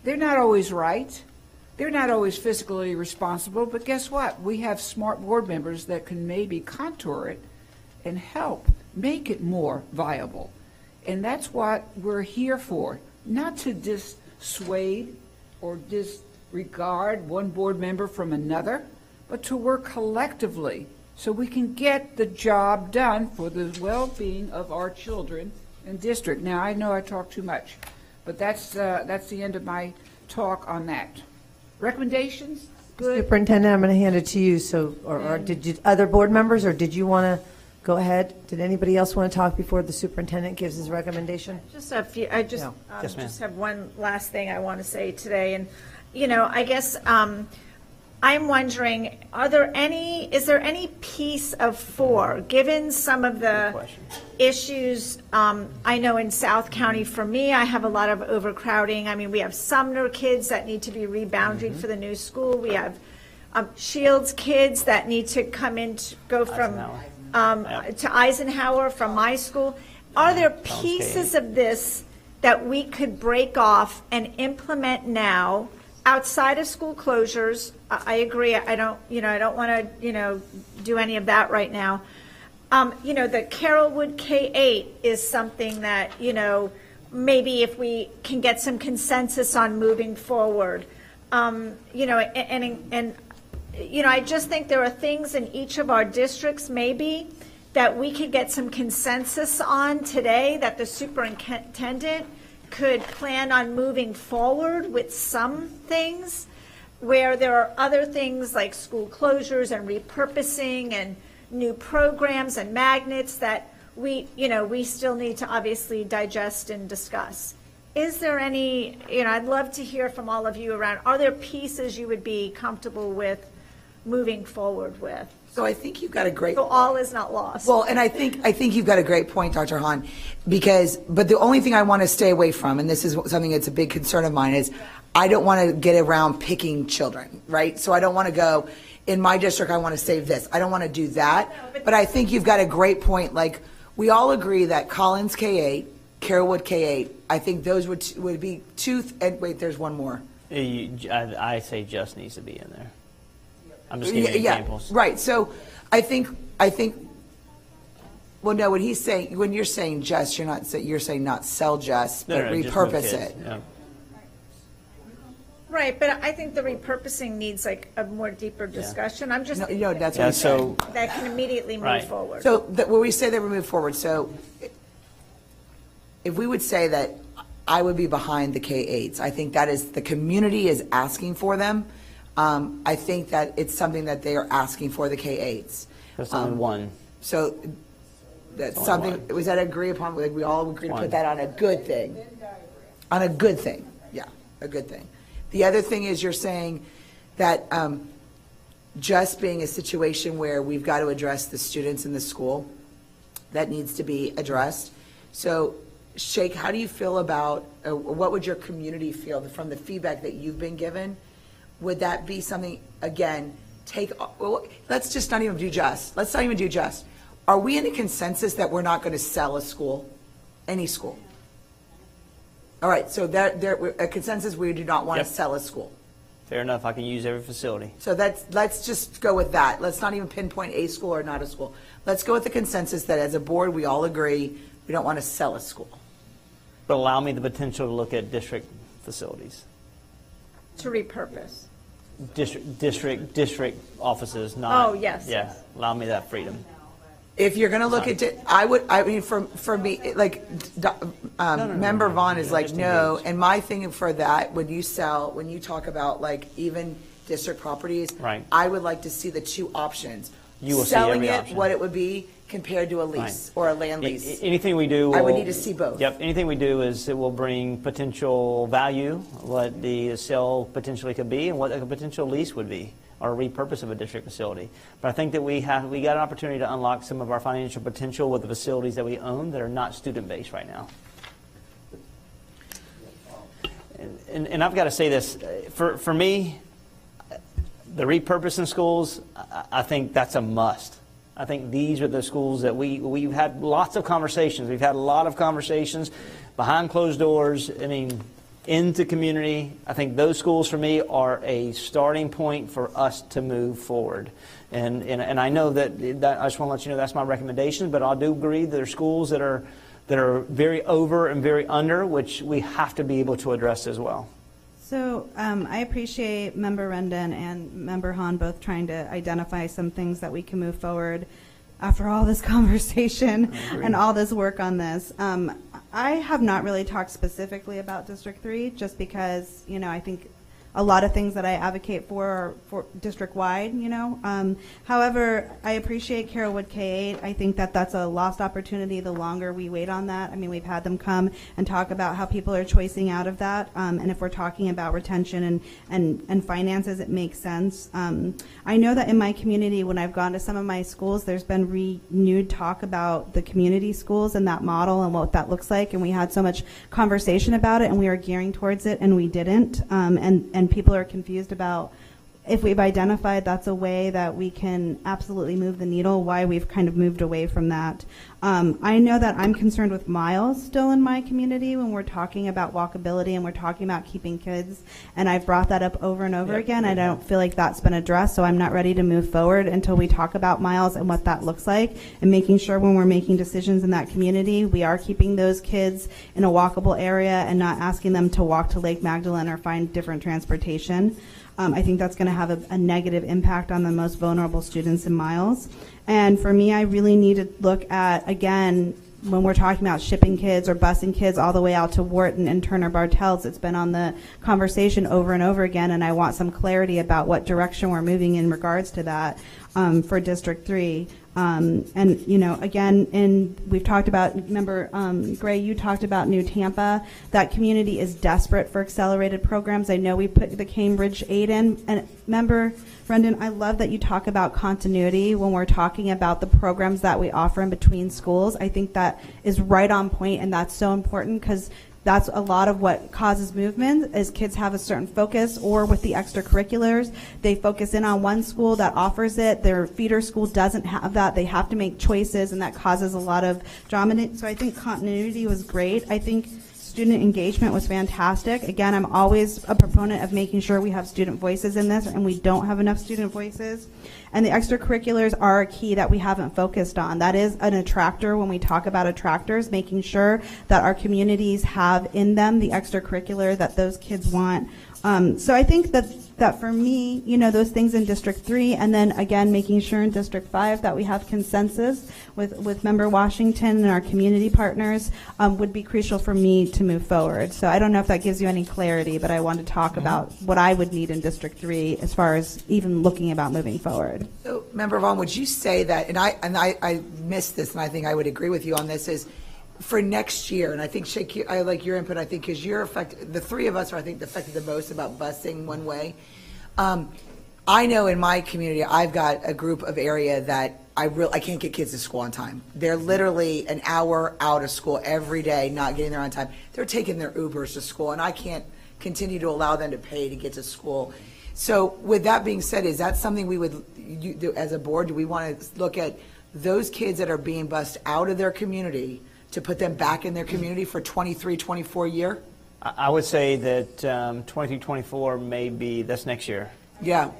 Speaker 6: They're not always right. They're not always fiscally responsible, but guess what? We have smart board members that can maybe contour it and help make it more viable. And that's what we're here for, not to dissuade or disregard one board member from another, but to work collectively so we can get the job done for the well-being of our children and district. Now, I know I talk too much, but that's the end of my talk on that. Recommendations? Good.
Speaker 1: Superintendent, I'm going to hand it to you. So, or did you, other board members, or did you want to go ahead? Did anybody else want to talk before the superintendent gives his recommendation?
Speaker 10: Just a few, I just,
Speaker 1: No.
Speaker 2: Yes, ma'am.
Speaker 10: just have one last thing I want to say today. And, I guess I'm wondering, is there any piece of 4, given some of the
Speaker 2: question.
Speaker 10: issues, I know in South County, for me, I have a lot of overcrowding. I mean, we have Sumner kids that need to be rebounded for the new school. We have Shields kids that need to come in, to go from to Eisenhower from my school. Are there pieces of this that we could break off and implement now outside of school closures? I agree. I don't want to, do any of that right now. The Carrollwood K-8 is something that, maybe if we can get some consensus on moving forward. I just think there are things in each of our districts maybe that we could get some consensus on today that the superintendent could plan on moving forward with some things, where there are other things like school closures and repurposing and new programs and magnets that we still need to obviously digest and discuss. Is there any, I'd love to hear from all of you around, are there pieces you would be comfortable with moving forward with?
Speaker 5: So I think you've got a great.
Speaker 10: So all is not lost.
Speaker 5: Well, and I think you've got a great point, Dr. Hahn, but the only thing I want to stay away from, and this is something that's a big concern of mine, is I don't want to get around picking children, right? So I don't want to go, in my district, I want to save this. I don't want to do that. No, but I think you've got a great point. Like, we all agree that Collins K-8, Carrollwood K-8, I think those would be two, and wait, there's one more.
Speaker 2: I say just needs to be in there. I'm just giving examples.
Speaker 5: Right. So I think, well, no, when you're saying just, you're saying not sell just, but repurpose it.
Speaker 2: Yeah.
Speaker 10: Right, but I think the repurposing needs like a more deeper discussion. I'm just,
Speaker 5: that's what I'm saying.
Speaker 10: that can immediately move forward.
Speaker 5: So when we say that we move forward, so if we would say that I would be behind the K-8s, I think that is, the community is asking for them. I think that it's something that they are asking for, the K-8s.
Speaker 2: That's only one.
Speaker 5: So that's something,
Speaker 2: one.
Speaker 5: was that agreed upon? Like, we all agree to
Speaker 2: One.
Speaker 5: put that on a good thing? On a good thing, yeah, a good thing. The other thing is you're saying that just being a situation where we've got to address the students in the school, that needs to be addressed. So, Sheikh, how do you feel about, what would your community feel from the feedback that you've been given? Would that be something, again, let's just not even do just. Let's not even do just. Are we in a consensus that we're not going to sell a school, any school? All right, so a consensus, we do not want to
Speaker 2: Yep.
Speaker 5: sell a school.
Speaker 2: Fair enough, I can use every facility.
Speaker 5: So let's just go with that. Let's not even pinpoint a school or not a school. Let's go with the consensus that as a board, we all agree we don't want to sell a school.
Speaker 2: But allow me the potential to look at district facilities.
Speaker 10: To repurpose.
Speaker 2: District offices, not.
Speaker 10: Oh, yes,
Speaker 2: Yeah,
Speaker 10: yes.
Speaker 2: allow me that freedom.
Speaker 5: If you're going to look at it, I mean, for me, like, Member Vaughn is like,
Speaker 2: just
Speaker 5: no,
Speaker 2: engage.
Speaker 5: and my thing for that, when you talk about like even district properties,
Speaker 2: Right.
Speaker 5: I would like to see the two options.
Speaker 2: You will see every
Speaker 5: Selling it,
Speaker 2: option.
Speaker 5: what it would be compared to a lease or a land lease.
Speaker 2: Anything we do.
Speaker 5: I would
Speaker 2: will-
Speaker 5: need to see both.
Speaker 2: Yep, anything we do is it will bring potential value, what the sale potentially could be, and what a potential lease would be, or repurpose of a district facility. But I think that we got an opportunity to unlock some of our financial potential with the facilities that we own that are not student-based right now. And I've got to say this, for me, the repurposing schools, I think that's a must. I think these are the schools that we've had lots of conversations. We've had a lot of conversations behind closed doors, I mean, into community. I think those schools for me are a starting point for us to move forward. And I know that I just want to let you know that's my recommendation, but I do agree there are schools that are very over and very under, which we have to be able to address as well.
Speaker 7: So I appreciate Member Rendon and Member Hahn both trying to identify some things that we can move forward after all this conversation and all this work on this. I have not really talked specifically about District 3 just because, I think a lot of things that I advocate for are for district-wide, However, I appreciate Carrollwood K-8. I think that that's a lost opportunity the longer we wait on that. I mean, we've had them come and talk about how people are choicing out of that. And if we're talking about retention and finances, it makes sense. I know that in my community, when I've gone to some of my schools, there's been renewed talk about the community schools and that model and what that looks like. And we had so much conversation about it, and we were gearing towards it, and we didn't. And people are confused about if we've identified that's a way that we can absolutely move the needle, why we've kind of moved away from that. I know that I'm concerned with miles still in my community when we're talking about walkability and we're talking about keeping kids, and I've brought that up over and over again. I don't feel like that's been addressed, so I'm not ready to move forward until we talk about miles and what that looks like, and making sure when we're making decisions in that community, we are keeping those kids in a walkable area and not asking them to walk to Lake Magdalene or find different transportation. I think that's going to have a negative impact on the most vulnerable students in miles. And for me, I really need to look at, again, when we're talking about shipping kids or busing kids all the way out to Wharton and Turner Bartels, it's been on the conversation over and over again, and I want some clarity about what direction we're moving in regards to that for District 3. And, again, we've talked about, remember, Gray, you talked about New Tampa. That community is desperate for accelerated programs. I know we put the Cambridge 8 in. And remember, Brendan, I love that you talk about continuity when we're talking about the programs that we offer in between schools. I think that is right on point, and that's so important because that's a lot of what causes movement is kids have a certain focus, or with the extracurriculars, they focus in on one school that offers it. Their feeder school doesn't have that. They have to make choices, and that causes a lot of drama. So I think continuity was great. I think student engagement was fantastic. Again, I'm always a proponent of making sure we have student voices in this, and we don't have enough student voices. And the extracurriculars are a key that we haven't focused on. That is an attractor when we talk about attractors, making sure that our communities have in them the extracurricular that those kids want. So I think that for me, those things in District 3, and then again, making sure in District 5 that we have consensus with Member Washington and our community partners would be crucial for me to move forward. So I don't know if that gives you any clarity, but I want to talk about what I would need in District 3 as far as even looking about moving forward.
Speaker 5: So, Member Vaughn, would you say that, and I missed this, and I think I would agree with you on this, is for next year, and I think, Sheikh, I like your input, I think, because you're affected, the three of us are, I think, affected the most about busing one way. I know in my community, I've got a group of area that I can't get kids to school on time. They're literally an hour out of school every day, not getting there on time. They're taking their Ubers to school, and I can't continue to allow them to pay to get to school. So with that being said, is that something we would do as a board? Do we want to look at those kids that are being bused out of their community to put them back in their community for 23, 24 year?
Speaker 2: I would say that 2024 may be, that's next year.
Speaker 5: Yeah.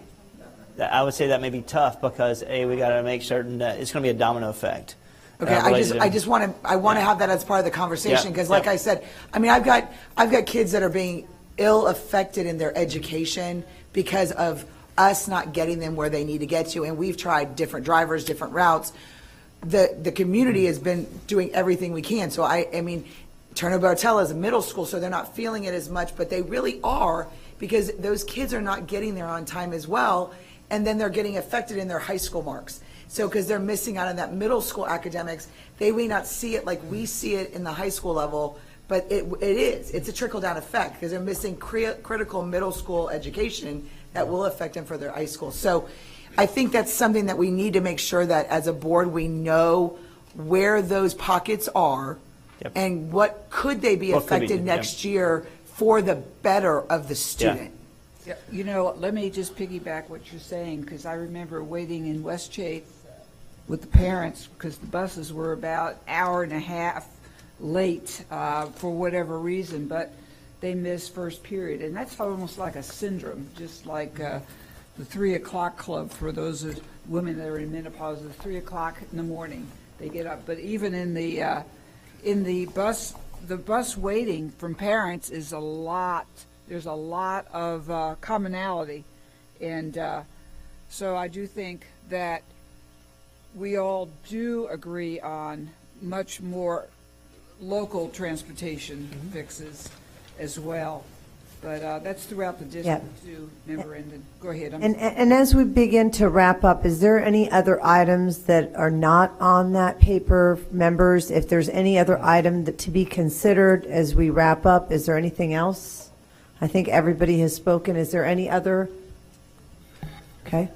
Speaker 2: I would say that may be tough because, A, we got to make certain that it's going to be a domino effect.
Speaker 5: Okay, I just want to have that as part of the conversation, because like I said, I mean, I've got kids that are being ill affected in their education because of us not getting them where they need to get to, and we've tried different drivers, different routes. The community has been doing everything we can. So I mean, Turner Bartella is a middle school, so they're not feeling it as much, but they really are, because those kids are not getting there on time as well, and then they're getting affected in their high school marks. So because they're missing out on that middle school academics, they may not see it like we see it in the high school level, but it's a trickle-down effect, because they're missing critical middle school education that will affect them for their high school. So I think that's something that we need to make sure that as a board we know where those pockets are, and what could they be affected next year for the better of the student.
Speaker 6: Yeah, you know, let me just piggyback what you're saying, because I remember waiting in Westchase with the parents because the buses were about an hour and a half late for whatever reason, but they missed first period. And that's almost like a syndrome, just like the 3 o'clock club for those women that are in menopause. At 3 o'clock in the morning they get up. But even in the bus waiting from parents is a lot. There's a lot of commonality, and so I do think that we all do agree on much more local transportation fixes as well. But that's throughout the district too, Member Endon. Go ahead.
Speaker 1: And as we begin to wrap up, is there any other items that are not on that paper, members? If there's any other item that to be considered as we wrap up, is there anything else? I think everybody has spoken. Is there any other? Okay.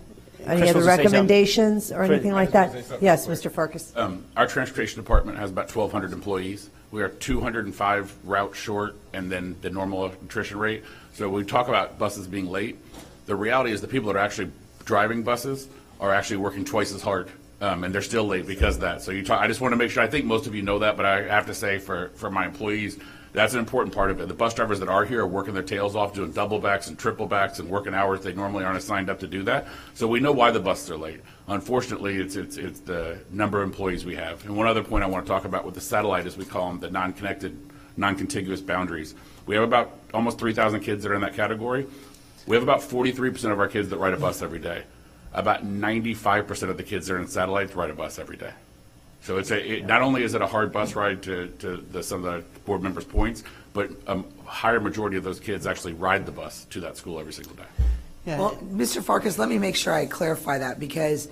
Speaker 1: Any other recommendations or anything like that? Yes, Mr. Farkas.
Speaker 11: Our transportation department has about 1,200 employees. We are 205 routes short, and then the normal attrition rate. So when we talk about buses being late, the reality is the people that are actually driving buses are actually working twice as hard, and they're still late because of that. So I just want to make sure, I think most of you know that, but I have to say for my employees, that's an important part of it. The bus drivers that are here are working their tails off, doing double backs and triple backs and working hours they normally aren't signed up to do that. So we know why the buses are late. Unfortunately, it's the number of employees we have. And one other point I want to talk about with the satellite, as we call them, the non-connected, non-contiguous boundaries. We have about almost 3,000 kids that are in that category. We have about 43% of our kids that ride a bus every day. About 95% of the kids that are in satellites ride a bus every day. So not only is it a hard bus ride to some of the board members' points, but a higher majority of those kids actually ride the bus to that school every single day.
Speaker 5: Yeah. Well, Mr. Farkas, let me make sure I clarify that, because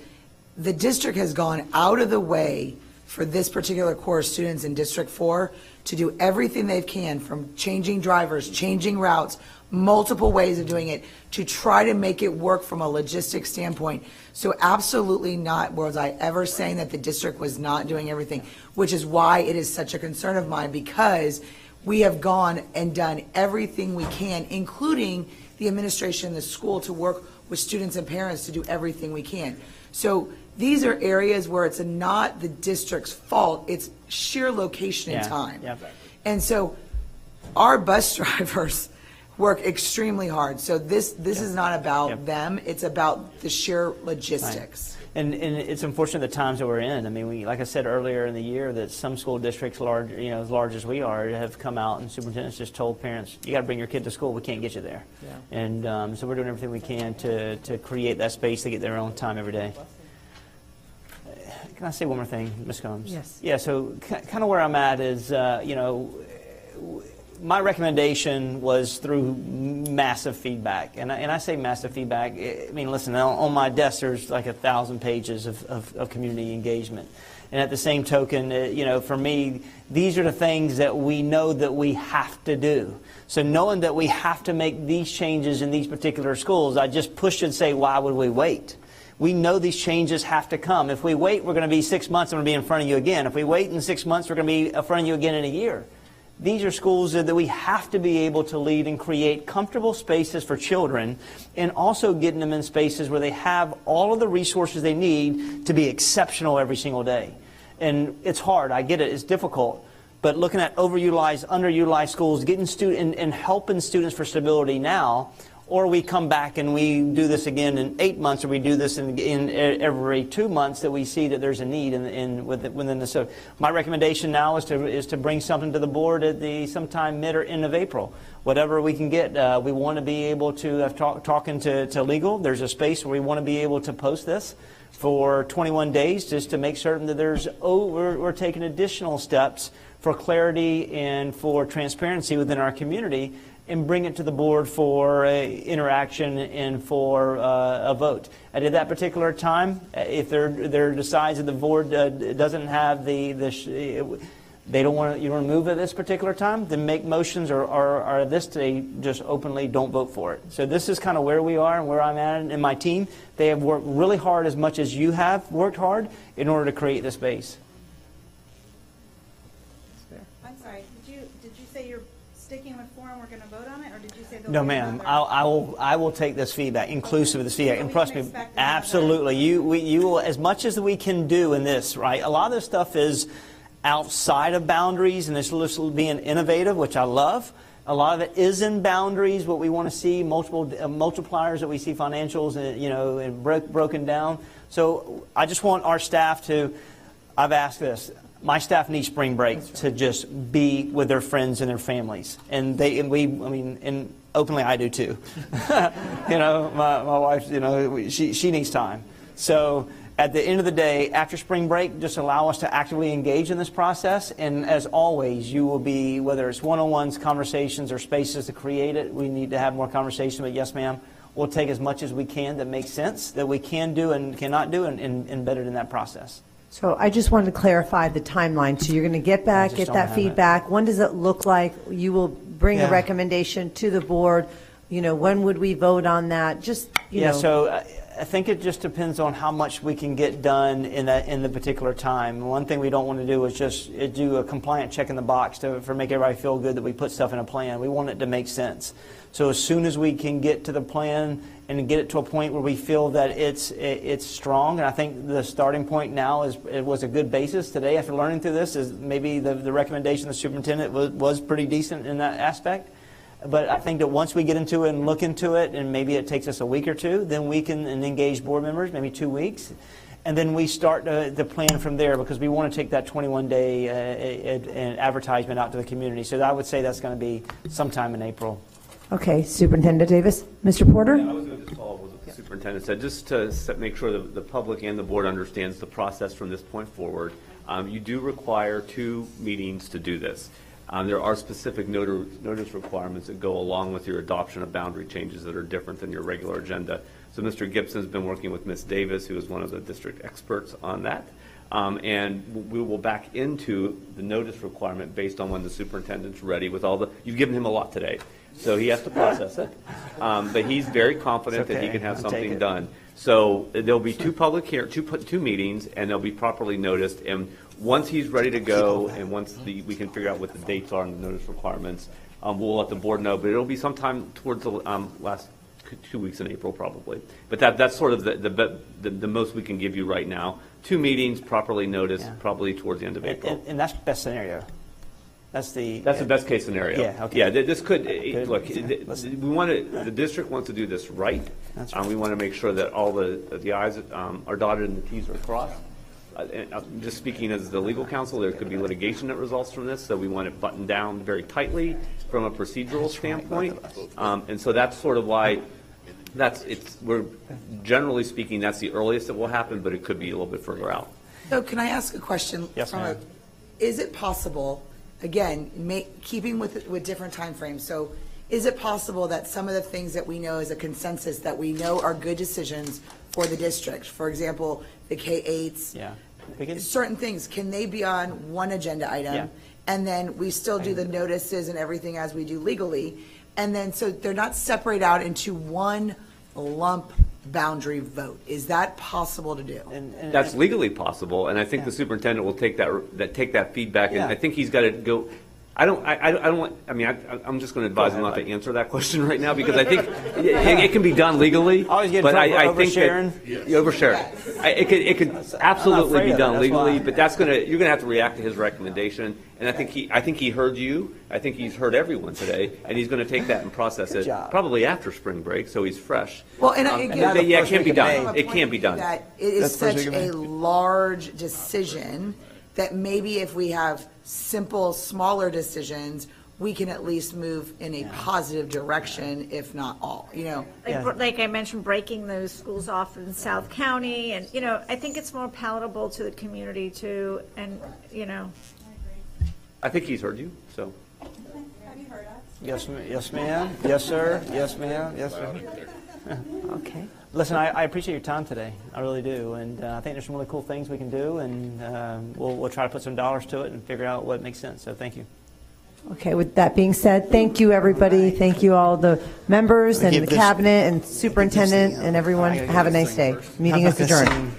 Speaker 5: the district has gone out of the way for this particular core of students in District 4 to do everything they can, from changing drivers, changing routes, multiple ways of doing it, to try to make it work from a logistics standpoint. So absolutely not was I ever saying that the district was not doing everything, which is why it is such a concern of mine, because we have gone and done everything we can, including the administration, the school, to work with students and parents to do everything we can. So these are areas where it's not the district's fault, it's sheer location and time.
Speaker 2: Yeah.
Speaker 5: And so our bus drivers work extremely hard. So this is not about them, it's about the sheer logistics.
Speaker 2: Right. And it's unfortunate the times that we're in. I mean, like I said earlier in the year, that some school districts, large, as large as we are, have come out and superintendents just told parents, you got to bring your kid to school, we can't get you there. Yeah. And so we're doing everything we can to create that space to get there on time every day. Can I say one more thing, Ms. Combs?
Speaker 1: Yes.
Speaker 2: Yeah, so kind of where I'm at is, my recommendation was through massive feedback, and I say massive feedback. I mean, listen, on my desk there's like 1,000 pages of community engagement, and at the same token, for me, these are the things that we know that we have to do. So knowing that we have to make these changes in these particular schools, I just push and say, why would we wait? We know these changes have to come. If we wait, we're going to be 6 months and we're going to be in front of you again. If we wait in 6 months, we're going to be in front of you again in a year. these are schools that we have to be able to lead and create comfortable spaces for children, and also getting them in spaces where they have all of the resources they need to be exceptional every single day. And it's hard, I get it, it's difficult. But looking at overutilized, underutilized schools, getting and helping students for stability now, or we come back and we do this again in 8 months, or we do this in every 2 months, that we see that there's a need within the. So my recommendation now is to bring something to the board at sometime mid or end of April. Whatever we can get, we want to be able to talking to legal. There's a space where we want to be able to post this for 21 days, just to make certain that we're taking additional steps for clarity and for transparency within our community, and bring it to the board for interaction and for a vote. And at that particular time, if there decides that the board doesn't have they don't want you to move at this particular time, then make motions, or this day just openly don't vote for it. So this is kind of where we are and where I'm at, and my team. They have worked really hard, as much as you have worked hard, in order to create this base.
Speaker 7: I'm sorry, did you say you're sticking with 4 and we're going to vote on it, or did you say
Speaker 2: No, ma'am. I will take this feedback, inclusive of this feedback. And trust me, absolutely. You will, as much as we can do in this, right? A lot of this stuff is outside of boundaries, and this is being innovative, which I love. A lot of it is in boundaries, what we want to see, multiple multipliers that we see, financials, and broken down. So I just want our staff to, I've asked this, my staff needs spring break to just be with their friends and their families, and openly I do too. My wife, she needs time. So at the end of the day, after spring break, just allow us to actively engage in this process. And as always, you will be, whether it's one-on-ones, conversations, or spaces to create it, we need to have more conversation. But yes, ma'am, we'll take as much as we can that makes sense, that we can do and cannot do, and embed it in that process.
Speaker 1: So I just wanted to clarify the timeline. So you're going to get that feedback. When does it look like you will bring a recommendation to the board? When would we vote on that?
Speaker 2: So I think it just depends on how much we can get done in the particular time. One thing we don't want to do is just do a compliant check in the box for make everybody feel good that we put stuff in a plan. We want it to make sense. So as soon as we can get to the plan and get it to a point where we feel that it's strong, and I think the starting point now was a good basis today after learning through this, is maybe the recommendation of the superintendent was pretty decent in that aspect. But I think that once we get into it and look into it, and maybe it takes us a week or two, then we can engage board members, maybe 2 weeks. And then we start the plan from there, because we want to take that 21-day advertisement out to the community. So I would say that's going to be sometime in April.
Speaker 1: Okay, Superintendent Davis. Mr. Porter?
Speaker 3: Yeah, I was going to just follow up with what the superintendent said, just to make sure that the public and the board understands the process from this point forward. You do require 2 meetings to do this. There are specific notice requirements that go along with your adoption of boundary changes that are different than your regular agenda. So Mr. Gibson's been working with Ms. Davis, who is one of the district experts on that. And we will back into the notice requirement based on when the superintendent's ready with you've given him a lot today, so he has to process it. But he's very confident that he can have something done. So there'll be 2 two meetings, and they'll be properly noticed. And once he's ready to go, and once we can figure out what the dates are and the notice requirements, we'll let the board know. But it'll be sometime towards the last 2 weeks in April, probably. But that's sort of the most we can give you right now. 2 meetings, properly noticed, probably towards the end of April.
Speaker 2: And that's best scenario. That's the
Speaker 3: best case scenario.
Speaker 2: Yeah. Okay.
Speaker 3: Yeah. This could look. The district wants to do this right.
Speaker 2: That's right.
Speaker 3: We want to make sure that all the I's are dotted and the T's are crossed. Just speaking as the legal counsel, there could be litigation that results from this, so we want it buttoned down very tightly from a procedural standpoint. And so that's sort of why. We're generally speaking, that's the earliest it will happen, but it could be a little bit further out.
Speaker 5: So can I ask a question?
Speaker 2: Yes, ma'am.
Speaker 5: Is it possible, again, keeping with different time frames, so is it possible that some of the things that we know as a consensus that we know are good decisions for the district, for example, the K-8s, certain things, can they be on one agenda item?
Speaker 2: Yeah.
Speaker 5: And then we still do the notices and everything as we do legally, and then so they're not separated out into one lump boundary vote. Is that possible to do?
Speaker 3: That's legally possible, and I think the superintendent will take that feedback, and I think he's got to go. I don't want, I mean, I'm just going to advise him not to answer that question right now, because I think it can be done legally.
Speaker 2: Always get in
Speaker 3: but
Speaker 2: trouble for
Speaker 3: I think that
Speaker 2: oversharing.
Speaker 3: you overshare. It could absolutely be
Speaker 2: of
Speaker 3: done
Speaker 2: it, that's why.
Speaker 3: legally, but you're going to have to react to his recommendation. And I think he heard you. I think he's heard everyone today, and he's going to take that and process it probably after spring break, so he's fresh.
Speaker 5: Well, and
Speaker 3: yeah, it can be done. It can be done.
Speaker 5: That it is such a large decision that maybe if we have simple, smaller decisions, we can at least move in a positive direction, if not all, you know.
Speaker 10: Like I mentioned, breaking those schools off in South County, and, you know, I think it's more palatable to the community too, and, you know.
Speaker 3: I think he's heard you, so.
Speaker 2: Yes, ma'am. Yes, sir. Yes, ma'am. Yes, sir.
Speaker 1: Okay.
Speaker 2: Listen, I appreciate your time today. I really do, and I think there's some really cool things we can do, and we'll try to put some dollars to it and figure out what makes sense. So thank you.
Speaker 1: Okay, with that being said, thank you, everybody. Thank you, all the members and the cabinet and superintendent and everyone. Have a nice day. Meeting is adjourned.